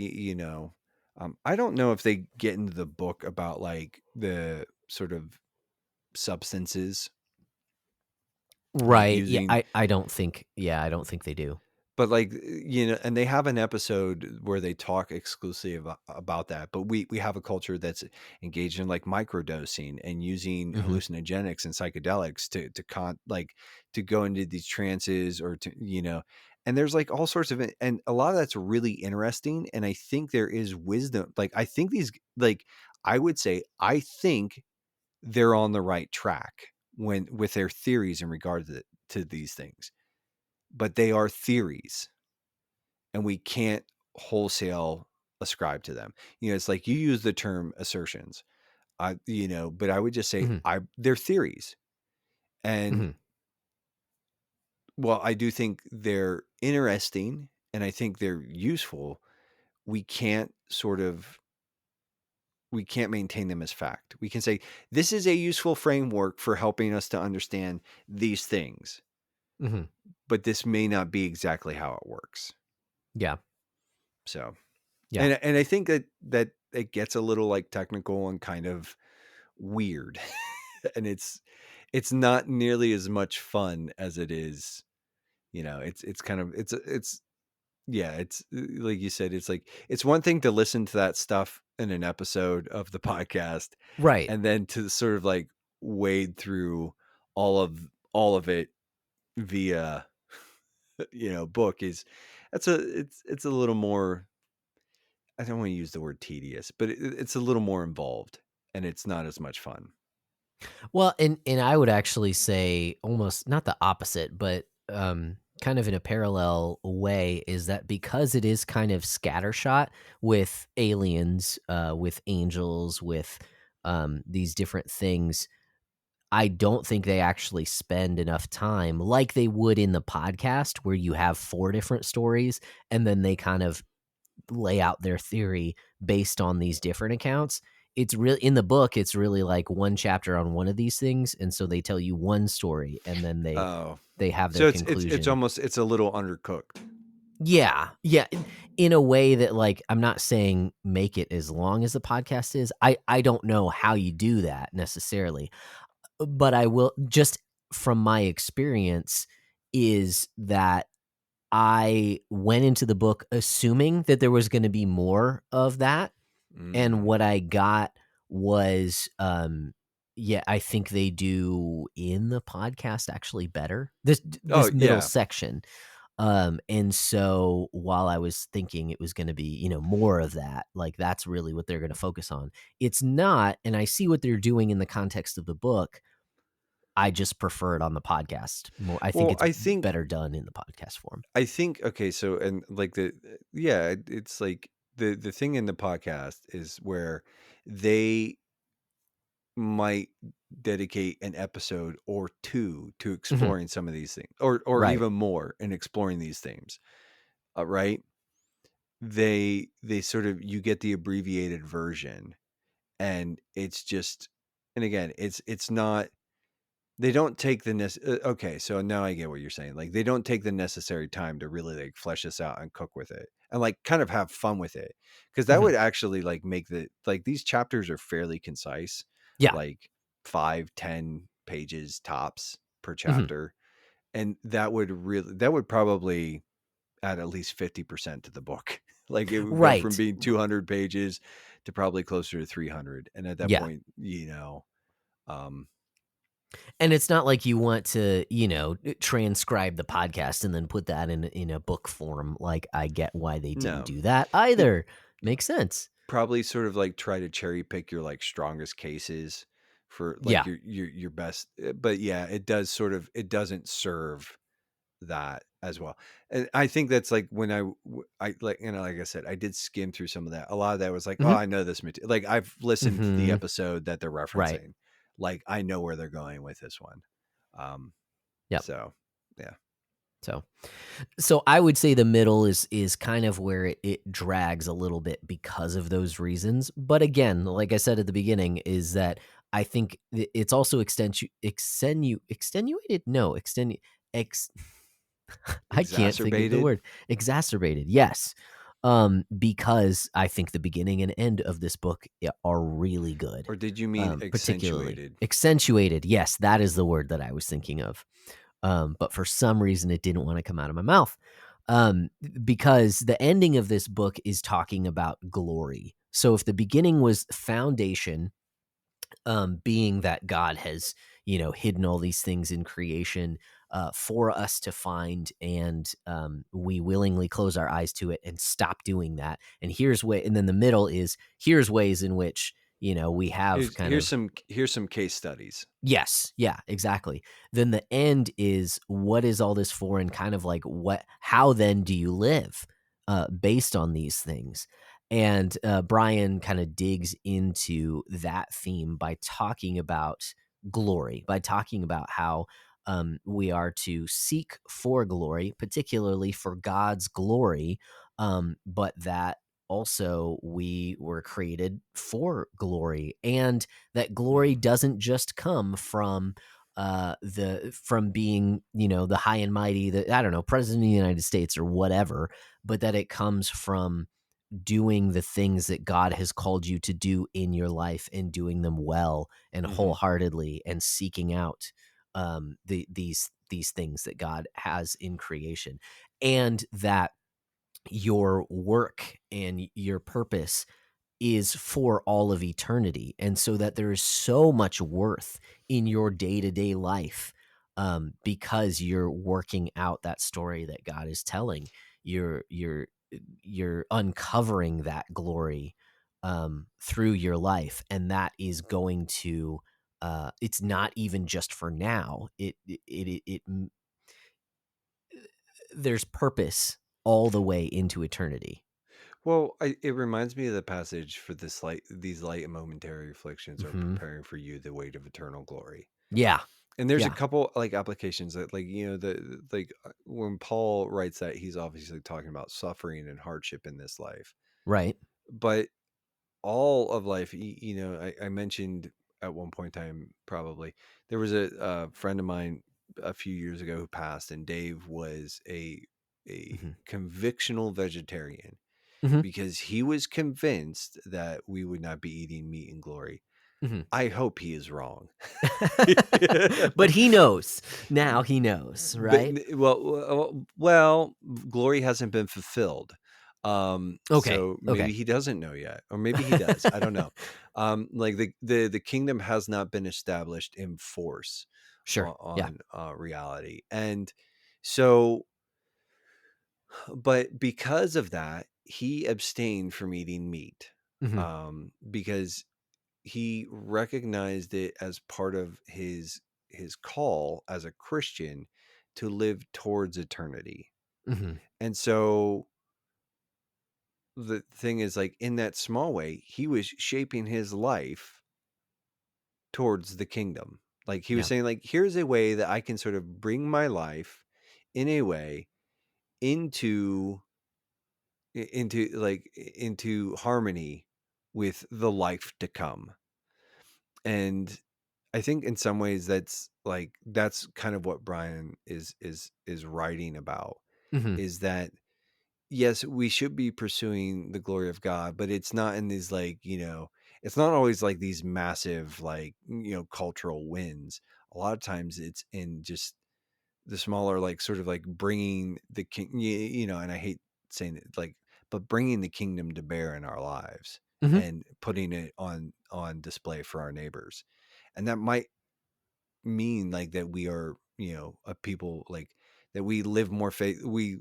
I don't know if they get into the book about like the sort of substances, like Right. Yeah. using. I don't think. Yeah. I don't think they do. But like, and they have an episode where they talk exclusively about that. But we have a culture that's engaged in like microdosing and using Mm-hmm. hallucinogenics and psychedelics to go into these trances, or to, and there's like all sorts of it, and a lot of that's really interesting. And I think there is wisdom. Like, I think I think they're on the right track with their theories in regard to these things. But they are theories, and we can't wholesale ascribe to them. It's like you use the term assertions, but I would just say Mm-hmm. they're theories. And Mm-hmm. while I do think they're interesting and I think they're useful, we can't maintain them as fact. We can say this is a useful framework for helping us to understand these things, Mm-hmm. but this may not be exactly how it works. Yeah. So, Yeah. and I think that it gets a little like technical and kind of weird, and it's not nearly as much fun as it is. It's kind of it's yeah, it's like you said, it's like, it's one thing to listen to that stuff in an episode of the podcast, Right. and then to sort of like wade through all of it via book. It's a little more, I don't want to use the word tedious, but it's a little more involved, and it's not as much fun. Well, and I would actually say almost not the opposite, but kind of in a parallel way, is that because it is kind of scattershot with aliens, with angels, with these different things, I don't think they actually spend enough time like they would in the podcast, where you have 4 different stories and then they kind of lay out their theory based on these different accounts. It's really, in the book, it's really like one chapter on one of these things, and so they tell you one story and then they have So their it's conclusion. almost, it's a little undercooked. Yeah. In a way that, like, I'm not saying make it as long as the podcast is. I don't know how you do that necessarily, but I will, just from my experience, is that I went into the book assuming that there was gonna be more of that, and what I got was, yeah, I think they do in the podcast actually better. Oh This middle yeah. section. And so while I was thinking it was gonna be, more of that, like, that's really what they're gonna focus on. It's not, and I see what they're doing in the context of the book. I just prefer it on the podcast more. I think Well, it's better done in the podcast form. I think okay, so and like yeah, it's like the thing in the podcast is where they might dedicate an episode or two to Mhm. exploring some of these things, or Right. even more in exploring these themes. Right? They sort of, you get the abbreviated version, and it's just, and again, it's not, they don't take okay, so now I get what you're saying. Like, they don't take the necessary time to really like flesh this out and cook with it and like kind of have fun with it, because that Mhm. would actually like make like these chapters are fairly concise, Yeah. like 5-10 pages tops per Mhm. chapter, and that would probably add at least 50% to the book. Like, it would go from Right. being 200 pages to probably closer to 300, and at that Yeah. point, um And it's not like you want to, transcribe the podcast and then put that in a book form. Like, I get why they didn't no. do that It either. Makes sense. probably sort of like try to cherry pick your like strongest cases for like Yeah. your best, but yeah, it doesn't serve that as well. And I think that's like when I like, like I said, I did skim through some of that. A lot of that was like, oh, Mhm. I know this material. Like, I've listened to the Mhm. episode that they're Right. referencing. Like, I know where they're going with this one. Um, Yep. so yeah. So I would say the middle is kind of where it drags a little bit because of those reasons. But again, like I said at the beginning, is that I think it's also extenuated. No, ex. I can't think of the Exacerbated, word. Exacerbated. Yes. Because I think the beginning and end of this book are really good. or did you mean Particularly accentuated? accentuated. Yes, that is the word that I was thinking of. But for some reason, it didn't want to come out of my mouth. Because the ending of this book is talking about glory. So if the beginning was foundation, being that God has, hidden all these things in creation for us to find, and we willingly close our eyes to it and stop doing that. And then the middle is here's ways in which we have kind of. Here's some case studies. Yes. Yeah, exactly. Then the end is what is all this for, and kind of like how then do you live based on these things? And Brian kind of digs into that theme by talking about glory, by talking about how we are to seek for glory, particularly for God's glory, but that also we were created for glory, and that glory Mhm. doesn't just come from from being the high and mighty, the I don't know, president of the United States or whatever, but that it comes from doing the things that God has called you to do in your life and doing them well and Mhm. wholeheartedly, and seeking out these things that God has in creation, and that your work and your purpose is for all of eternity. And so that there is so much worth in your day-to-day life, because you're working out that story that God is telling. You're uncovering that glory through your life, and that is going to it's not even just for now. There's purpose all the way into eternity. Well, it reminds me of the passage for these light and momentary afflictions are Hmm. preparing for you the weight of eternal glory. Yeah. And there's a Yeah. couple like applications that, like, when Paul writes that, he's obviously talking about suffering and hardship in this life. Right. But all of life, I mentioned at one point in time, probably there was a friend of mine a few years ago who passed, and Dave was convictional vegetarian because he was convinced that we would not be eating meat in glory. I hope he is wrong. But he knows. Now he knows, right? Well, glory hasn't been fulfilled. Okay. So maybe he doesn't know yet, or maybe he does. I don't know. Like the kingdom has not been established in force on reality. And so, but because of that, he abstained from eating meat, because he recognized it as part of his call as a Christian to live towards eternity. And so the thing is, like, in that small way, he was shaping his life towards the kingdom. Like, he was saying, like, here's a way that I can sort of bring my life in a way into harmony with the life to come. And I think in some ways that's kind of what Brian is writing about, is that yes, we should be pursuing the glory of God, but it's not in these it's not always like these massive cultural wins. A lot of times it's in just the smaller, like sort of like bringing the king, and I hate saying it, like, but bringing the kingdom to bear in our lives and putting it on display for our neighbors. And that might mean like that we are, a people like that we live more faithfully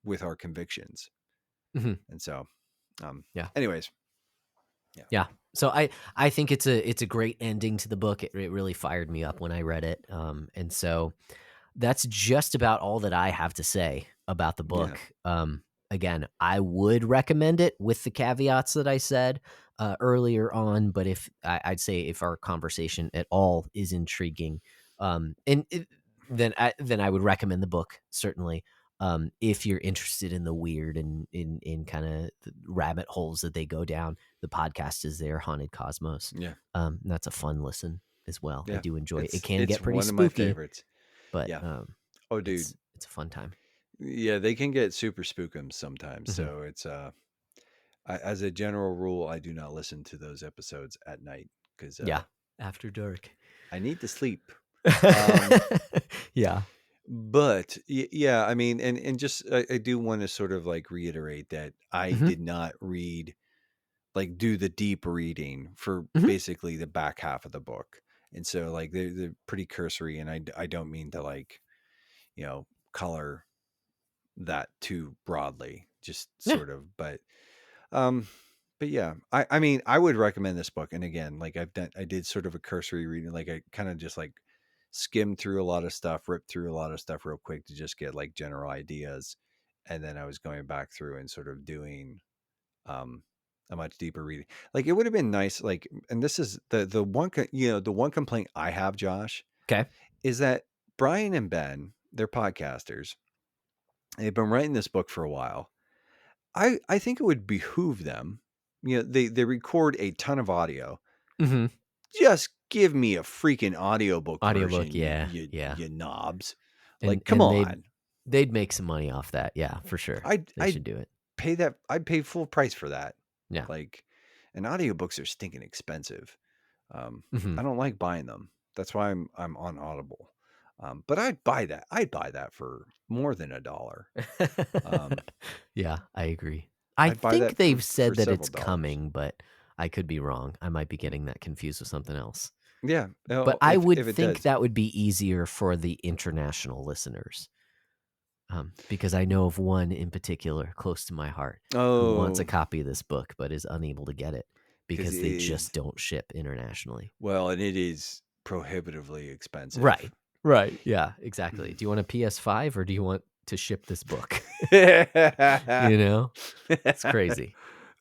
with our convictions. And so, anyways. Yeah. So I think it's a great ending to the book. It really fired me up when I read it. And so that's just about all that I have to say about the book. Again, I would recommend it with the caveats that I said earlier on. But if I'd say if our conversation at all is intriguing, then I would recommend the book, certainly. If you're interested in the weird and in kind of the rabbit holes that they go down, the podcast is there, Haunted Cosmos. That's a fun listen as well. I do enjoy it. It can get pretty spooky. One of my favorites. But oh, dude, it's a fun time. Yeah, they can get super spookums sometimes. So it's as a general rule, I do not listen to those episodes at night because after dark, I need to sleep. Yeah. But yeah, I mean, and just I do want to sort of like reiterate that I did not do the deep reading for basically the back half of the book. And so like they're pretty cursory, and I don't mean to color that too broadly, just sort of, but yeah, I mean, I would recommend this book. And again, like I did sort of a cursory reading, like I kind of just like skimmed through a lot of stuff, ripped through a lot of stuff real quick to just get like general ideas. And then I was going back through and sort of doing a much deeper reading. Like it would have been nice, like, and this is the one complaint I have, Josh, is that Brian and Ben, they're podcasters. They've been writing this book for a while. I think it would behoove them, they record a ton of audio. Just give me a freaking audiobook version, you knobs. Like, come on. They'd make some money off that. Yeah, for sure. They should do it. I'd pay full price for that. Yeah. Like, and audiobooks are stinking expensive. I don't like buying them. That's why I'm on Audible. But I'd buy that for more than $1. Yeah, I agree. I think they've said that it's coming, but I could be wrong. I might be getting that confused with something else. Yeah. But I would think that would be easier for the international listeners. Because I know of one in particular close to my heart who wants a copy of this book, but is unable to get it because they just don't ship internationally. Well, and it is prohibitively expensive. Right. Yeah, exactly. Do you want a PS5 or do you want to ship this book? It's crazy.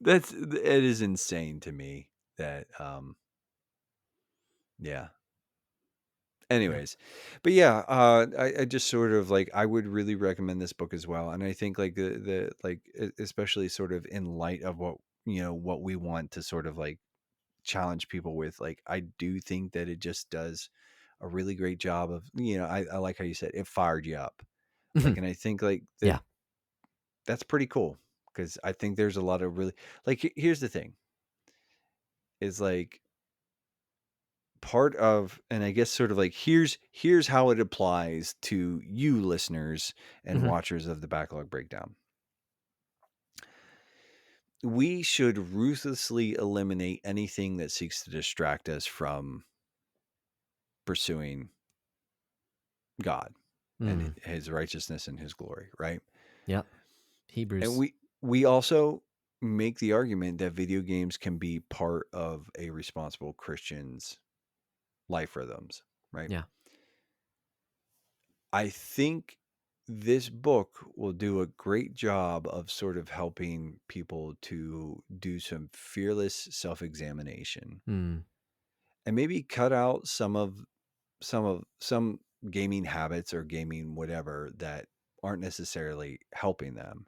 It is insane to me that, yeah. Anyways, but yeah, I just sort of like, I would really recommend this book as well. And I think like the especially sort of in light of what we want to sort of like challenge people with, like, I do think that it just does a really great job of, I like how you said it fired you up. Like, and I think like that's pretty cool, because I think there's a lot of really, like, here's the thing is like part of, and I guess sort of like, here's how it applies to you listeners and watchers of the Backlog Breakdown. We should ruthlessly eliminate anything that seeks to distract us from pursuing God and his righteousness and his glory, right? Yep. Hebrews. And we also make the argument that video games can be part of a responsible Christian's life rhythms, right? Yeah. I think this book will do a great job of sort of helping people to do some fearless self-examination and maybe cut out some gaming habits or gaming whatever that aren't necessarily helping them,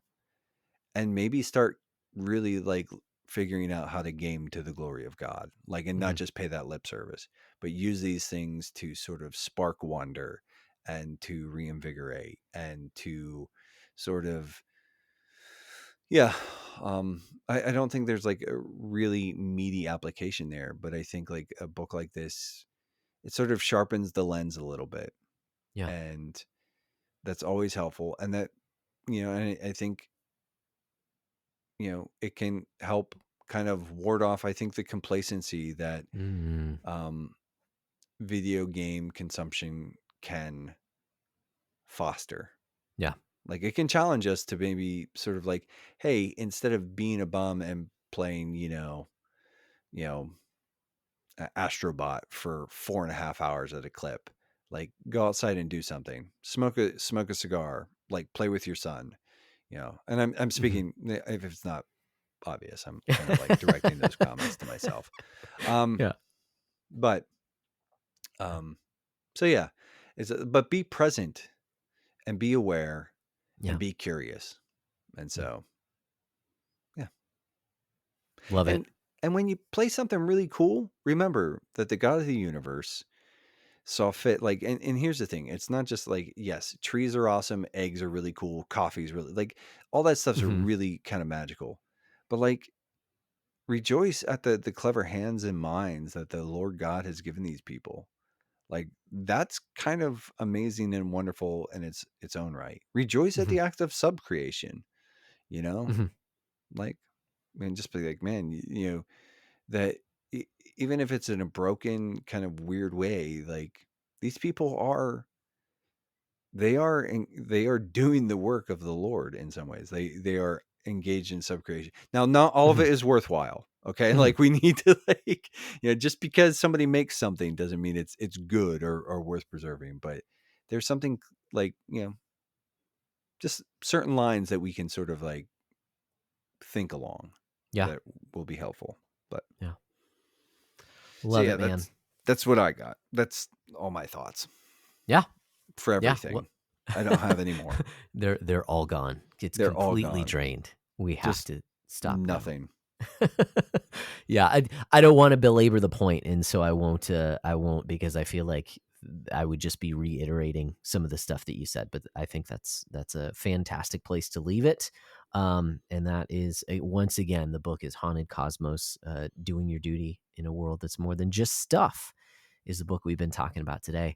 and maybe start really like figuring out how to game to the glory of God, like, and not just pay that lip service, but use these things to sort of spark wonder and to reinvigorate and to sort of, I don't think there's like a really meaty application there, but I think like a book like this, it sort of sharpens the lens a little bit. Yeah. And that's always helpful. And that, and I think, it can help kind of ward off, I think, the complacency that video game consumption can foster. Yeah. Like, it can challenge us to maybe sort of like, hey, instead of being a bum and playing, Astrobot for 4.5 hours at a clip, like, go outside and do something, smoke a cigar, like, play with your son, and I'm speaking, if it's not obvious, I'm kind of like directing those comments to myself. But so yeah, but be present and be aware and be curious. And so, love it. And when you play something really cool, remember that the God of the universe saw fit, like, and here's the thing. It's not just like, yes, trees are awesome. Eggs are really cool. Coffee's really, like, all that stuff's really kind of magical, but like, rejoice at the clever hands and minds that the Lord God has given these people. Like, that's kind of amazing and wonderful in its own right. Rejoice at the act of subcreation, like, I mean, just be like, man, that even if it's in a broken kind of weird way, like, these people they are doing the work of the Lord in some ways. They are engaged in subcreation. Now, not all of it is worthwhile. Okay. Like, we need to, like, just because somebody makes something doesn't mean it's good or worth preserving, but there's something like, just certain lines that we can sort of like think along that will be helpful. But love it, man. That's what I got. That's all my thoughts. Yeah. For everything. I don't have any more. They're all gone. They're completely all gone. Drained. We have to stop. Nothing. Yeah, I don't want to belabor the point, and so I won't, because I feel like I would just be reiterating some of the stuff that you said. But I think that's a fantastic place to leave it. And that is, once again, the book is Haunted Cosmos, Doing Your Duty in a World That's More Than Just Stuff, is the book we've been talking about today.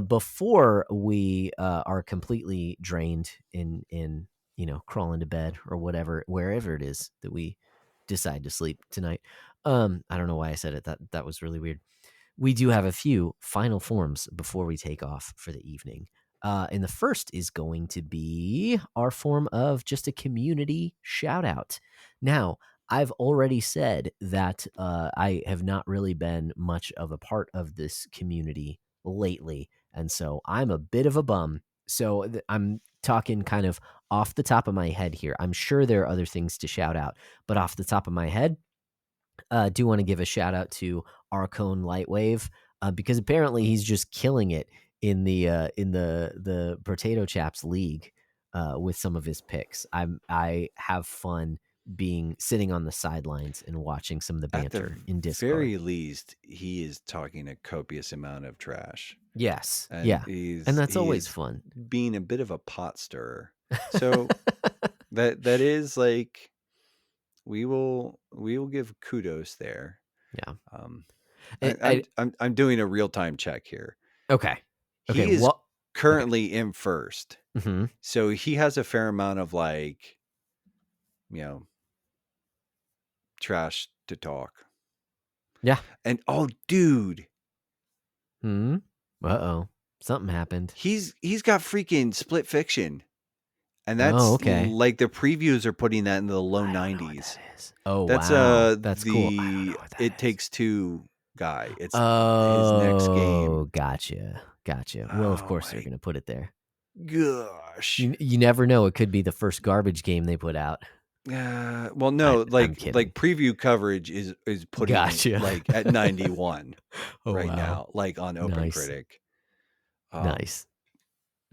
Before we are completely drained in crawling to bed or wherever it is that we decide to sleep tonight. I don't know why I said it. That was really weird. We do have a few final forms before we take off for the evening. And the first is going to be our form of just a community shout out. Now, I've already said that I have not really been much of a part of this community lately, and so I'm a bit of a bum. So I'm talking kind of off the top of my head here. I'm sure there are other things to shout out, but off the top of my head, do want to give a shout out to Arcone Lightwave, because apparently he's just killing it in the Potato Chaps League with some of his picks. I have fun sitting on the sidelines and watching some of the banter in Discord. At the very least, he is talking a copious amount of trash. Yes. And Yeah. And that's always he's fun. being a bit of a pot stirrer. So that is like we will give kudos there. Yeah. I'm doing a real-time check here. Okay. He is What? currently in first. Mm-hmm. So he has a fair amount of like, trash to talk. Yeah. And oh, dude. Uh-oh. Something happened. He's got freaking Split Fiction. And that's okay. like the previews are putting that in the low I don't 90s. know what that is. Oh, That's wow. That's cool. I don't the know what that It is. Takes Two guy. It's his next game. Oh, gotcha. Well, of course they're going to put it there. Gosh. You never know. It could be the first garbage game they put out. Well, no, like preview coverage is putting it like at 91 now, like on OpenCritic. Nice.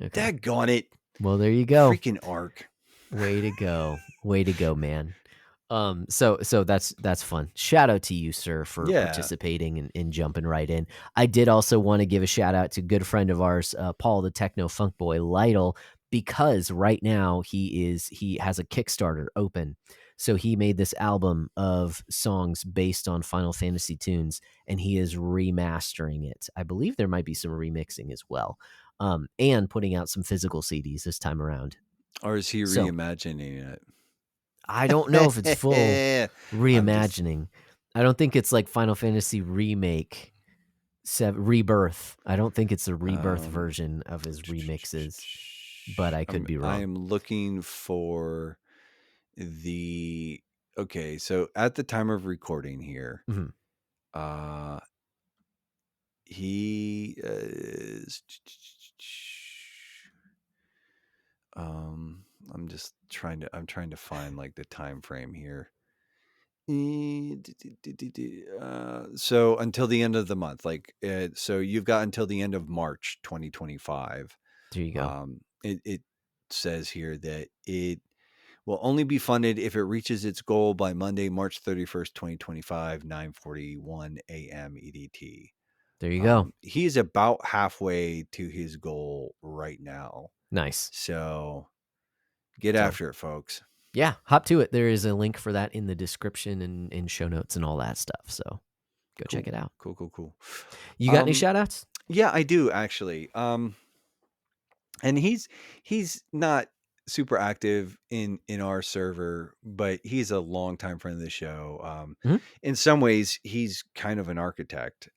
Okay. Daggone it. Well, there you go. Freaking Ark. Way to go, man. So that's fun. Shout out to you, sir, for participating and jumping right in. I did also want to give a shout out to a good friend of ours, Paul the Techno Funk Boy Lytle, because right now he has a Kickstarter open. So he made this album of songs based on Final Fantasy tunes, and he is remastering it. I believe there might be some remixing as well, and putting out some physical CDs this time around. Or is he reimagining it? I don't know if it's full reimagining. I don't think it's like Final Fantasy Remake 7 Rebirth. I don't think it's a Rebirth version of his remixes, but I could be wrong. I am looking for the... Okay, so at the time of recording here, he is... I'm trying to find like the time frame here. So until the end of the month, like so you've got until the end of March 2025. There you go. It says here that it will only be funded if it reaches its goal by Monday, March 31st, 2025, 9:41 a.m. EDT. There you go. He's about halfway to his goal right now. Nice. So get after it, folks. Yeah, hop to it. There is a link for that in the description and in show notes and all that stuff. So go check it out. Cool. You got any shout outs? Yeah, I do actually. And he's not super active in our server, but he's a longtime friend of the show. In some ways, he's kind of an architect.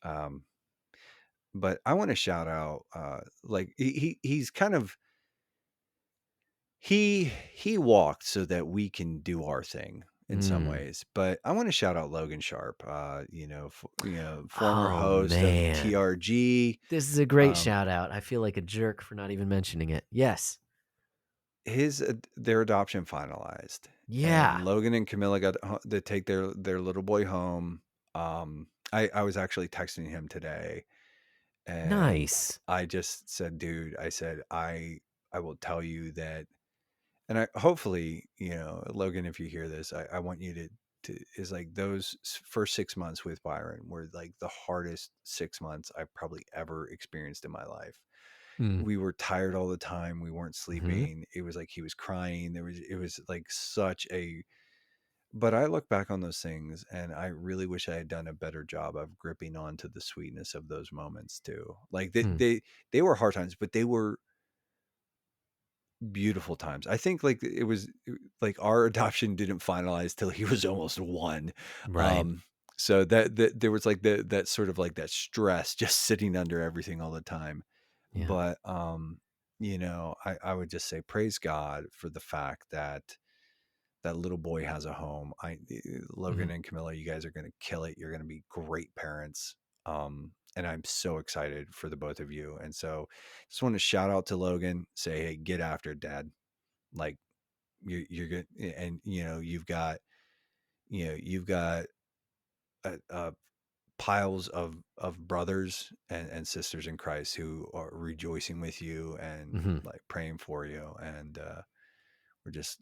But I want to shout out, like he's kind of, he walked so that we can do our thing in some ways. But I want to shout out Logan Sharp, former host of TRG. This is a great shout out. I feel like a jerk for not even mentioning it. Yes. Their adoption finalized. Yeah. And Logan and Camilla got to take their little boy home. I was actually texting him today. And nice. I just said, dude, I will tell you that, and I hopefully, Logan, if you hear this, I want you to is like those first 6 months with Byron were like the hardest 6 months I've probably ever experienced in my life. We were tired all the time. We weren't sleeping. It was like he was crying. It was like such a... But I look back on those things and I really wish I had done a better job of gripping on to the sweetness of those moments too. Like they were hard times, but they were beautiful times. I think like it was like our adoption didn't finalize till he was almost 1. Right. So that there was like that sort of like that stress just sitting under everything all the time. Yeah. But I would just say praise God for the fact that little boy has a home. Logan and Camilla, you guys are going to kill it. You're going to be great parents. And I'm so excited for the both of you. And so just want to shout out to Logan, say, hey, get after it, Dad. Like you're good. And you've got piles of brothers and sisters in Christ who are rejoicing with you and like praying for you. And,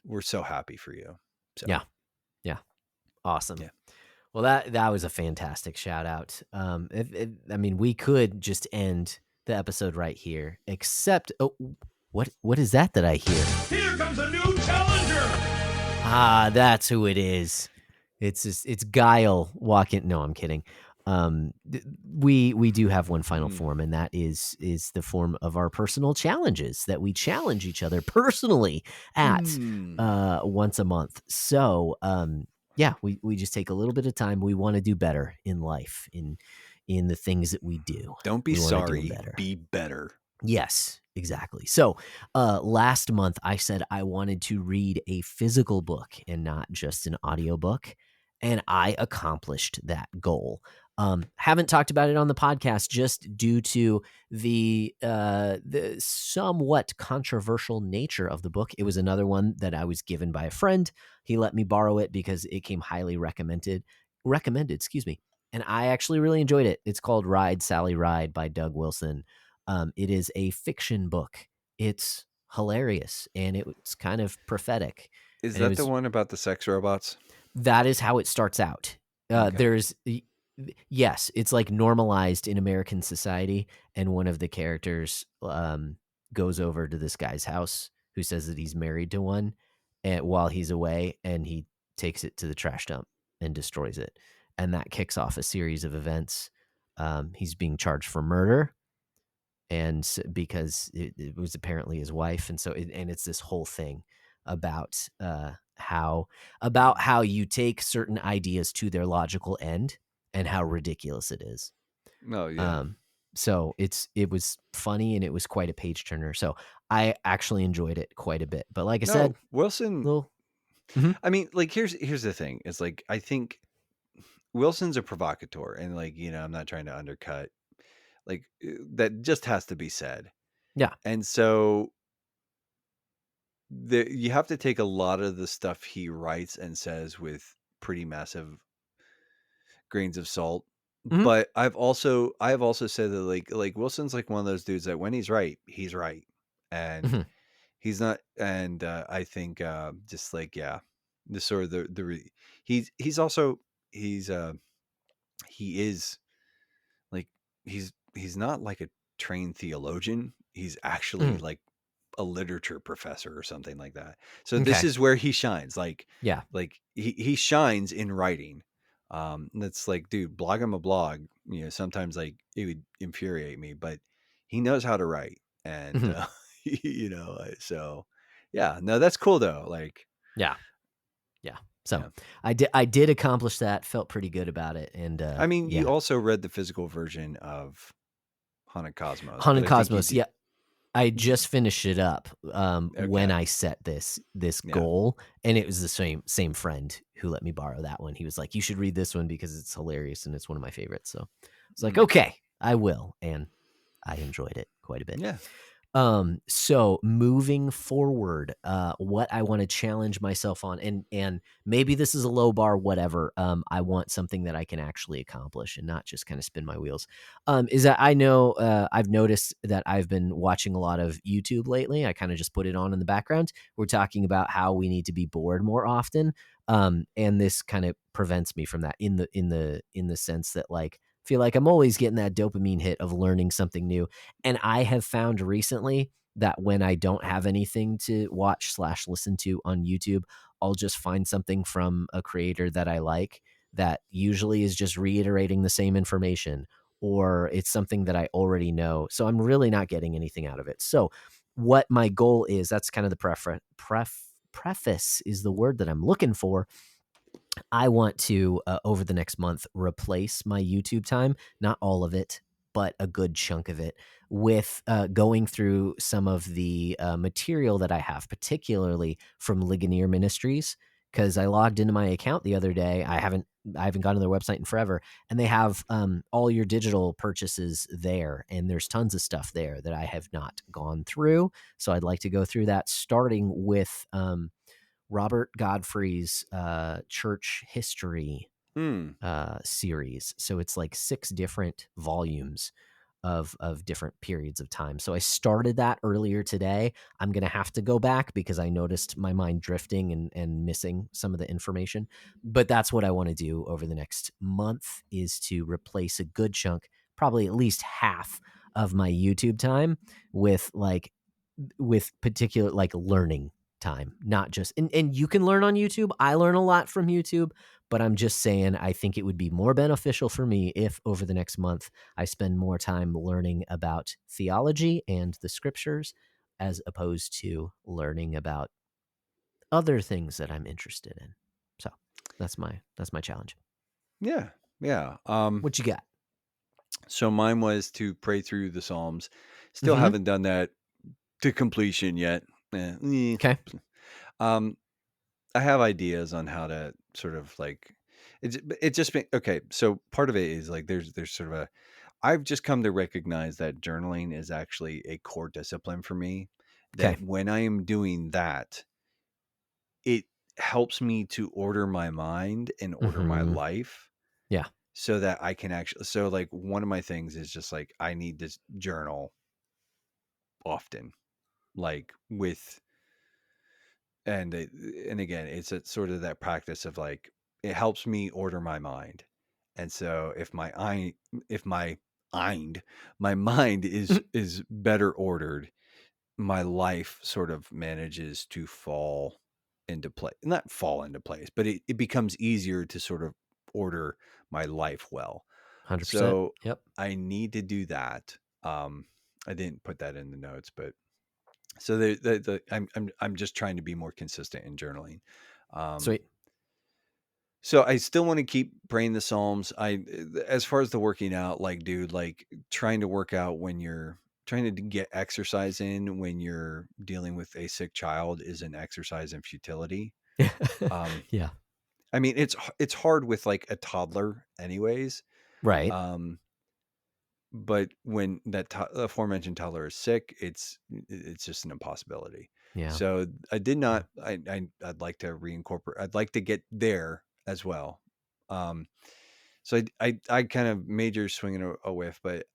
we're so happy for you. So. Yeah. Awesome. Yeah. Well, that was a fantastic shout out. I mean, we could just end the episode right here. Except, what is that I hear? Here comes a new challenger. Ah, that's who it is. It's Guile walking. No, I'm kidding. We do have one final form, and that is the form of our personal challenges that we challenge each other personally at once a month. So yeah, we just take a little bit of time. We want to do better in life, in the things that we do. Don't be sorry, be better. Yes, exactly. So last month I said I wanted to read a physical book and not just an audiobook, and I accomplished that goal. Haven't talked about it on the podcast just due to the somewhat controversial nature of the book. It was another one that I was given by a friend. He let me borrow it because it came highly recommended, excuse me. And I actually really enjoyed it. It's called Ride, Sally, Ride by Doug Wilson. It is a fiction book. It's hilarious and it's kind of prophetic. Is that the one about the sex robots? That is how it starts out. Yes, it's like normalized in American society, and one of the characters goes over to this guy's house who says that he's married to one, and while he's away, and he takes it to the trash dump and destroys it, and that kicks off a series of events. He's being charged for murder, and because it was apparently his wife, and so it's this whole thing about how you take certain ideas to their logical end and how ridiculous it is. Oh yeah. So it was funny and it was quite a page turner. So I actually enjoyed it quite a bit. But like I said, Wilson. I mean, like here's the thing. It's like I think Wilson's a provocateur, and like I'm not trying to undercut. Like that just has to be said. Yeah. And so you have to take a lot of the stuff he writes and says with pretty massive grains of salt. Mm-hmm. But I've also said that like Wilson's like one of those dudes that when he's right, and he's not. And I think just like the sort of the he is like he's not like a trained theologian. He's actually like a literature professor or something like that. So this is where he shines. Like he shines in writing. That's like, dude, blog him a blog. Sometimes like it would infuriate me, but he knows how to write, and so yeah, no, that's cool though. Like, yeah. So I did accomplish that. Felt pretty good about it, and I mean, you also read the physical version of Haunted Cosmos. Haunted Cosmos, yeah. I just finished it up when I set this goal, and it was the same friend who let me borrow that one. He was like, "You should read this one because it's hilarious and it's one of my favorites." So I was like, "Okay, I will," and I enjoyed it quite a bit. Yeah. So moving forward, what I want to challenge myself on, and maybe this is a low bar, whatever. I want something that I can actually accomplish and not just kind of spin my wheels. Is that I know, I've noticed that I've been watching a lot of YouTube lately. I kind of just put it on in the background. We're talking about how we need to be bored more often. And this kind of prevents me from that in the sense that like, feel like I'm always getting that dopamine hit of learning something new. And I have found recently that when I don't have anything to watch / listen to on YouTube, I'll just find something from a creator that I like that usually is just reiterating the same information, or it's something that I already know. So I'm really not getting anything out of it. So what my goal is, that's kind of the preface is the word that I'm looking for. I want to, over the next month, replace my YouTube time, not all of it, but a good chunk of it, with going through some of the material that I have, particularly from Ligonier Ministries, because I logged into my account the other day. I haven't gone to their website in forever, and they have all your digital purchases there, and there's tons of stuff there that I have not gone through. So I'd like to go through that, starting with Robert Godfrey's church history series. So it's like 6 different volumes of different periods of time. So I started that earlier today. I'm going to have to go back because I noticed my mind drifting and missing some of the information. But that's what I want to do over the next month, is to replace a good chunk, probably at least half of my YouTube time with particular learning time, not just and you can learn on YouTube. I learn a lot from YouTube, but I'm just saying I think it would be more beneficial for me if over the next month I spend more time learning about theology and the scriptures as opposed to learning about other things that I'm interested in. So that's my challenge. Yeah. What you got? So mine was to pray through the Psalms. Still haven't done that to completion yet. Okay. I have ideas on how to sort of it just been okay. So part of it is there's sort of I've just come to recognize that journaling is actually a core discipline for me. That when I am doing that, it helps me to order my mind and order my life. Yeah. So that I can actually, one of my things is just I need to journal often, and again, it's a sort of that practice of it helps me order my mind. And so if my mind is better ordered, my life sort of manages to fall into place, not fall into place, but it becomes easier to sort of order my life well. 100%. So Yep. I need to do that. I didn't put that in the notes, but so I'm just trying to be more consistent in journaling. Sweet. So I still want to keep praying the Psalms. As far as the working out, trying to work out when you're trying to get exercise in when you're dealing with a sick child is an exercise in futility. Yeah. I mean, it's hard with a toddler anyways. Right. But when that aforementioned toddler is sick, it's just an impossibility. Yeah. So I did not. I'd like to reincorporate. I'd like to get there as well. So I kind of major swinging a whiff, but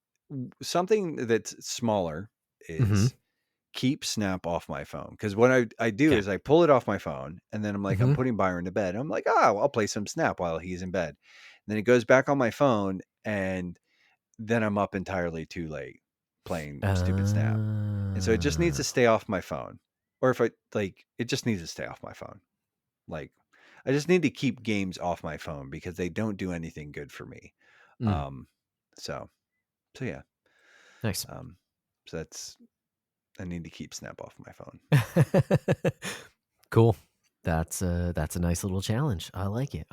something that's smaller is keep Snap off my phone. Because what I do is I pull it off my phone, and then I'm I'm putting Byron to bed. I'm like, I'll play some Snap while he's in bed. And then it goes back on my phone, and then I'm up entirely too late playing stupid Snap. And so it just needs to stay off my phone. Or if it just needs to stay off my phone. I just need to keep games off my phone because they don't do anything good for me. So yeah. Nice. So I need to keep Snap off my phone. Cool. That's a nice little challenge. I like it.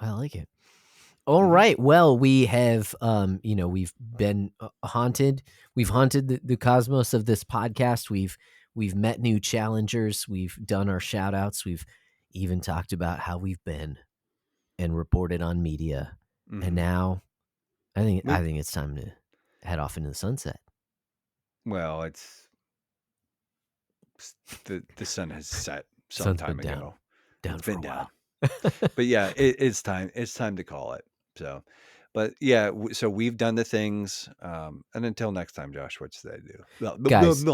All right. Well, we have, we've been haunted. We've haunted the cosmos of this podcast. We've met new challengers. We've done our shout outs. We've even talked about how we've been and reported on media. And now I think it's time to head off into the sunset. Well, it's the sun has set some time ago. It's been down. But yeah, it's time. It's time to call it. So, but yeah, so we've done the things. And until next time, Josh, what should I do? Guys,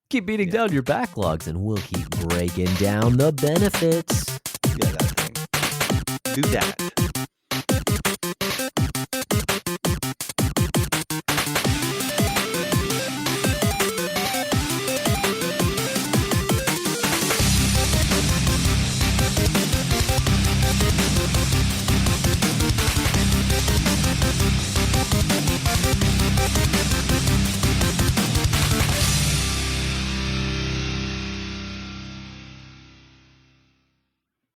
keep beating down your backlogs and we'll keep breaking down the benefits. Yeah, that thing. Do that.